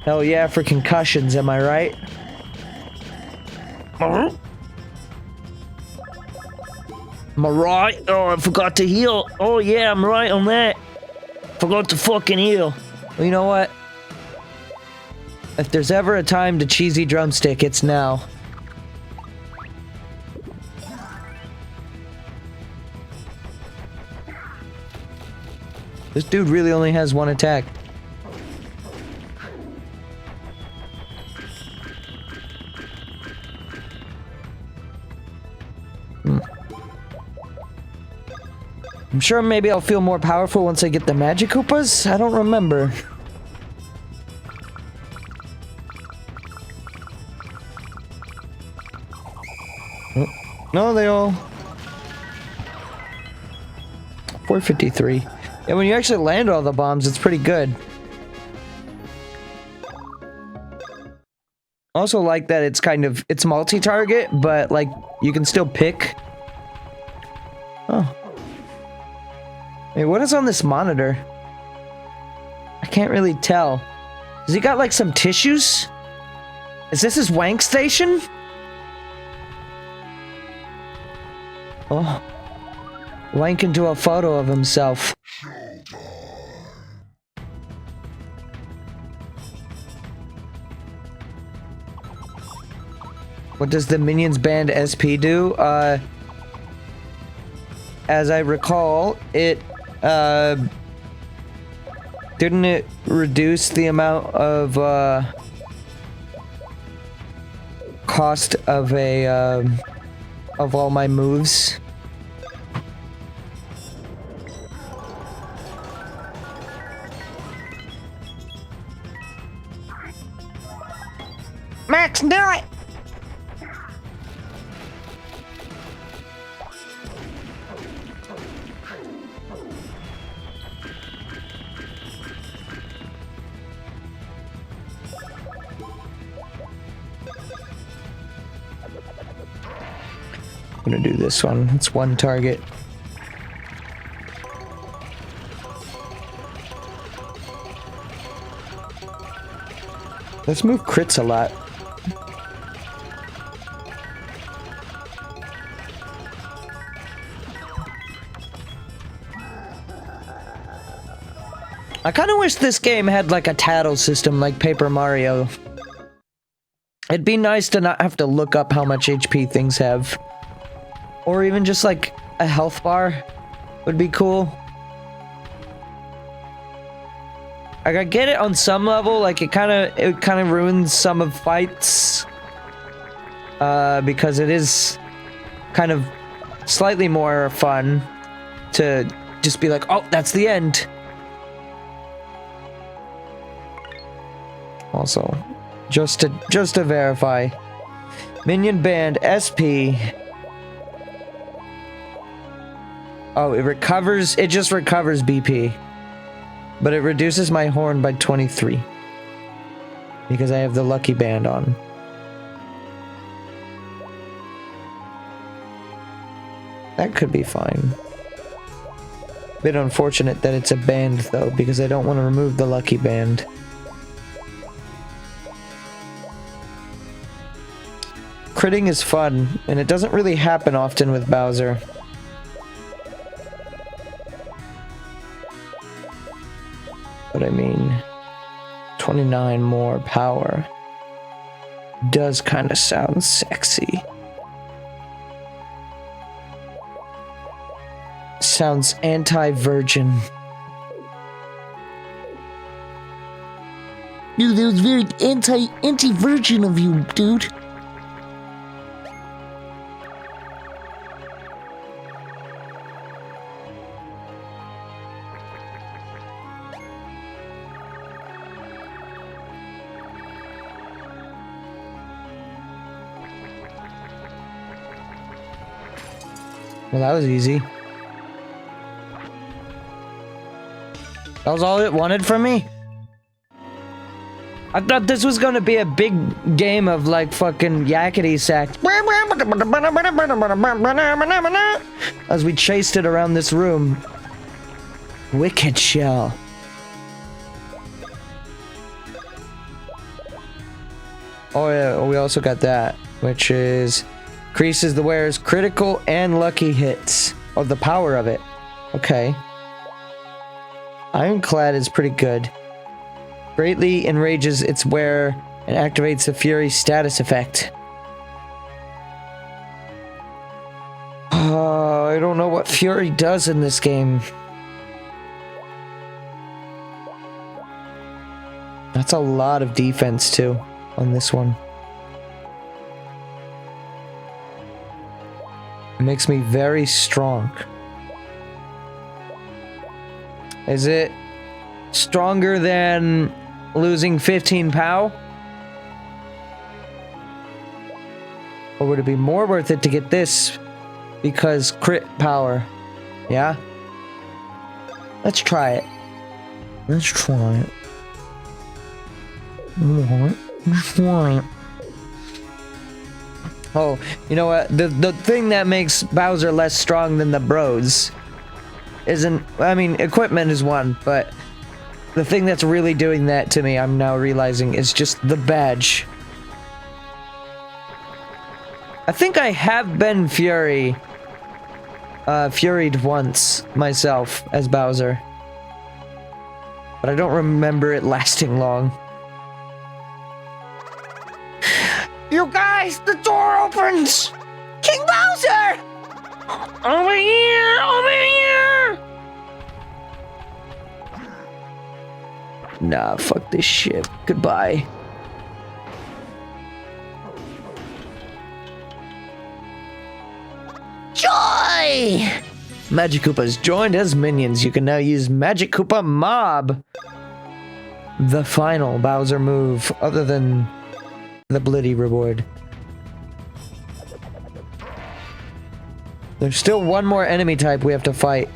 Hell yeah for concussions, am I right? Am I right? Oh, I forgot to heal. Oh yeah, I'm right on that. Forgot to fucking heal. Well, you know what? If there's ever a time to cheesy drumstick, it's now. This dude really only has 1 attack. I'm sure maybe I'll feel more powerful once I get the Magic Koopas? I don't remember. Oh, no, they all... 453. Yeah, when you actually land all the bombs, it's pretty good. Also like that it's kind of... It's multi-target, but, like, you can still pick. Oh. Wait, what is on this monitor? I can't really tell. Has he got, like, some tissues? Is this his wank station? Oh. Wank into a photo of himself. What does the Minions Band SP do? As I recall, it, didn't it reduce the amount of, cost of a, of all my moves? Max, do it! I'm gonna do this one. It's 1 target. Let's move crits a lot. I kind of wish this game had like a tattle system like Paper Mario. It'd be nice to not have to look up how much HP things have. Or even just like a health bar would be cool. Like, I get it on some level, like it kind of ruins some of fights. Because it is kind of slightly more fun to just be like, oh, that's the end. Also, just to verify, Minion Band SP. Oh, it just recovers BP. But it reduces my horn by 23. Because I have the Lucky Band on. That could be fine. Bit unfortunate that it's a band though, because I don't want to remove the Lucky Band. Critting is fun, and it doesn't really happen often with Bowser. But I mean, 29 more power does kind of sound sexy. Sounds anti-virgin. Dude, that was very anti-virgin of you, dude. Well, that was easy. That was all it wanted from me? I thought this was gonna be a big game of like fucking yakety sack. As we chased it around this room. Wicked Shell. Oh yeah, we also got that, which is increases the wearer's critical and lucky hits. Oh, the power of it. Okay. Ironclad is pretty good. Greatly enrages its wearer and activates the Fury status effect. I don't know what Fury does in this game. That's a lot of defense too on this one. It makes me very strong. Is it stronger than losing 15 POW? Or would it be more worth it to get this because crit power? Yeah? Let's try it. Let's try it. Let's try it. Oh, you know what? The thing that makes Bowser less strong than the bros isn't... I mean, equipment is one, but the thing that's really doing that to me, I'm now realizing, is just the badge. I think I have been Furied once, myself, as Bowser. But I don't remember it lasting long. You guys, the door opens! King Bowser! Over here! Over here! Nah, fuck this shit. Goodbye. Joy! Magic Koopas joined as minions. You can now use Magic Koopa Mob. The final Bowser move, other than the Blitty reward. There's still one more enemy type we have to fight.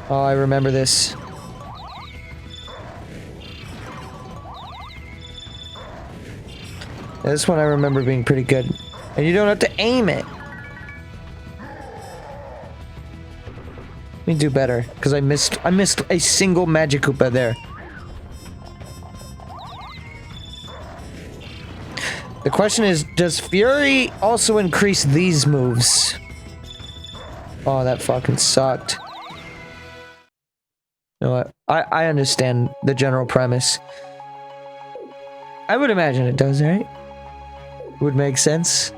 Oh, I remember this. This one I remember being pretty good. And you don't have to aim it. Let me do better, because I missed a single Magic Koopa there. question is, does Fury also increase these moves? Oh, that fucking sucked. You know what? I understand the general premise. I would imagine it does, right? Would make sense.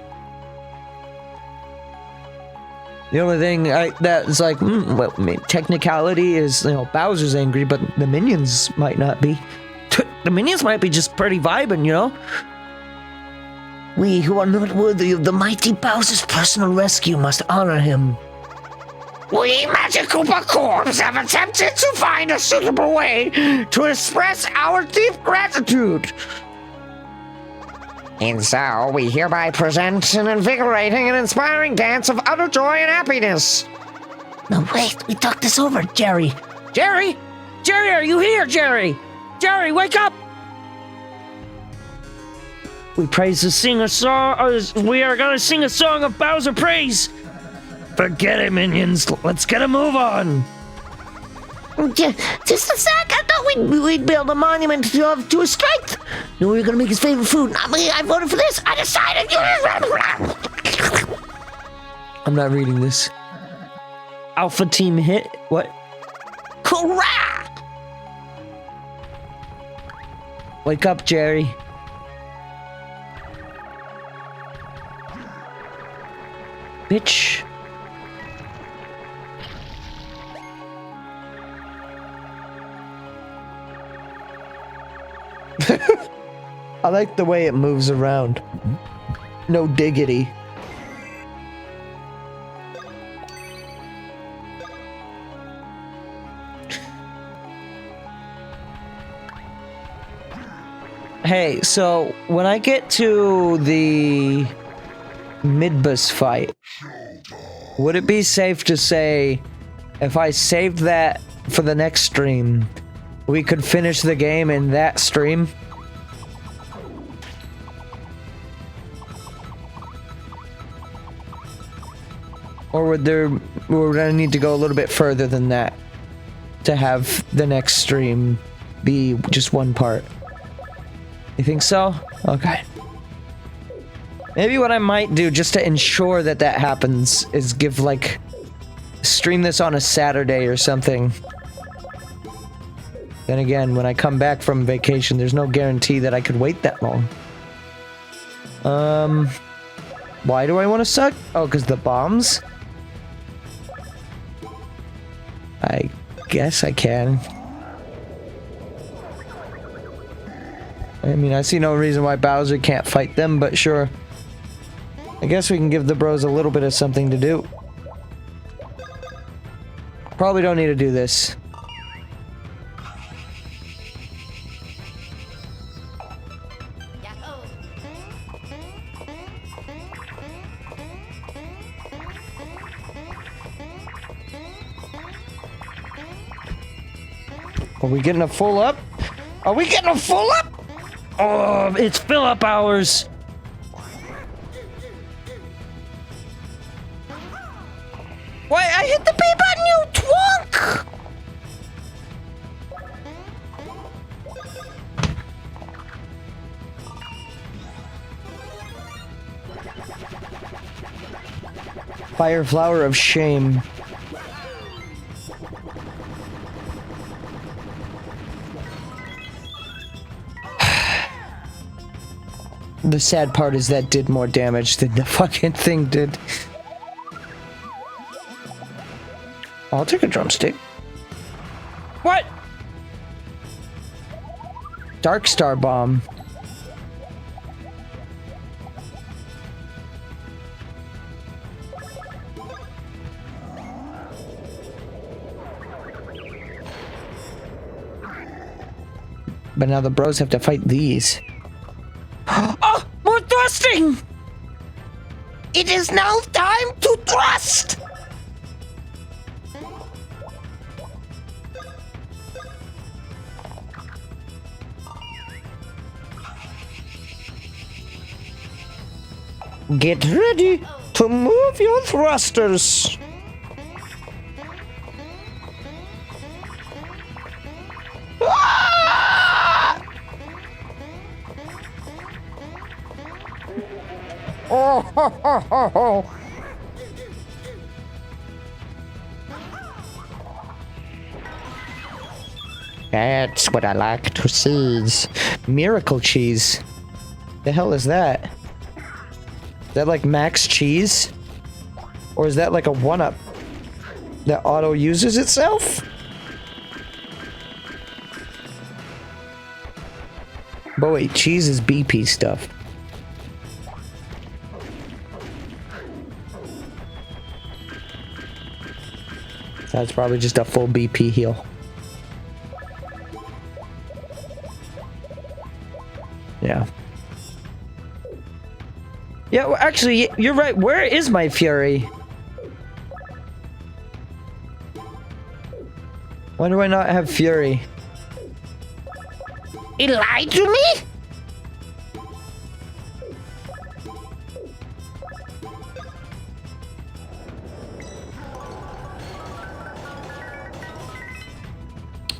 The only thing that's like, well, I mean, technicality is, you know, Bowser's angry, but the minions might not be. The minions might be just pretty vibing, you know? We who are not worthy of the mighty Bowser's personal rescue must honor him. We Magic Koopa Corps have attempted to find a suitable way to express our deep gratitude. And so, we hereby present an invigorating and inspiring dance of utter joy and happiness. No, wait, we talked this over, Jerry. Jerry? Jerry, are you here, Jerry? Jerry, wake up! We praise to sing a song. We are gonna sing a song of Bowser praise. Forget it, minions. Let's get a move on. Just a sec. I thought we'd build a monument to his strength. No, we were gonna make his favorite food. I voted for this. I decided. I'm not reading this. Alpha team hit. What? Hurrah! Wake up, Jerry. Bitch. I like the way it moves around. No diggity. Hey, so when I get to the mid-boss fight, would it be safe to say if I saved that for the next stream, we could finish the game in that stream? Or would I need to go a little bit further than that to have the next stream be just one part? You think so? Okay. Maybe what I might do just to ensure that that happens is give like stream this on a Saturday or something. Then again, when I come back from vacation, there's no guarantee that I could wait that long. Why do I want to suck? Oh, because the bombs? I guess I can. I mean, I see no reason why Bowser can't fight them, but sure. I guess we can give the bros a little bit of something to do. Probably don't need to do this. Are we getting a full up? Are we getting a full up? Oh, it's fill up hours. Why, I hit the B button, you twonk! Fire flower of shame. The sad part is that did more damage than the fucking thing did. I'll take a drumstick. What? Dark Star Bomb. But now the bros have to fight these. Oh, more thrusting! It is now time to thrust! Get ready to move your thrusters. ho, ho, ho, ho. That's what I like to see. Miracle cheese. The hell is that? Is that like max cheese? Or is that like a 1-up that auto uses itself? But wait, cheese is BP stuff. That's probably just a full BP heal. Yeah. Yeah, well, actually, you're right. Where is my fury? Why do I not have fury? He lied to me?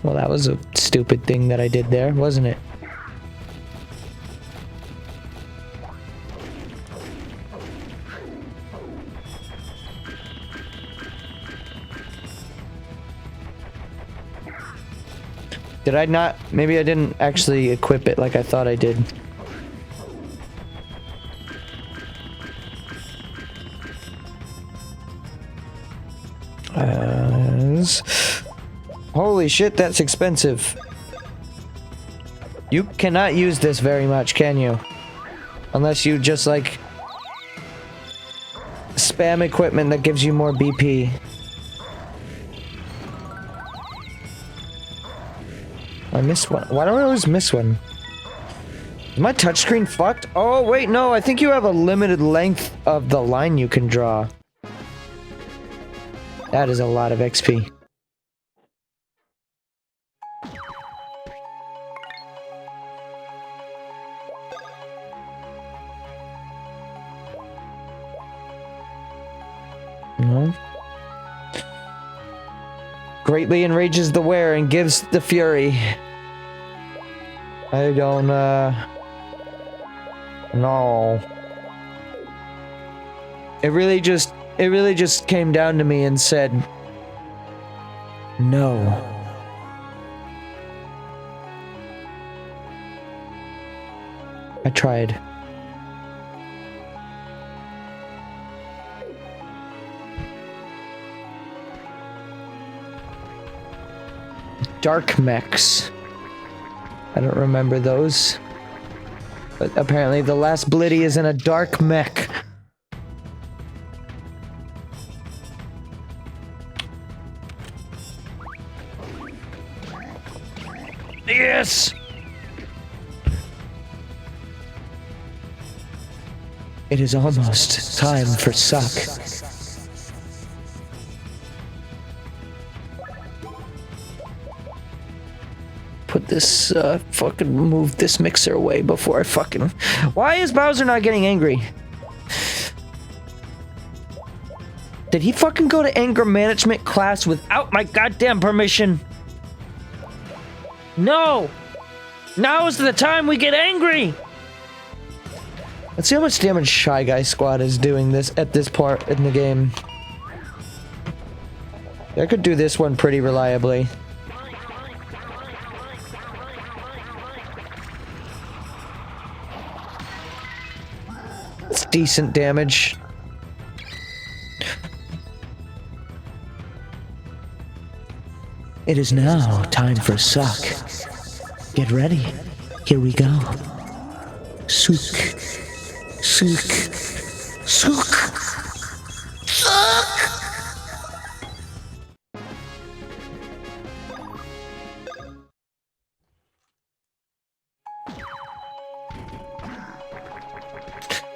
Well, that was a stupid thing that I did there, wasn't it? Did I not? Maybe I didn't actually equip it like I thought I did. Holy shit, that's expensive. You cannot use this very much, can you? Unless you just like spam equipment that gives you more BP. I missed one. Why do I always miss one? Is my touchscreen fucked? Oh, wait, no. I think you have a limited length of the line you can draw. That is a lot of XP. No. Greatly enrages the wearer and gives the fury. I don't, no. It really just came down to me and said, no. I tried. Dark mechs. I don't remember those. But apparently the last Blitty is in a dark mech. Yes! It is almost time for suck. Put this, fucking move this mixer away before I fucking... Why is Bowser not getting angry? Did he fucking go to anger management class without my goddamn permission? No! Now is the time we get angry! Let's see how much damage Shy Guy Squad is doing this at this part in the game. I could do this one pretty reliably. It's decent damage. It is now time for suck. Get ready. Here we go. Sook. Sook. Sook. Sook.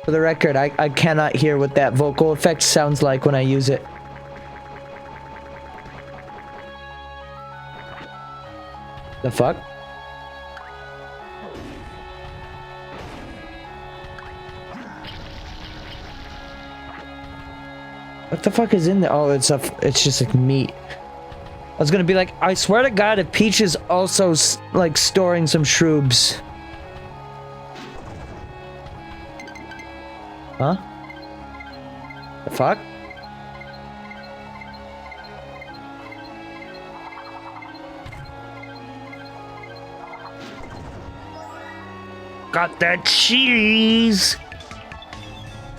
For the record, I cannot hear what that vocal effect sounds like when I use it. The fuck? What the fuck is in there? Oh, it's just like meat. I was gonna be like, I swear to God, if Peach is also like storing some shrooms. Huh? The fuck? Got that cheese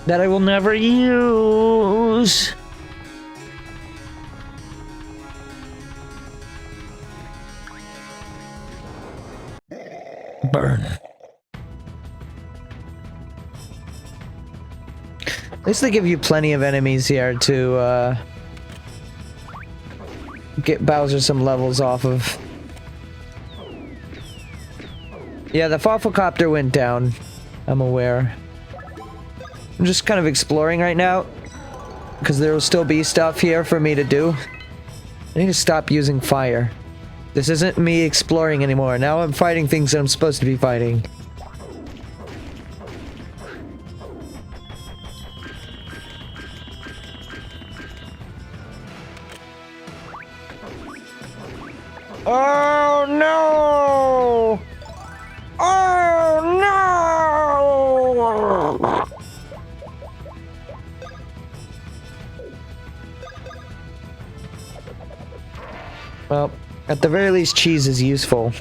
that I will never use. Burn. At least they give you plenty of enemies here to get Bowser some levels off of. Yeah, the Fawful went down. I'm aware. I'm just kind of exploring right now, because there will still be stuff here for me to do. I need to stop using fire. This isn't me exploring anymore. Now I'm fighting things that I'm supposed to be fighting. Oh no! Oh no! Well, at the very least, cheese is useful.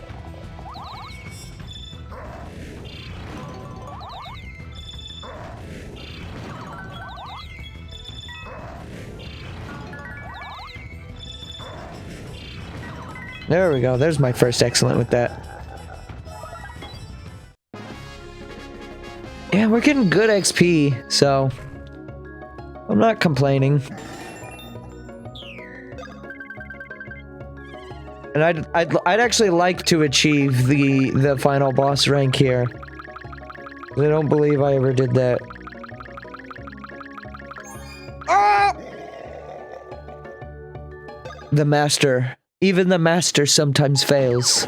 There we go. There's my first excellent with that. Yeah, we're getting good XP, so I'm not complaining. And I'd actually like to achieve the final boss rank here. I don't believe I ever did that. Ah! The master. Even the master sometimes fails.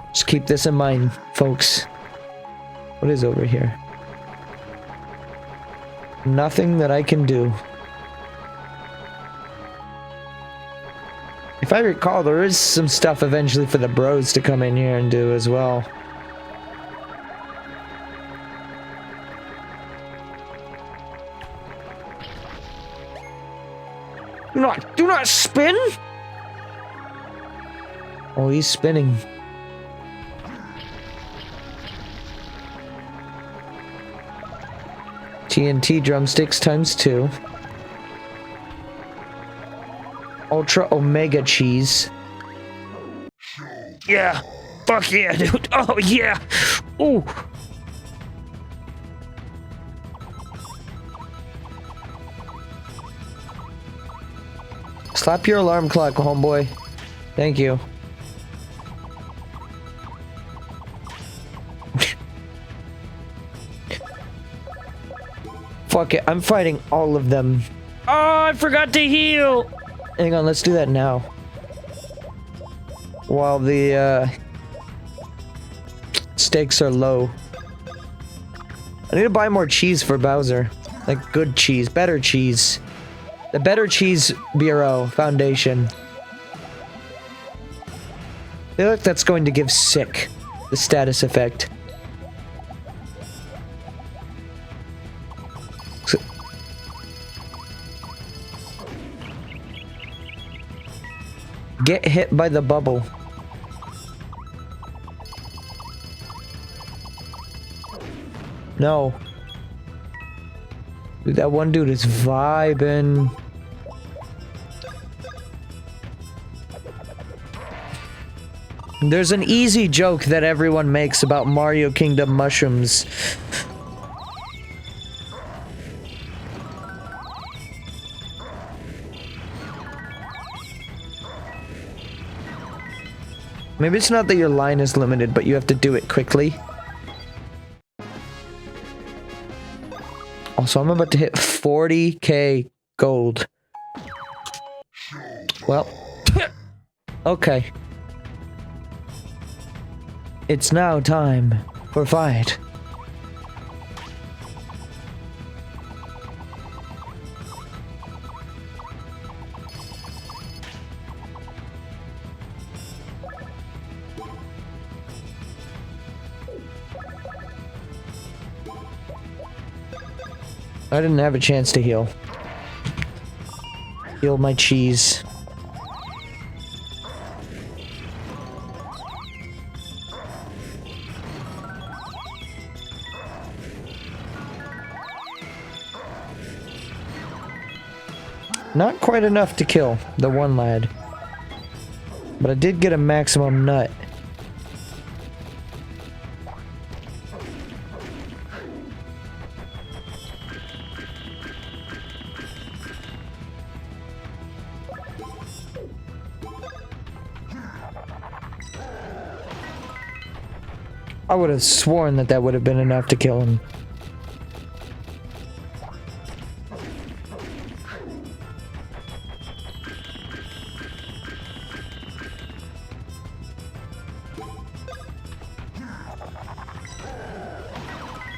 Just keep this in mind, folks. What is over here? Nothing that I can do. If I recall, there is some stuff eventually for the bros to come in here and do as well. Do not spin! Oh, he's spinning. TNT drumsticks times 2. Ultra Omega cheese. Yeah. Fuck yeah, dude. Oh, yeah. Ooh. Slap your alarm clock, homeboy. Thank you. Fuck it, I'm fighting all of them. Oh, I forgot to heal. Hang on, let's do that now. While the stakes are low. I need to buy more cheese for Bowser. Like good cheese, better cheese. The Better Cheese Bureau Foundation. I feel like that's going to give Sick the status effect. Get hit by the bubble. No. Dude, that one dude is vibing. There's an easy joke that everyone makes about Mario Kingdom mushrooms. Maybe it's not that your line is limited, but you have to do it quickly. Also, I'm about to hit 40k gold. Well, okay. It's now time for fight. I didn't have a chance to heal. Heal my cheese. Not quite enough to kill the one lad. But I did get a maximum nut. I would have sworn that that would have been enough to kill him.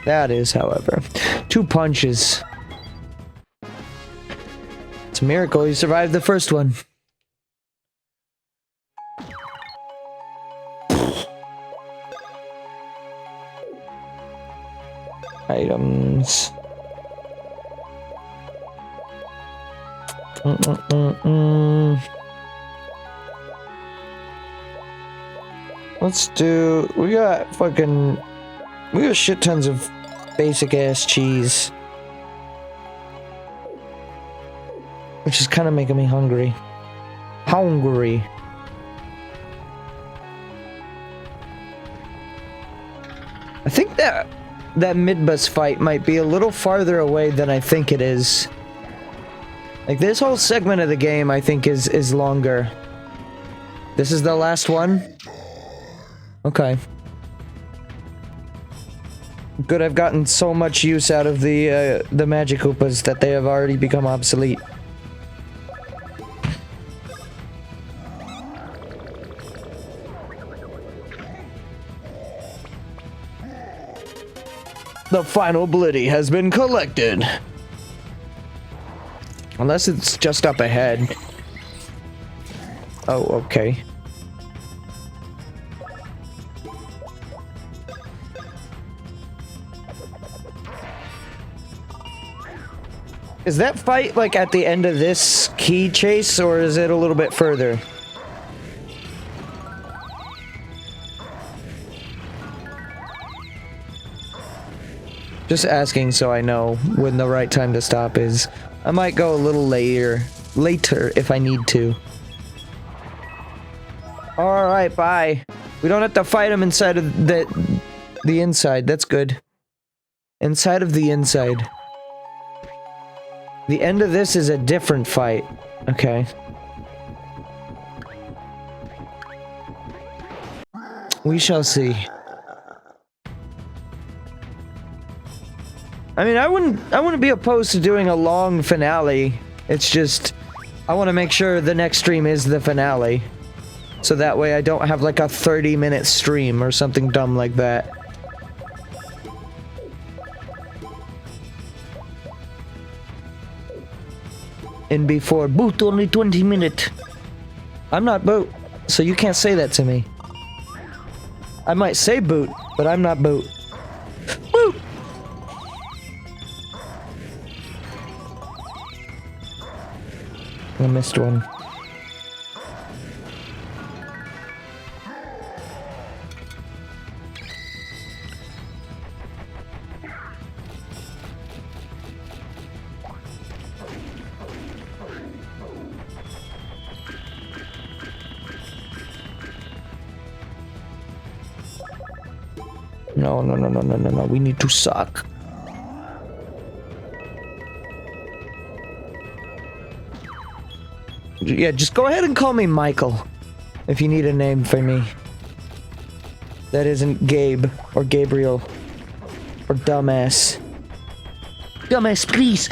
That is, however, 2 punches. It's a miracle you survived the first one. Items. Let's do... We got shit tons of basic ass cheese. Which is kind of making me hungry. Hungry. I think that mid-bus fight might be a little farther away than I think it is. Like, this whole segment of the game, I think, is longer. This is the last one? Okay. Good, I've gotten so much use out of the magic Koopas that they have already become obsolete. The final Blitty has been collected. Unless it's just up ahead. Oh, okay. Is that fight like at the end of this key chase, or is it a little bit further? Just asking so I know when the right time to stop is. I might go a little later if I need to. Alright, bye. We don't have to fight him inside of the inside. That's good. Inside of the inside. The end of this is a different fight. Okay. We shall see. I mean, I wouldn't be opposed to doing a long finale. It's just I want to make sure the next stream is the finale. So that way I don't have like a 30-minute stream or something dumb like that. And before boot only 20 minutes. I'm not boot, so you can't say that to me. I might say boot, but I'm not boot. Boot! I missed one. No. We need to suck. Yeah, just go ahead and call me Michael. If you need a name for me. That isn't Gabe or Gabriel or Dumbass. Dumbass, please.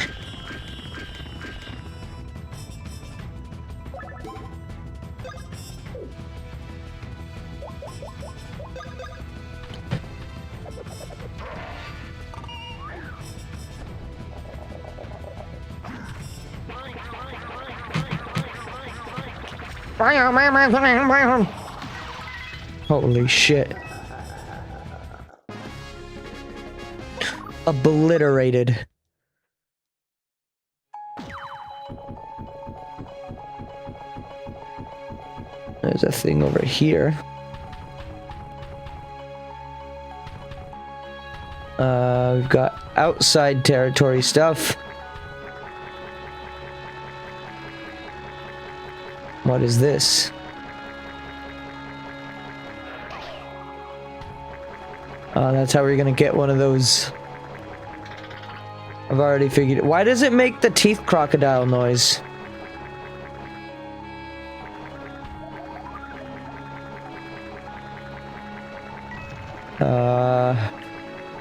Holy shit. Obliterated. There's a thing over here. We've got outside territory stuff. What is this? That's how we're gonna get one of those. I've already figured it. Why does it make the teeth crocodile noise?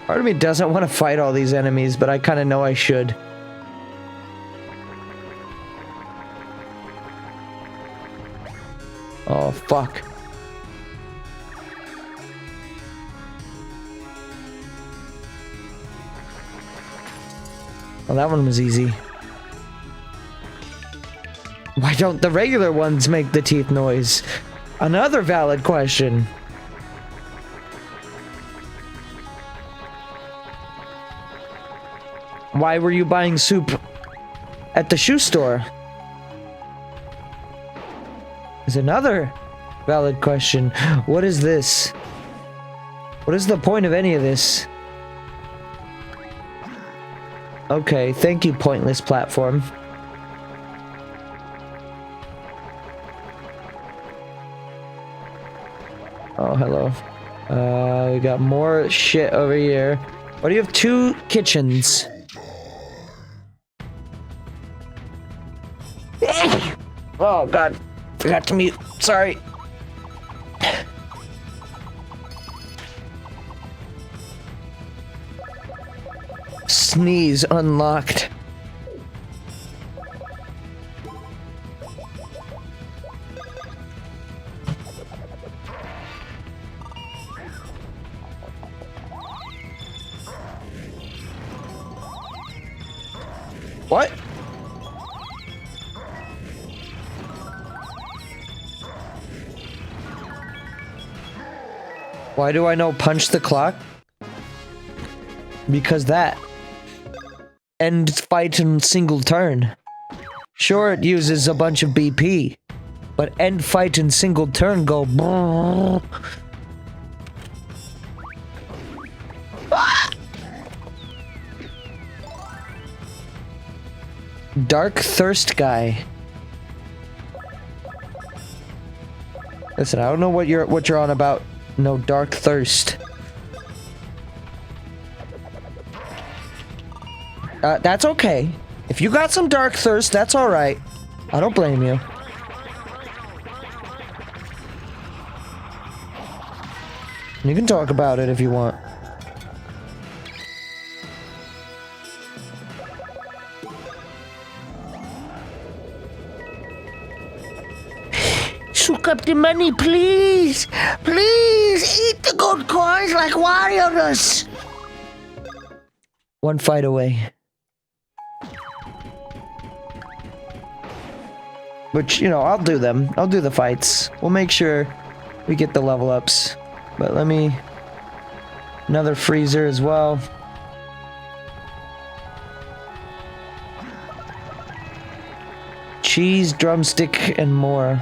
Part of me doesn't want to fight all these enemies, but I kind of know I should. Oh, fuck. Well, that one was easy. Why don't the regular ones make the teeth noise? Another valid question. Why were you buying soup at the shoe store? Is another valid question. What is this? What is the point of any of this? Okay, thank you, pointless platform. Oh, hello. We got more shit over here. Why do you have 2 kitchens? Oh, God. Forgot to mute. Sorry. Sneeze unlocked. What? Why do I know punch the clock? Because that. End fight in single turn. Sure, it uses a bunch of BP, but end fight in single turn go brrr. Ah! Dark Thirst guy. Listen, I don't know what you're on about. No dark thirst. That's okay. If you got some dark thirst, that's alright. I don't blame you. You can talk about it if you want. Soak up the money, please! Please! Eat the gold coins like Wario does! One fight away. Which, you know, I'll do them. I'll do the fights. We'll make sure we get the level ups. But let me... Another freezer as well. Cheese, drumstick, and more.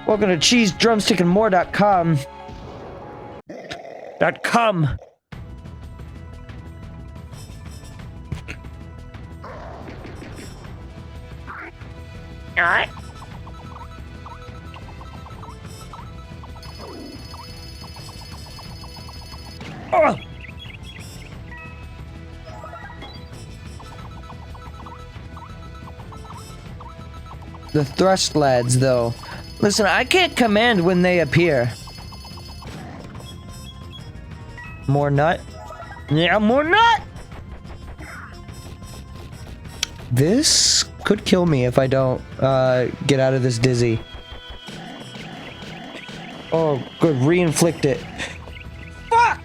Welcome to cheesedrumstickandmore.com. .com. Alright. Oh! The thrust lads, though. Listen, I can't command when they appear. More nut? Yeah, more nut! This could kill me if I don't get out of this dizzy. Oh, good. Re-inflict it. Fuck!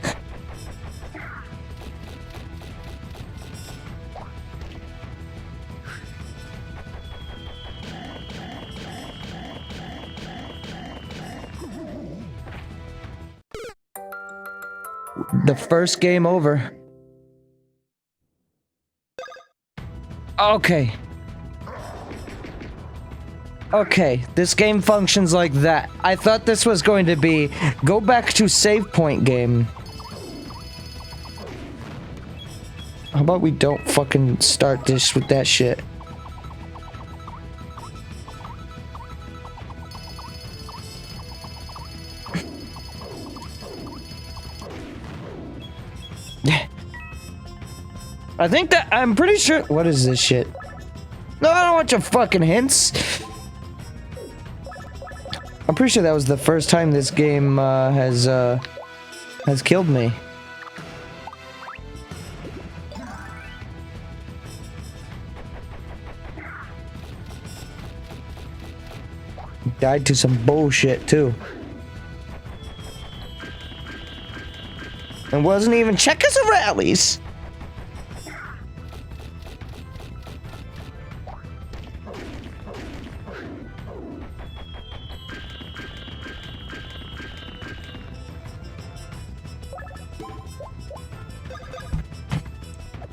The first game over. Okay. Okay, this game functions like that. I thought this was going to be go back to save point game. How about we don't fucking start this with that shit? I think that I'm pretty sure. What is this shit? No, I don't want your fucking hints. I'm pretty sure that was the first time this game has killed me. Died to some bullshit too. And wasn't even checkers or rallies.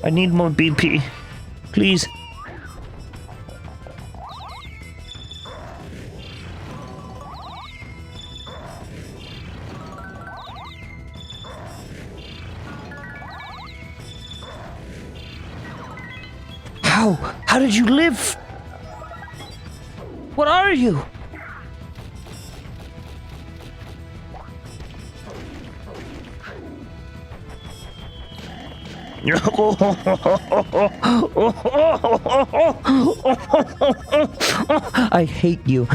I need more BP. Please. How did you live? What are you? I hate you.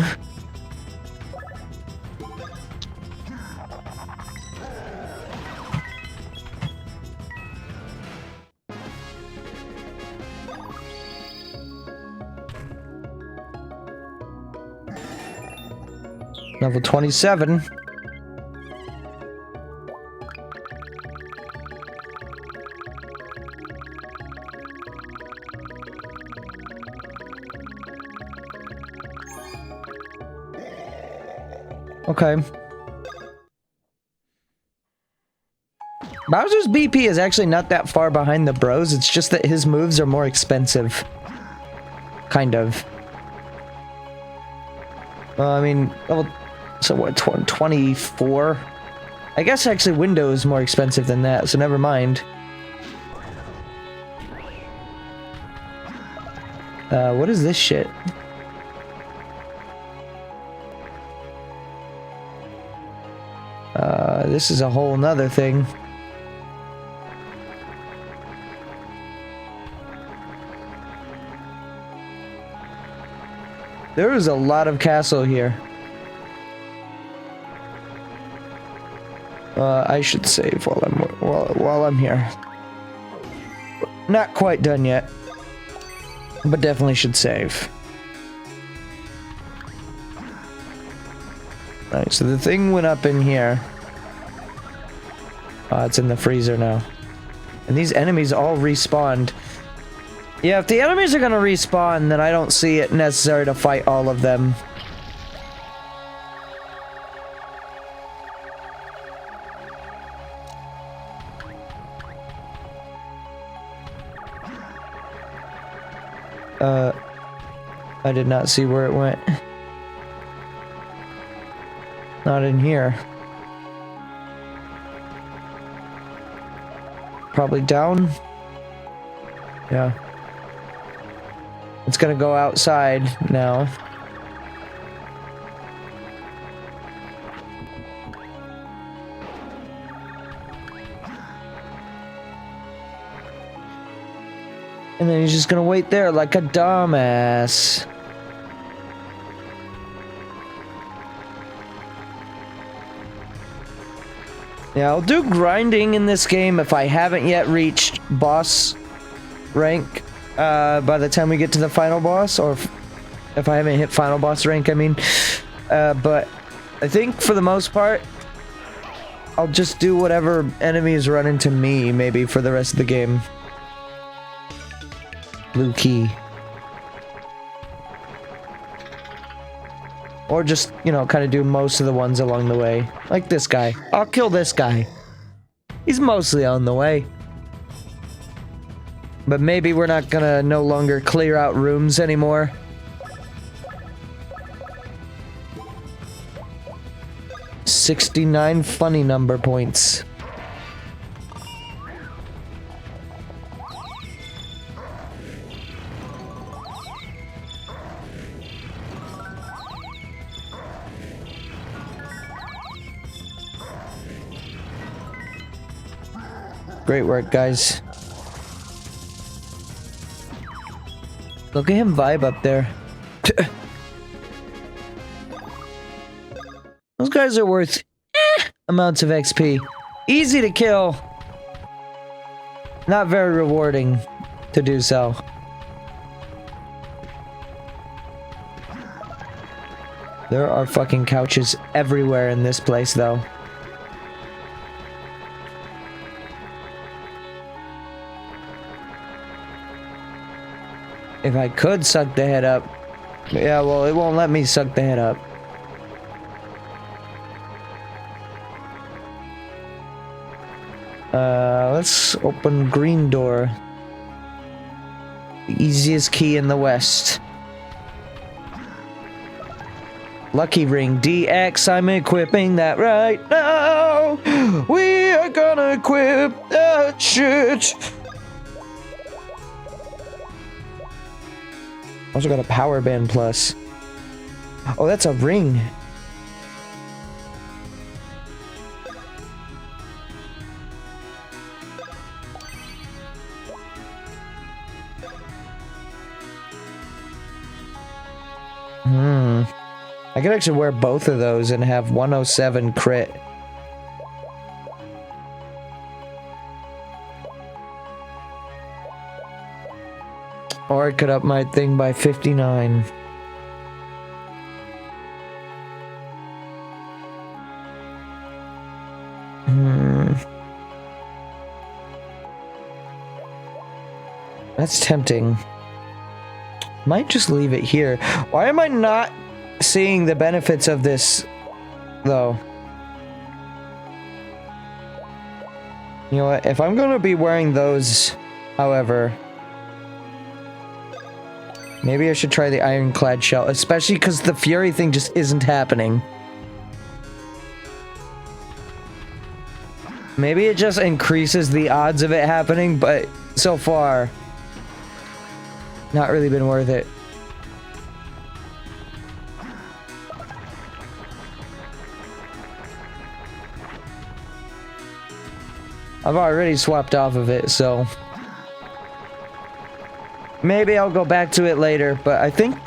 Level 27. Okay. Bowser's BP is actually not that far behind the bros. It's just that his moves are more expensive. Kind of. I mean, so what, 24? I guess actually Windows is more expensive than that, so never mind. What is this shit? This is a whole nother thing. There is a lot of castle here. I should save while I'm here. Not quite done yet, but definitely should save. Alright, so the thing went up in here. It's in the freezer now. And these enemies all respawned. Yeah, if the enemies are gonna respawn, then I don't see it necessary to fight all of them. I did not see where it went. Not in here. Probably down. Yeah. It's gonna go outside now. And then he's just gonna wait there like a dumbass. Yeah, I'll do grinding in this game if I haven't yet reached boss rank by the time we get to the final boss, or if I haven't hit final boss rank, I mean. But I think for the most part, I'll just do whatever enemies run into me, maybe, for the rest of the game. Blue key. Or just, you know, kind of do most of the ones along the way. Like this guy. I'll kill this guy. He's mostly on the way. But maybe we're not gonna no longer clear out rooms anymore. 69 funny number points. Great work, guys. Look at him vibe up there. Those guys are worth amounts of XP. Easy to kill. Not very rewarding to do so. There are fucking couches everywhere in this place, though. If I could suck the head up. Yeah, well, it won't let me suck the head up. Let's open green door. The easiest key in the West. Lucky ring DX, I'm equipping that right now. We are gonna equip that shit. Also got a power band plus. Oh, that's a ring. I could actually wear both of those and have 107 crit. Or I could up my thing by 59. That's tempting. Might just leave it here. Why am I not seeing the benefits of this, though? You know what? If I'm gonna be wearing those, however, maybe I should try the ironclad shell, especially because the fury thing just isn't happening. Maybe it just increases the odds of it happening, but so far, not really been worth it. I've already swapped off of it, so maybe I'll go back to it later, but I think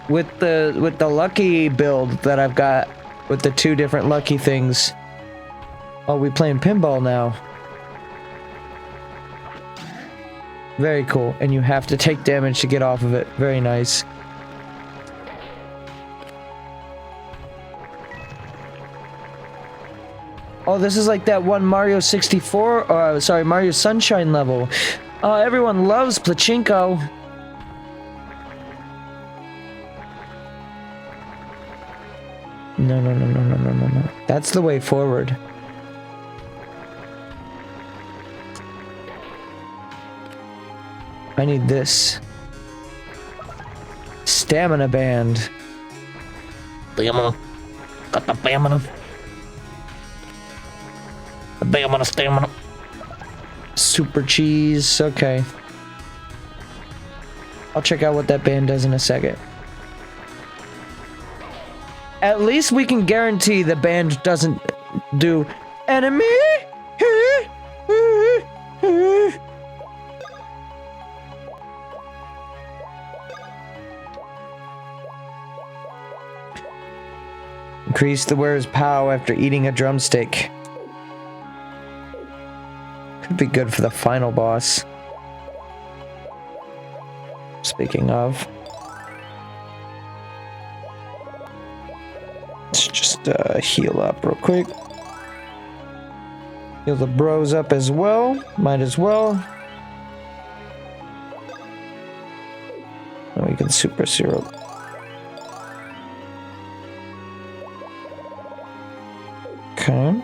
with the lucky build that I've got with the two different lucky things. Oh, we playing pinball now. Very cool, and you have to take damage to get off of it. Very nice. Oh, this is like that one Mario 64, or sorry, Mario Sunshine level. Everyone loves Pachinko. No. That's the way forward. I need this. Stamina band. Stamina. Got the stamina. The stamina. Super cheese. Okay. I'll check out what that band does in a second. At least we can guarantee the band doesn't do enemy. Increase the wearer's power after eating a drumstick. Could be good for the final boss. Speaking of. Let's just heal up real quick. Heal the bros up as well. Might as well. And we can super syrup. Okay.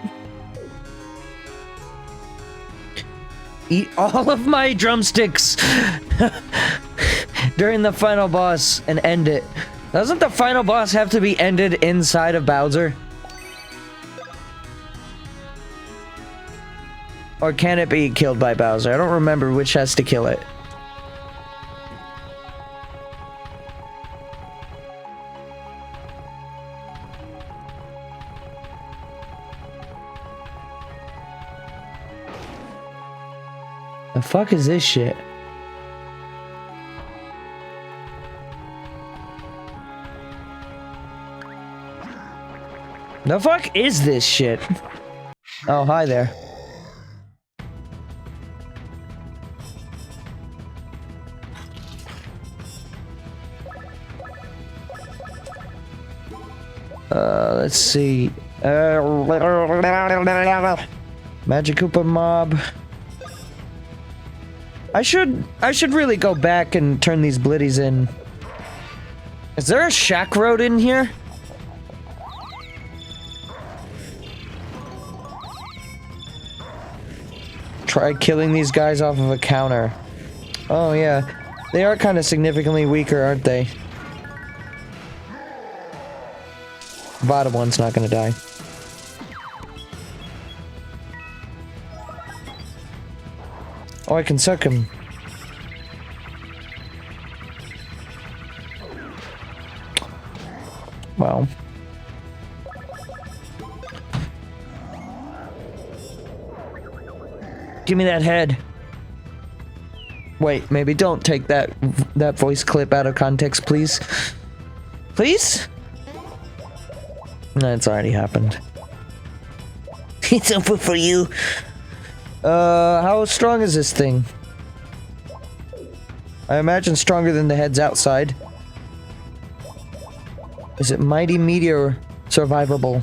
Eat all of my drumsticks during the final boss and end it. Doesn't the final boss have to be ended inside of Bowser? Or can it be killed by Bowser? I don't remember which has to kill it. The fuck is this shit? The fuck is this shit? Oh, hi there. Let's see. Magic Koopa mob. I should really go back and turn these blitties in. Is there a shack road in here? Try killing these guys off of a counter. Oh yeah, they are kind of significantly weaker, aren't they? Bottom one's not gonna die. Oh, I can suck him. Well. Give me that head. Wait, maybe don't take that voice clip out of context, please. Please? No, it's already happened. It's over for you. How strong is this thing? I imagine stronger than the heads outside. Is it Mighty Meteor survivable?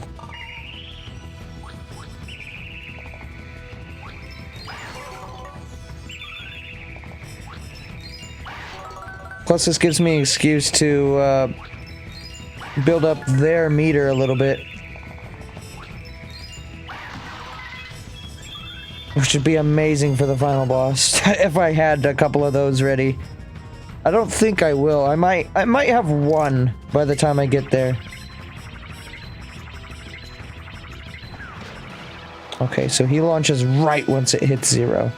Plus, this gives me an excuse to build up their meter a little bit. Which would be amazing for the final boss if I had a couple of those ready. I don't think I will. I might have one by the time I get there. Okay, so he launches right once it hits 0.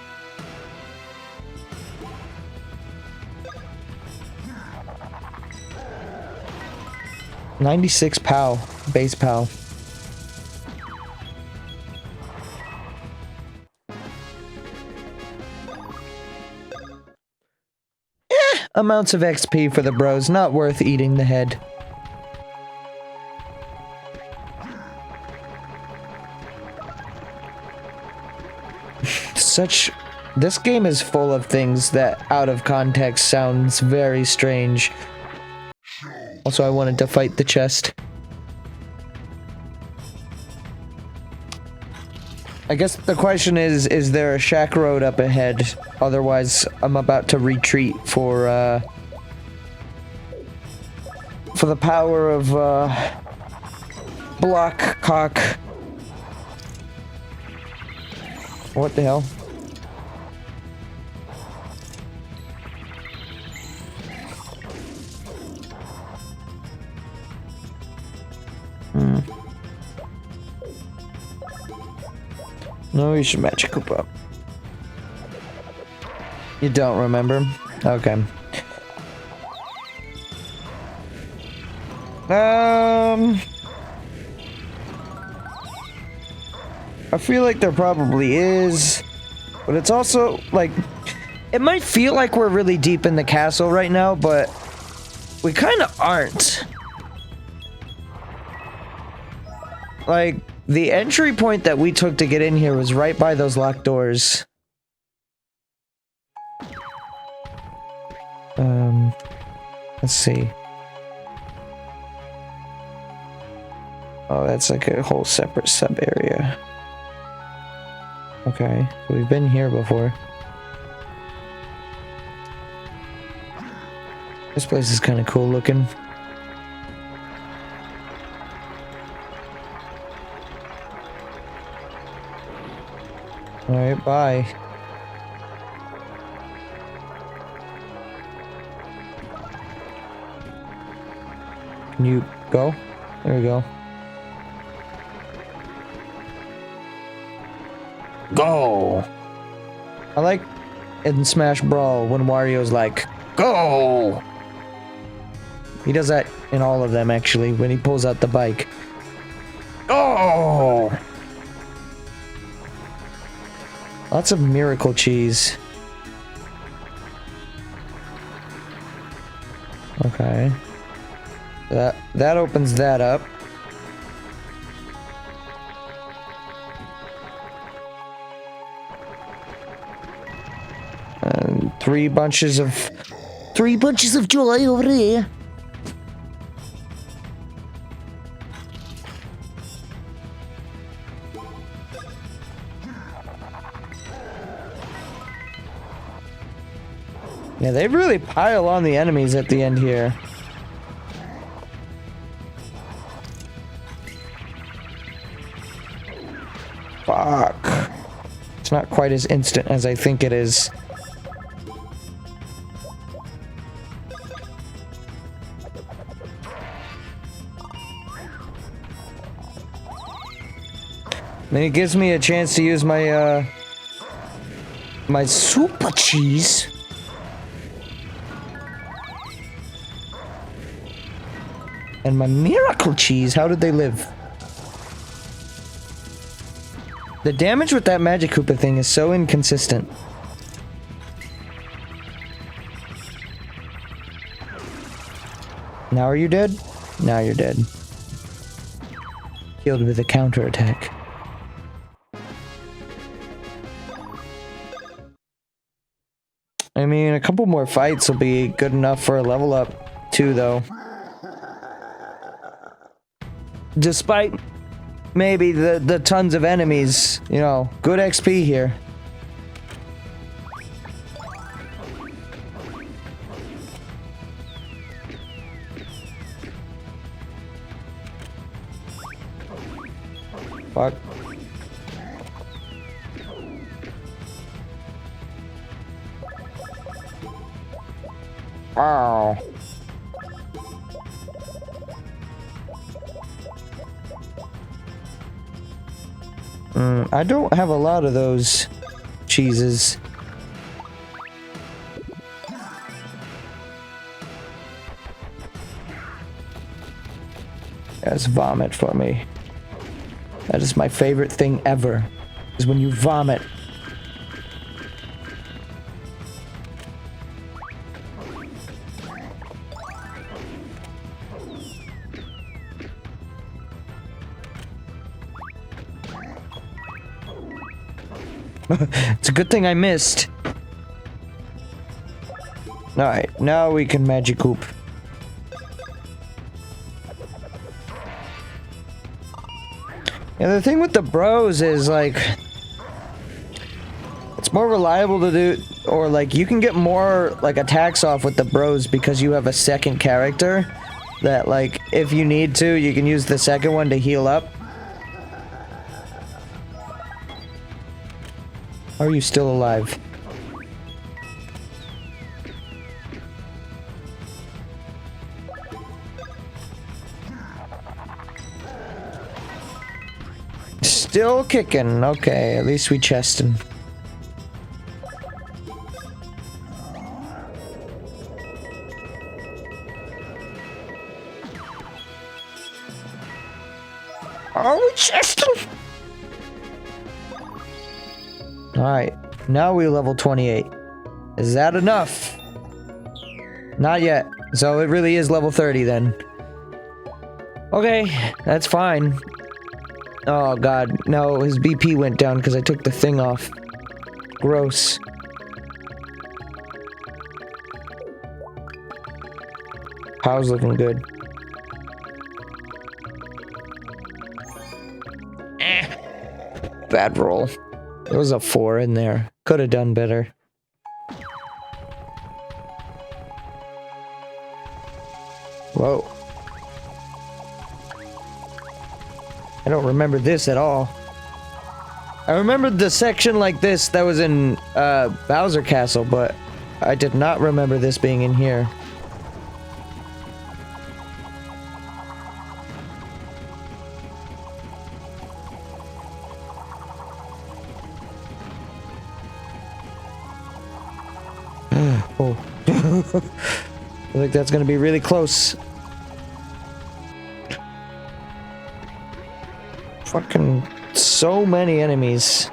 $96 POW, base POW. Amounts of XP for the bros, not worth eating the head. This game is full of things that out of context sounds very strange. Also, I wanted to fight the chest. I guess the question is there a shack road up ahead? Otherwise, I'm about to retreat for the power of, block cock. What the hell? No, you should match a Koopa. You don't remember? Okay. I feel like there probably is, but it's also, like, it might feel like we're really deep in the castle right now, but we kind of aren't. Like, the entry point that we took to get in here was right by those locked doors. Let's see. Oh, that's like a whole separate sub-area. Okay, so we've been here before. This place is kind of cool looking. Alright, bye. Can you go? There we go. Go. I like in Smash Brawl when Wario's like, go! He does that in all of them, actually, when he pulls out the bike. Go. Lots of miracle cheese. Okay. That opens that up. And three bunches of joy over here. Yeah, they really pile on the enemies at the end here. Fuck. It's not quite as instant as I think it is. Then it gives me a chance to use my, my super cheese. And my miracle cheese. How did they live? The damage with that Magic Koopa thing is so inconsistent. Now are you dead? Now you're dead. Killed with a counterattack. I mean, a couple more fights will be good enough for a level up, too, though. Despite maybe the tons of enemies, you know, good XP here. Fuck. Wow. I don't have a lot of those cheeses. That's vomit for me. That is my favorite thing ever, is when you vomit. It's a good thing I missed. Alright, now we can Magic Coop. Yeah, the thing with the bros is, like, it's more reliable to do, or, like, you can get more, like, attacks off with the bros because you have a second character that, like, if you need to, you can use the second one to heal up. Are you still alive? Still kicking. Okay, at least we chested him. Oh, we chested him. Alright, now we level 28. Is that enough? Not yet. So it really is level 30 then. Okay, that's fine. Oh god, no, his BP went down because I took the thing off. Gross. Pow's looking good. Bad roll. There was a 4 in there. Could have done better. Whoa. I don't remember this at all. I remembered the section like this that was in Bowser Castle, but I did not remember this being in here. I think that's gonna be really close. Fucking so many enemies.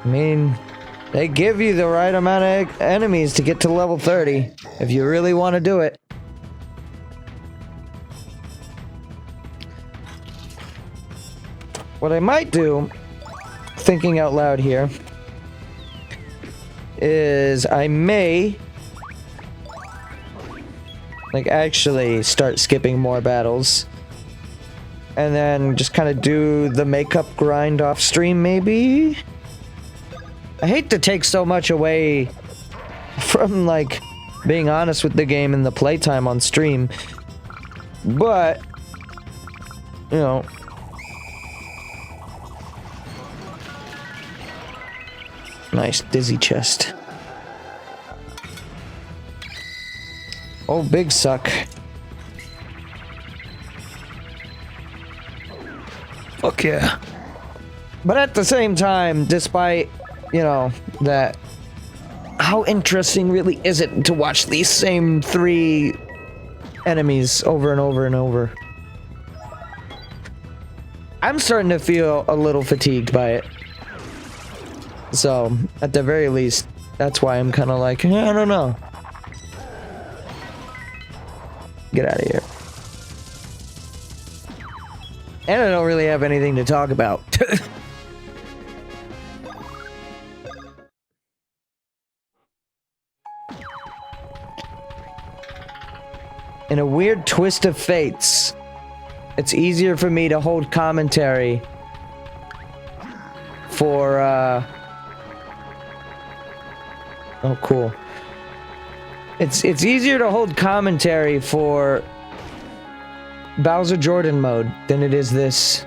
I mean, they give you the right amount of enemies to get to level 30 if you really want to do it. What I might do, thinking out loud here, is I may like actually start skipping more battles and then just kind of do the makeup grind off stream maybe. I hate to take so much away from like being honest with the game and the playtime on stream, but you know, nice dizzy chest. Oh, big suck. Fuck yeah. But at the same time, despite, you know, that, how interesting really is it to watch these same 3 enemies over and over and over? I'm starting to feel a little fatigued by it. So, at the very least, that's why I'm kind of like, I don't know. Get out of here. And I don't really have anything to talk about. In a weird twist of fates, it's easier for me to hold commentary for, oh, cool. It's easier to hold commentary for Bowser Jordan mode than it is this.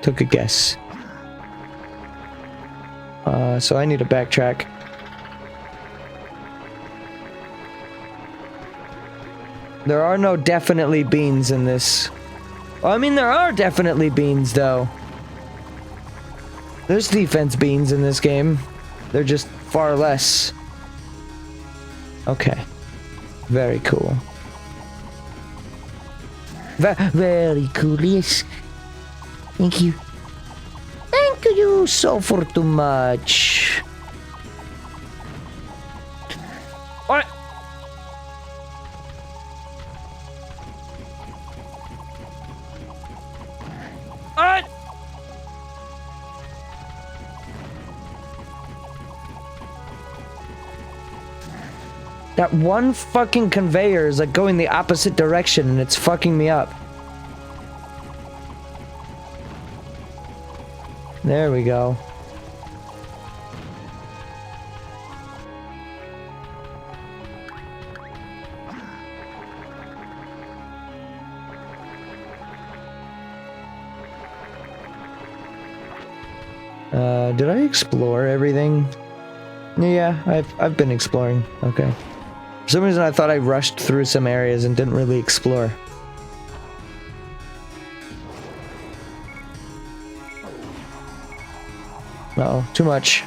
Took a guess. So I need to backtrack. There are no definitely beans in this. Well, I mean, there are definitely beans, though. There's defense beans in this game. They're just far less. Okay. Very cool. Very cool, yes. Thank you. Thank you so for too much. What? What? That one fucking conveyor is like going the opposite direction and it's fucking me up. There we go. Did I explore everything? Yeah, I've been exploring. Okay. For some reason I thought I rushed through some areas and didn't really explore. Uh-oh, too much.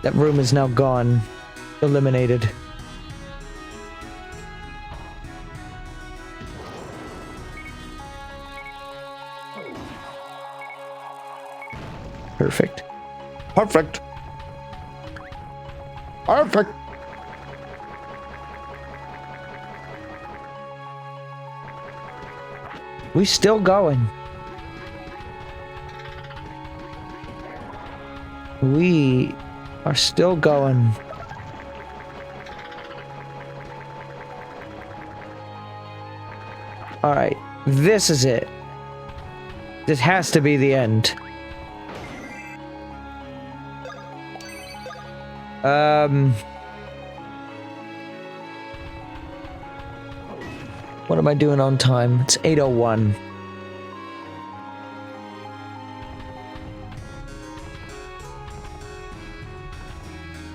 That room is now gone. Eliminated. Perfect. Perfect. Perfect. We still going. We are still going. Alright, this is it. This has to be the end. What am I doing on time? It's 8:01.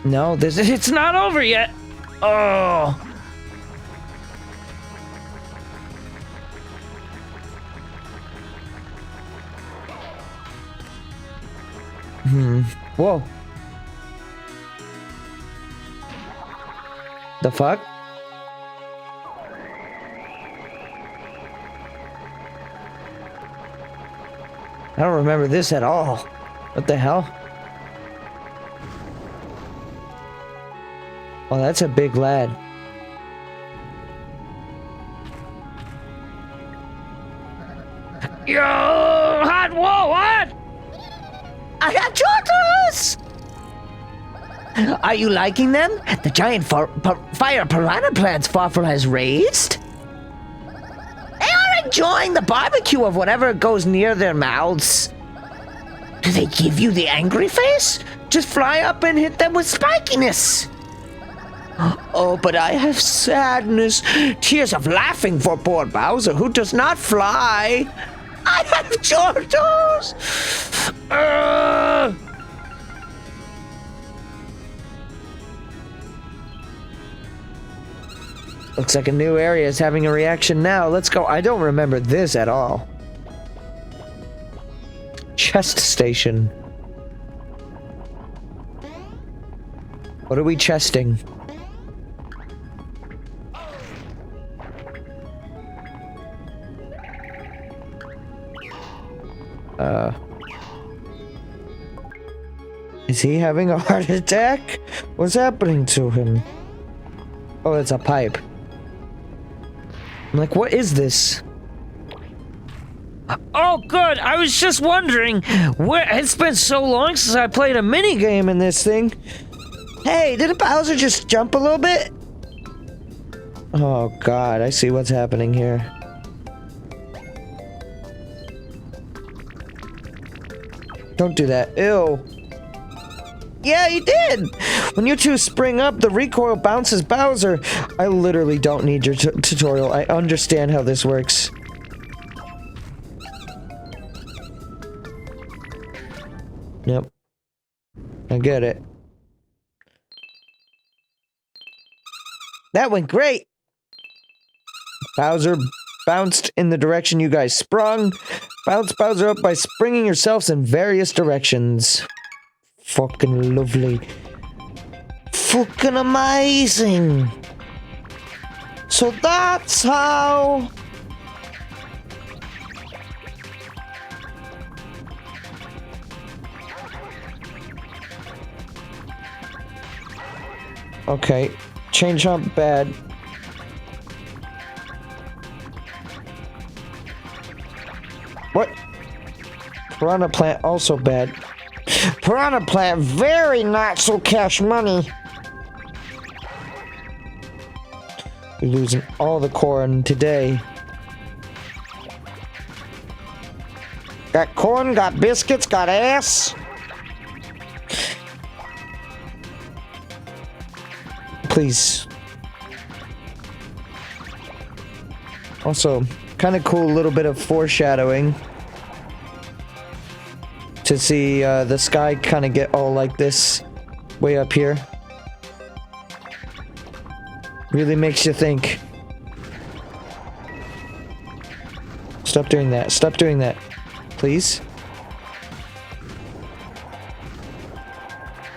No, it's not over yet. Oh. Whoa. The fuck? I don't remember this at all. What the hell? Oh, that's a big lad. Yo, hot, whoa, what? I have turtles! Are you liking them? The giant fire piranha plants Farfar has raised? They are enjoying the barbecue of whatever goes near their mouths. Do they give you the angry face? Just fly up and hit them with spikiness. Oh, but I have sadness, tears of laughing for poor Bowser, who does not fly. I have turtles! Looks like a new area is having a reaction now. Let's go. I don't remember this at all. Chest station. What are we chesting? Is he having a heart attack? What's happening to him? Oh, it's a pipe. I'm like, what is this? Oh, good. I was just wondering, it's been so long since I played a mini game in this thing. Hey, did Bowser just jump a little bit? Oh god, I see what's happening here. Don't do that. Ew. Yeah, you did! When you two spring up, the recoil bounces Bowser. I literally don't need your tutorial. I understand how this works. Yep. I get it. That went great! Bowser bounced in the direction you guys sprung. Bounce Bowser up by springing yourselves in various directions. Fucking lovely. Fucking amazing! So that's how... Okay. Chain jump bad. What? Piranha plant also bad. Piranha plant very not so cash money. You're losing all the corn today. Got corn, got biscuits, got ass. Please. Also, kind of cool little bit of foreshadowing to see the sky kind of get all like this way up here. Really makes you think. Stop doing that. Stop doing that. Please.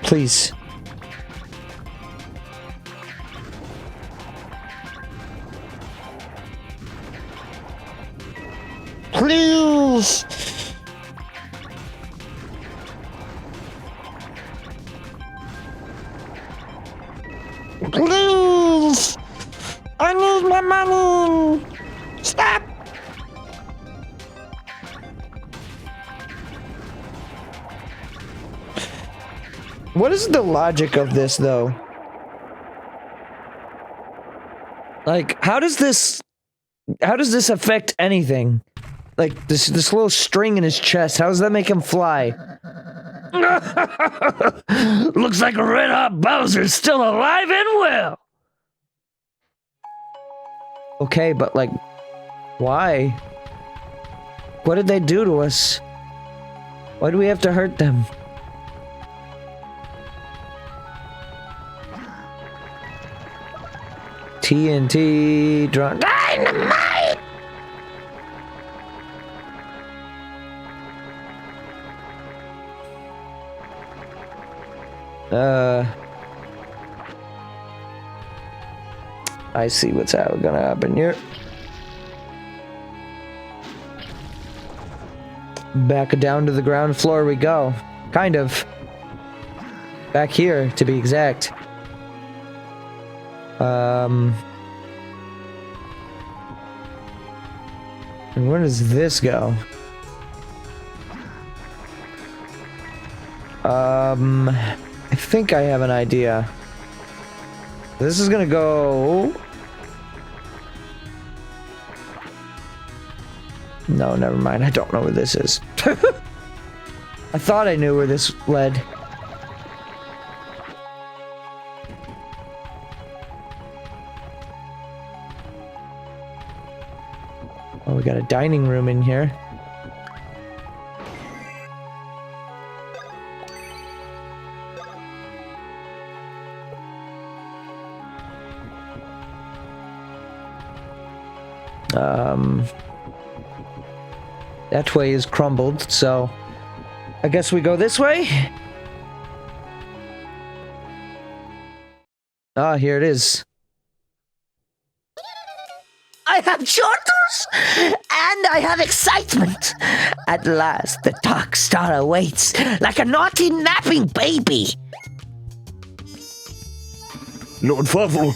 Please. Please! Please! I need my money! Stop! What is the logic of this, though? Like, how does this affect anything? Like, this little string in his chest, how does that make him fly? Looks like a red-hot Bowser's still alive and well. Okay, but like, why? What did they do to us? Why do we have to hurt them? TNT drone. Dynamite! I see what's gonna happen here. Back down to the ground floor we go. Kind of. Back here, to be exact. And where does this go? I think I have an idea. This is gonna go... No, never mind. I don't know where this is. I thought I knew where this led. Oh, we got a dining room in here. That way is crumbled, so I guess we go this way. Ah, here it is. I have shoulders, and I have excitement. At last, the dark star awaits, like a naughty napping baby. Lord Fuffle.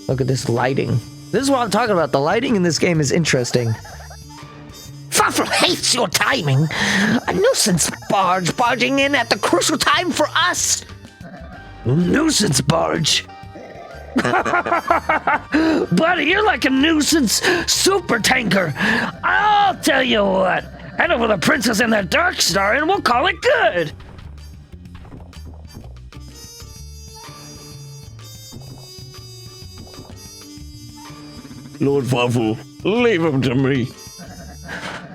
Look at this lighting. This is what I'm talking about. The lighting in this game is interesting. Fuffle hates your timing. A nuisance barge barging in at the crucial time for us. Nuisance barge. Buddy, you're like a nuisance super tanker. I'll tell you what. Hand over the princess and that dark star and we'll call it good. Lord Fuffle, leave him to me.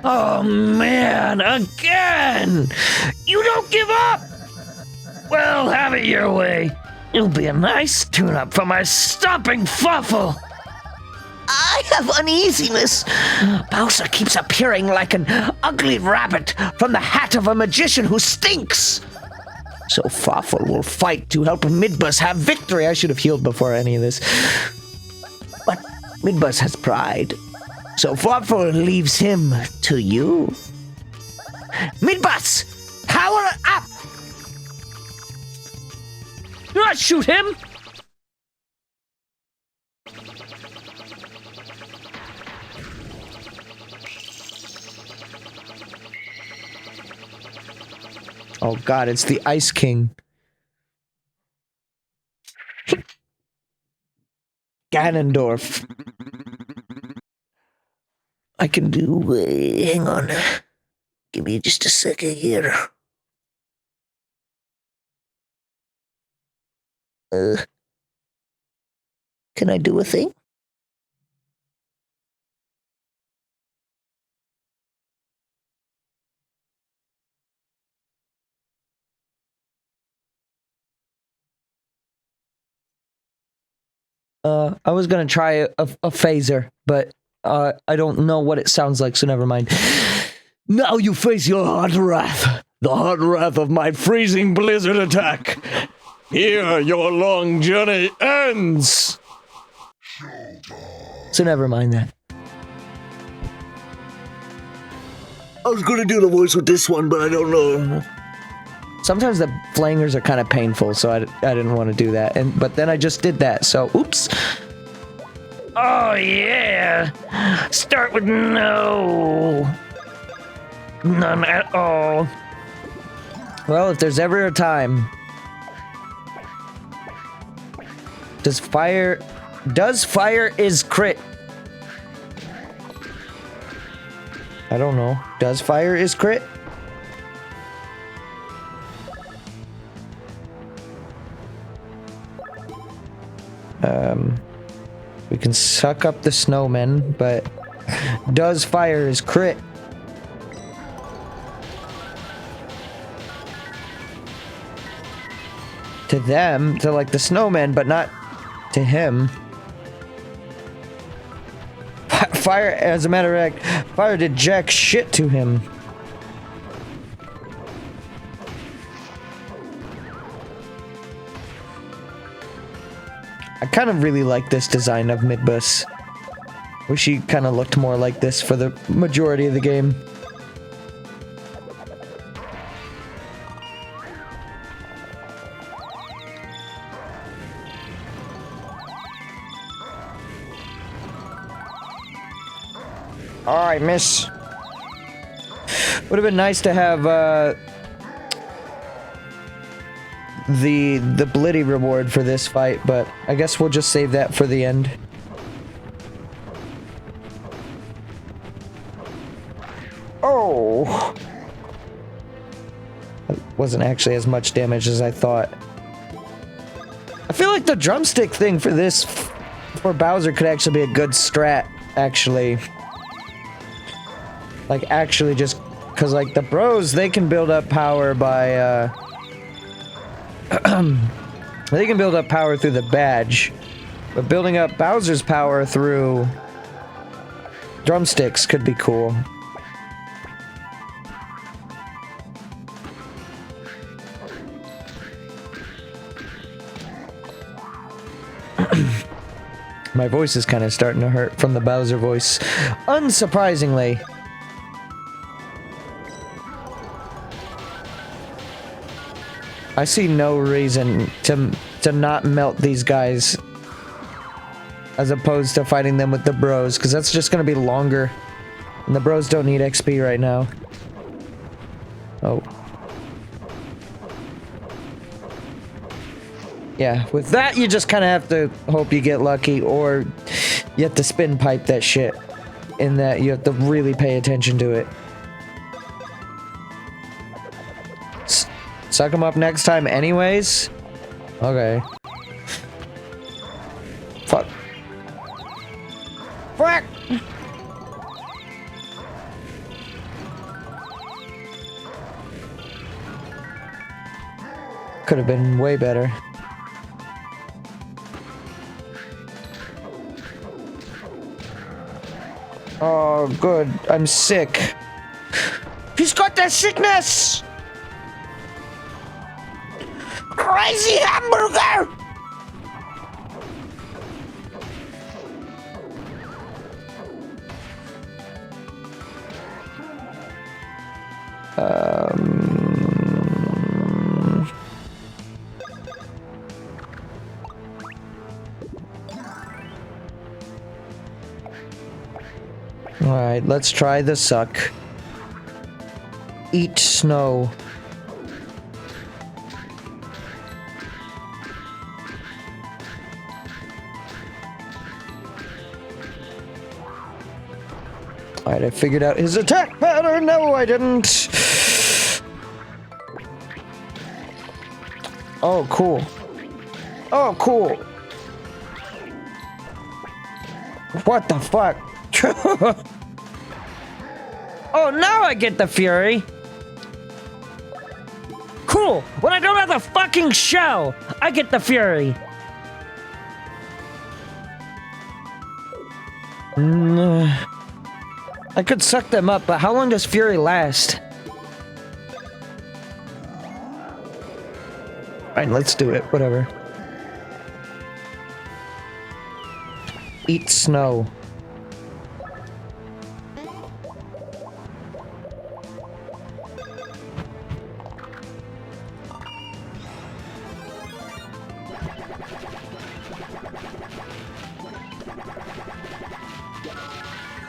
Oh man, again! You don't give up! Well, have it your way. It'll be a nice tune-up for my stomping Fuffle. I have uneasiness. Bowser keeps appearing like an ugly rabbit from the hat of a magician who stinks. So Fuffle will fight to help Midbus have victory. I should have healed before any of this. But Midbus has pride. So Fuffle leaves him to you. Midbus, power up! Do not shoot him! Oh god, it's the Ice King. Ganondorf. I can do... hang on. Give me just a second here. Can I do a thing? I was gonna try a phaser, but I don't know what it sounds like, so never mind. Now you face your hot wrath. The hot wrath of my freezing blizzard attack. Here your long journey ends. So never mind that. I was gonna do the voice with this one, but I don't know. Sometimes the flangers are kind of painful, so I didn't want to do that. But then I just did that, so oops. Oh yeah! Start with no. None at all. Well, if there's ever a time... Does fire is crit? I don't know. Does fire is crit? We can suck up the snowmen, but does fire is crit? To them, to like the snowmen, but not to him. Fire, as a matter of fact, fire did jack shit to him. I kind of really like this design of Midbus. Wish he kind of looked more like this for the majority of the game. Alright, miss. Would have been nice to have the Blitty reward for this fight, but I guess we'll just save that for the end. Oh! That wasn't actually as much damage as I thought. I feel like the drumstick thing for this, for Bowser, could actually be a good strat, actually. Like, actually just, because, like, the bros, they can build up power by, they can build up power through the badge. But building up Bowser's power through drumsticks could be cool. My voice is kind of starting to hurt from the Bowser voice, unsurprisingly. I see no reason to not melt these guys as opposed to fighting them with the bros, because that's just going to be longer. And the bros don't need XP right now. Oh. Yeah, with that you just kind of have to hope you get lucky, or you have to spin pipe that shit. In that you have to really pay attention to it. Suck them up next time anyways? Okay. Fuck. Fuck! Could have been way better. Oh, good. I'm sick. He's got that sickness! Crazy hamburger! Alright, let's try the suck. Eat snow. Alright, I figured out his attack pattern. No, I didn't. Oh, cool. Oh, cool. What the fuck? Oh, now I get the fury. Cool. When I don't have the fucking shell, I get the fury. I could suck them up, but how long does fury last? Alright, let's do it. Whatever. Eat snow.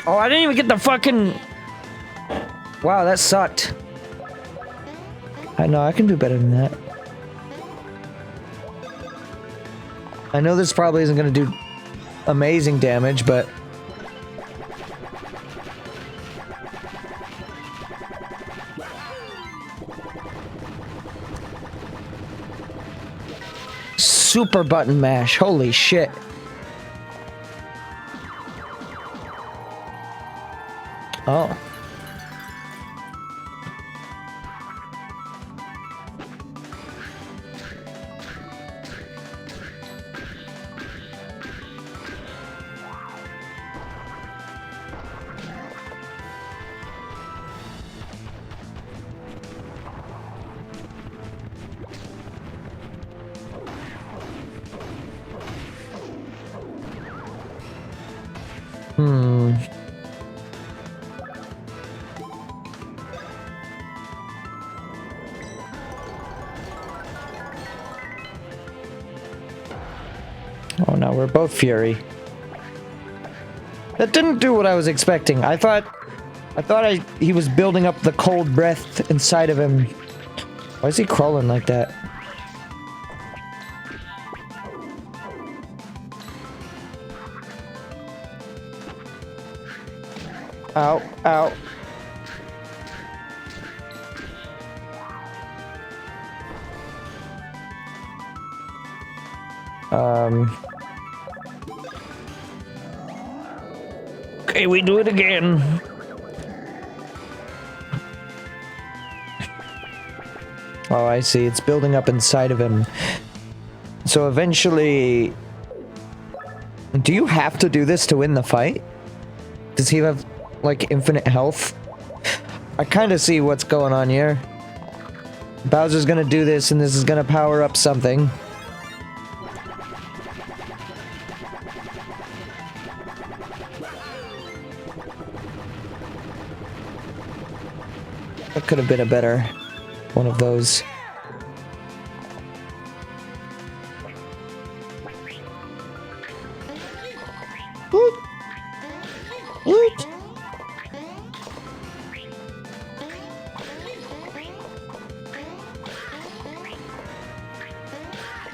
Oh, I didn't even get the fucking... Wow, that sucked. I know, I can do better than that. I know this probably isn't going to do amazing damage, but... Super button mash, holy shit. Oh. Oh no, we're both Fury. That didn't do what I was expecting. I thought he was building up the cold breath inside of him. Why is he crawling like that? Ow, ow. Okay, we do it again. Oh, I see. It's building up inside of him. So eventually... Do you have to do this to win the fight? Does he have, like, infinite health? I kind of see what's going on here. Bowser's gonna do this, and this is gonna power up something. That could have been a better one of those.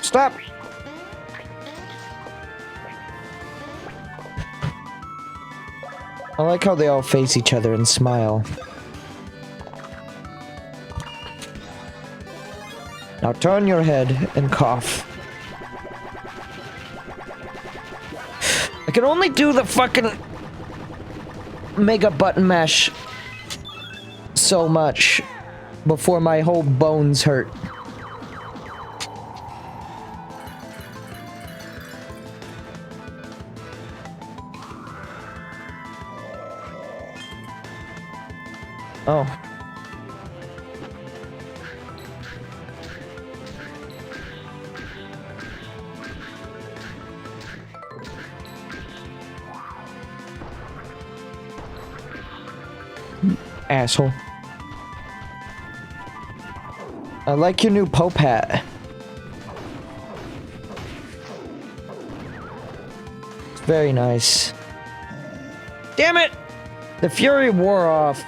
Stop! I like how they all face each other and smile. Now turn your head and cough. I can only do the fucking mega button mash so much before my whole bones hurt. Oh. Asshole. I like your new Pope hat. It's very nice. Damn it! The fury wore off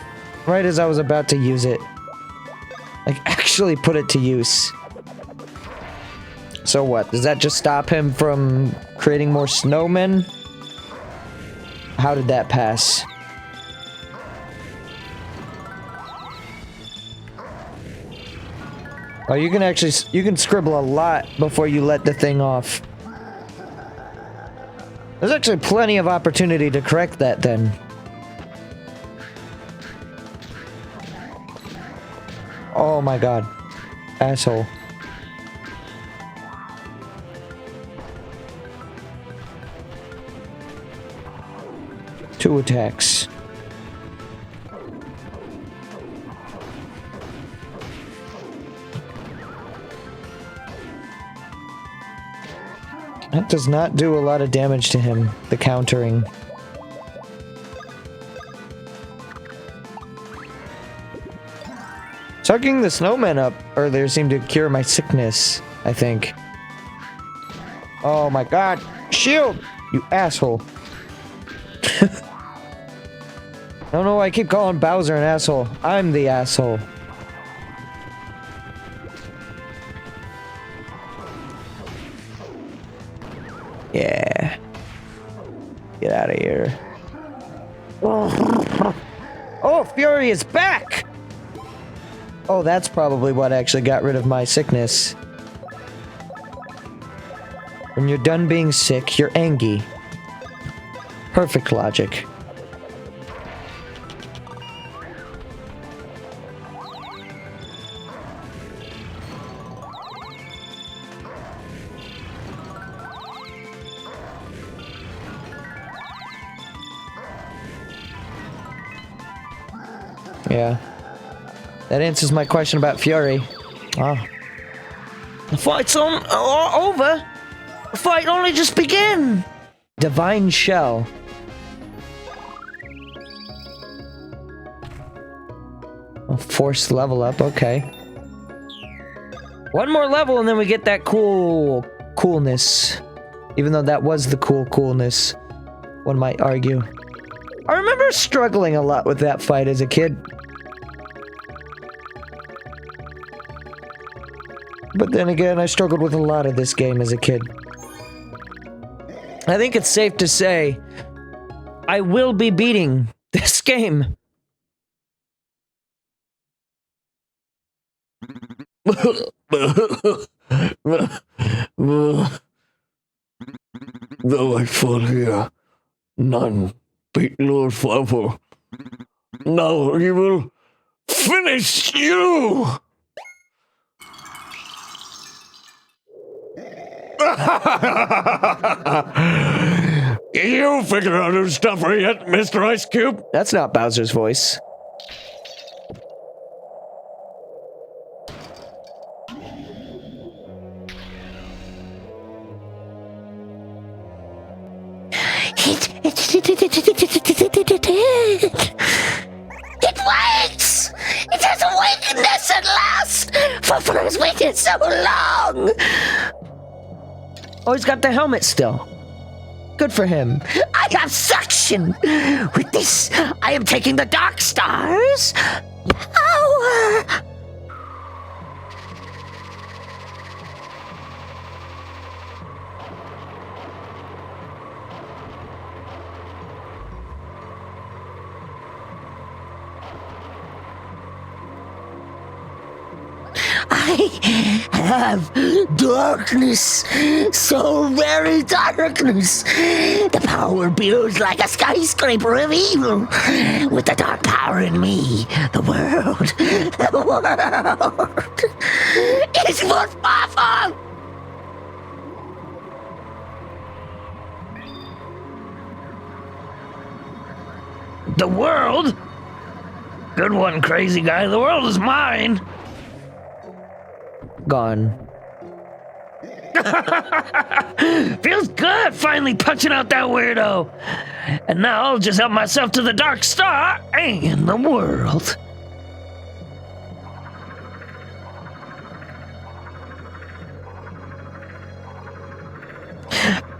right as I was about to use it. Like, actually put it to use. So what? Does that just stop him from creating more snowmen? How did that pass? Oh, you can scribble a lot before you let the thing off. There's actually plenty of opportunity to correct that then. Oh my god. Asshole. Two attacks. That does not do a lot of damage to him, the countering. Sucking the snowman up earlier seemed to cure my sickness, I think. Oh my god. Shield! You asshole. I don't know why I keep calling Bowser an asshole. I'm the asshole. Yeah. Get out of here. Oh, Fury is back! Oh, that's probably what actually got rid of my sickness. When you're done being sick, you're angry. Perfect logic. Yeah. That answers my question about Fury. Oh. The fight's over. The fight only just began. Divine Shell. A forced level up, okay. One more level and then we get that coolness. Even though that was the coolness, one might argue. I remember struggling a lot with that fight as a kid. But then again, I struggled with a lot of this game as a kid. I think it's safe to say I will be beating this game. Though I fall here, none beat Lord Flopper. Now he will finish you! You figure out who's tougher yet, Mr. Ice Cube? That's not Bowser's voice. It wakes! It has awakeness at last! Fluffler has waited so long! Oh, he's got the helmet still. Good for him. I have suction! With this, I am taking the Dark Star's power! I have darkness, so very darkness. The power builds like a skyscraper of evil. With the dark power in me, the world is more powerful. The world? Good one, crazy guy. The world is mine. Gone. Feels good finally punching out that weirdo. And now I'll just help myself to the Dark Star and the world.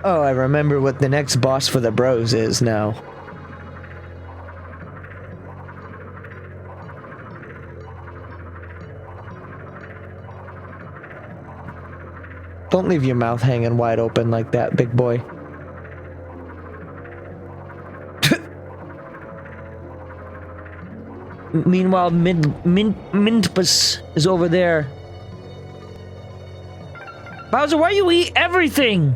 Oh, I remember what the next boss for the bros is now. Don't leave your mouth hanging wide open like that, big boy. Meanwhile, Mintbus is over there. Bowser, why you eat everything?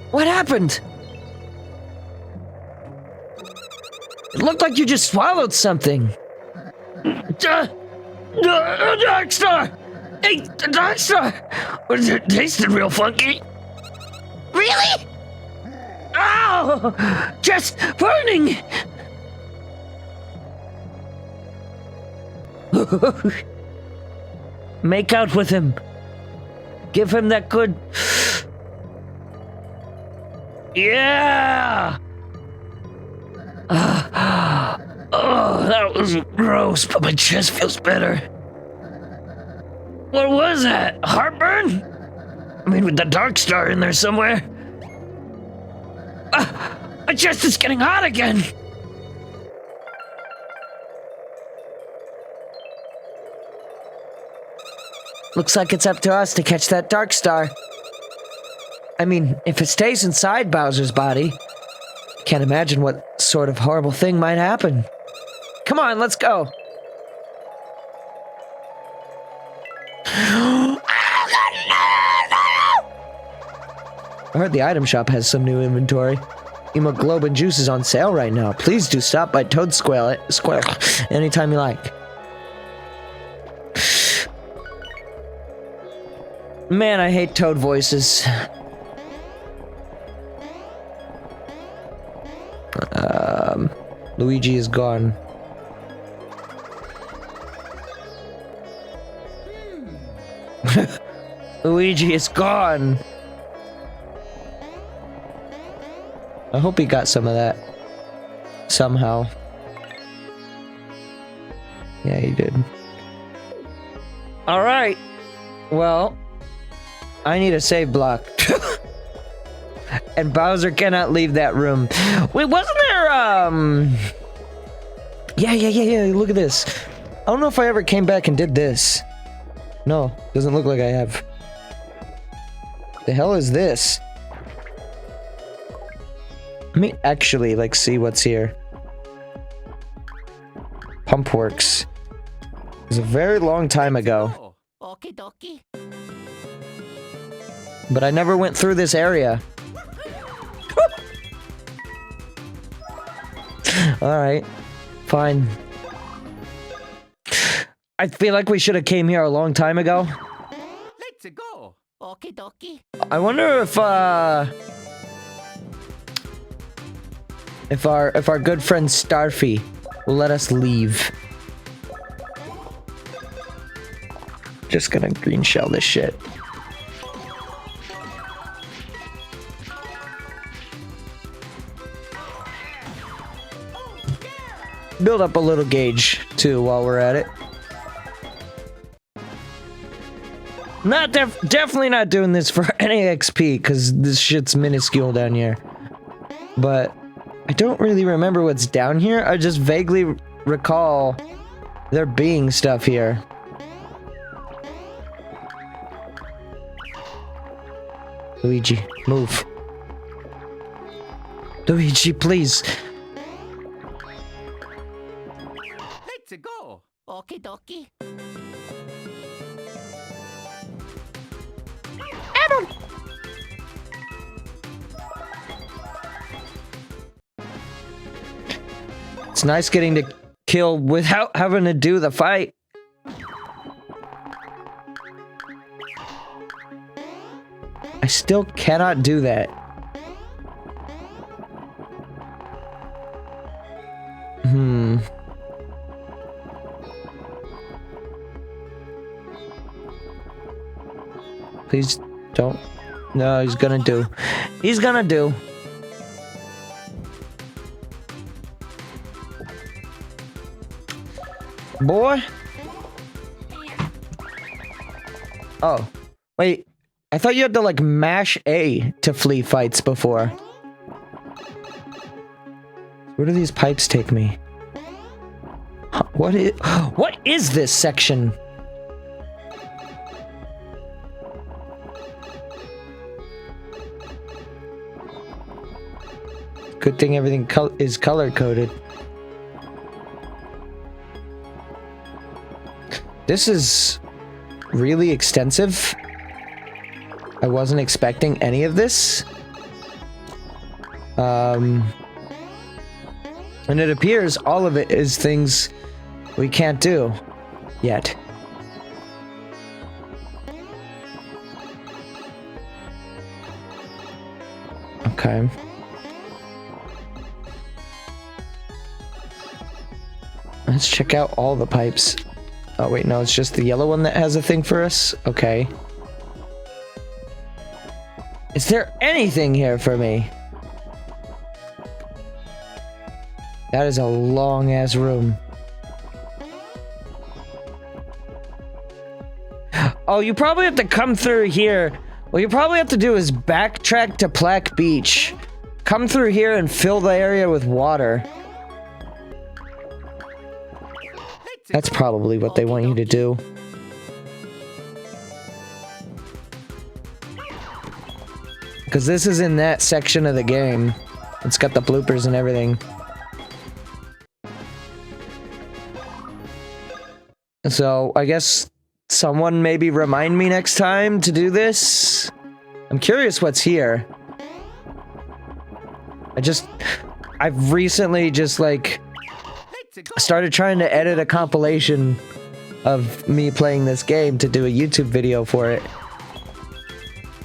What happened? It looked like you just swallowed something. Dark Star! Hey, the Dark Star! It tasted real funky. Really? Ow! Just burning! Make out with him. Give him that good... Yeah! Oh, that was gross, but my chest feels better. What was that? Heartburn? I mean, with the Dark Star in there somewhere. My chest is getting hot again. Looks like it's up to us to catch that Dark Star. I mean, if it stays inside Bowser's body, can't imagine what sort of horrible thing might happen. Come on, let's go. I heard the item shop has some new inventory. Hemoglobin juice is on sale right now. Please do stop by Toad Square anytime you like. Man, I hate Toad voices. Luigi is gone. Luigi is gone. I hope he got some of that. Somehow. Yeah, he did. Alright. Well, I need a save block. And Bowser cannot leave that room. Wait, wasn't there, Yeah, look at this. I don't know if I ever came back and did this. No, doesn't look like I have. The hell is this? Let me actually, like, see what's here. Pump Works. It was a very long time ago. Oh, okie dokie. But I never went through this area. Alright. Fine. I feel like we should have came here a long time ago. Let's go. Okie dokie. I wonder if our good friend Starfy will let us leave. Just gonna green shell this shit. Build up a little gauge too while we're at it. Definitely not doing this for any XP because this shit's minuscule down here. But I don't really remember what's down here. I just vaguely recall there being stuff here. Luigi, move. Luigi, please. Let's go. Okie dokie. It's nice getting to kill without having to do the fight. I still cannot do that. Please don't. No, he's gonna do. He's gonna do. Boy. Oh. Wait. I thought you had to, like, mash A to flee fights before. Where do these pipes take me? What is this section? Good thing everything is color-coded. This is really extensive. I wasn't expecting any of this. And it appears all of it is things we can't do yet. Okay. Let's check out all the pipes. Oh wait, no, it's just the yellow one that has a thing for us? Okay. Is there anything here for me? That is a long-ass room. Oh, you probably have to come through here. What you probably have to do is backtrack to Plaque Beach. Come through here and fill the area with water. That's probably what they want you to do. Because this is in that section of the game. It's got the bloopers and everything. So, I guess someone maybe remind me next time to do this? I'm curious what's here. I've recently just, like, started trying to edit a compilation of me playing this game to do a YouTube video for it.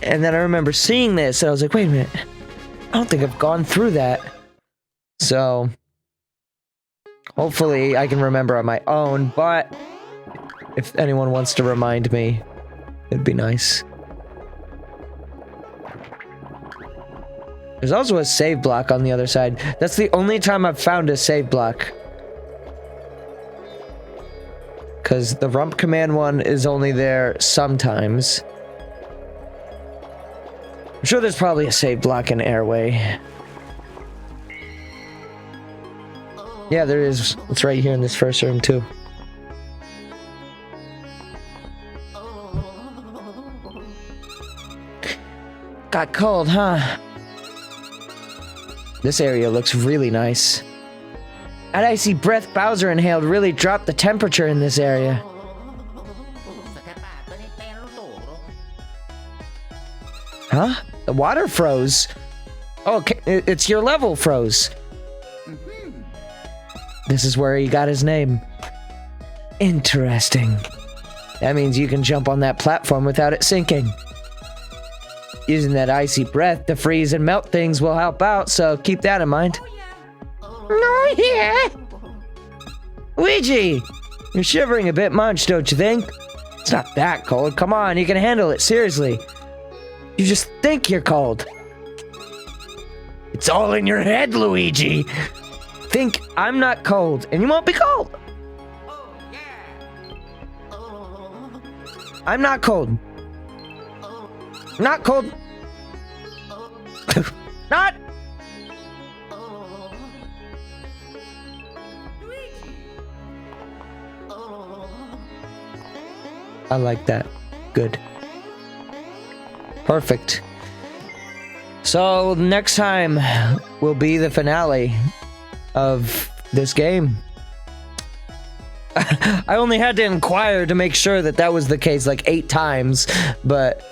And then I remember seeing this and I was like, wait a minute. I don't think I've gone through that. So, hopefully I can remember on my own, but if anyone wants to remind me, it'd be nice. There's also a save block on the other side. That's the only time I've found a save block. Because the rump command one is only there sometimes. I'm sure there's probably a save block in airway. Yeah, there is. It's right here in this first room, too. Got cold, huh? This area looks really nice. That icy breath Bowser inhaled really dropped the temperature in this area. Huh? The water froze. Oh, okay. It's your level froze. This is where he got his name. Interesting. That means you can jump on that platform without it sinking. Using that icy breath to freeze and melt things will help out, so keep that in mind. Oh, yeah. Luigi! You're shivering a bit much, don't you think? It's not that cold. Come on, you can handle it, seriously. You just think you're cold. It's all in your head, Luigi. Think I'm not cold, and you won't be cold. I'm not cold. Not cold. Not. I like that. Good. Perfect. So next time will be the finale of this game. I only had to inquire to make sure that that was the case like 8 times, but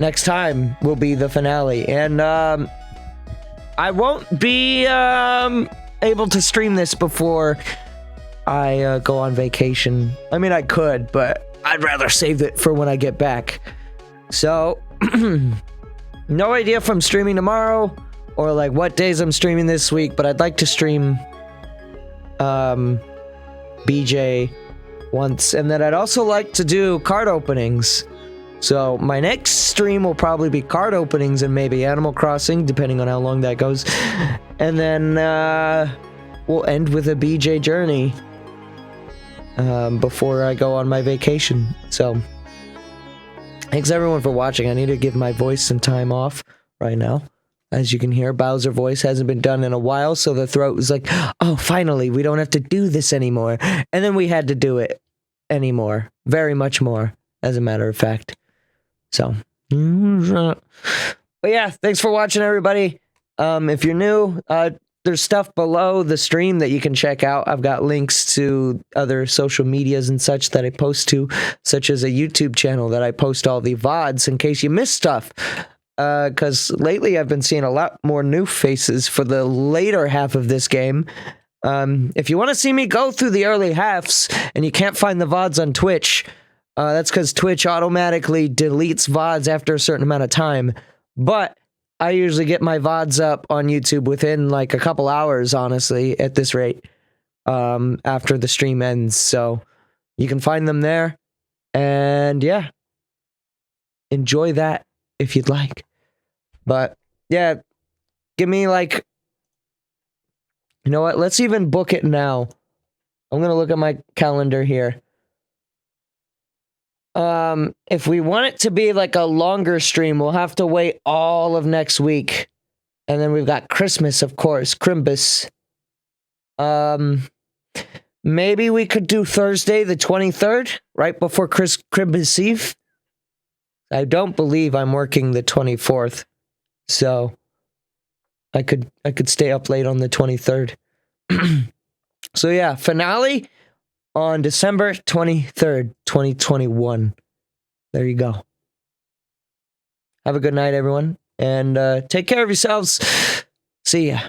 next time will be the finale. And I won't be able to stream this before I go on vacation. I mean, I could, but I'd rather save it for when I get back. So, no idea if I'm streaming tomorrow or like what days I'm streaming this week, but I'd like to stream BJ once, and then I'd also like to do card openings. So my next stream will probably be card openings and maybe Animal Crossing, depending on how long that goes. And then we'll end with a BJ journey before I go on my vacation. So thanks everyone for watching. I need to give my voice some time off right now. As you can hear, Bowser voice hasn't been done in a while, so the throat was like, oh, finally, we don't have to do this anymore. And then we had to do it anymore. Very much more, as a matter of fact. So, but yeah, thanks for watching, everybody. If you're new, there's stuff below the stream that you can check out. I've got links to other social medias and such that I post to, such as a YouTube channel that I post all the VODs in case you miss stuff. Because lately I've been seeing a lot more new faces for the later half of this game. If you want to see me go through the early halves and you can't find the VODs on Twitch, that's because Twitch automatically deletes VODs after a certain amount of time. But I usually get my VODs up on YouTube within like a couple hours, honestly, at this rate, after the stream ends. So you can find them there. And yeah, enjoy that if you'd like. But yeah, give me like, you know what? Let's even book it now. I'm going to look at my calendar here. If we want it to be like a longer stream, we'll have to wait all of next week. And then we've got Christmas, of course, Crimbus. Maybe we could do Thursday the 23rd, right before Crimbus Eve. I don't believe I'm working the 24th. So I could stay up late on the 23rd. So yeah, finale on December 23rd, 2021. There you go. Have a good night, everyone. And take care of yourselves. See ya.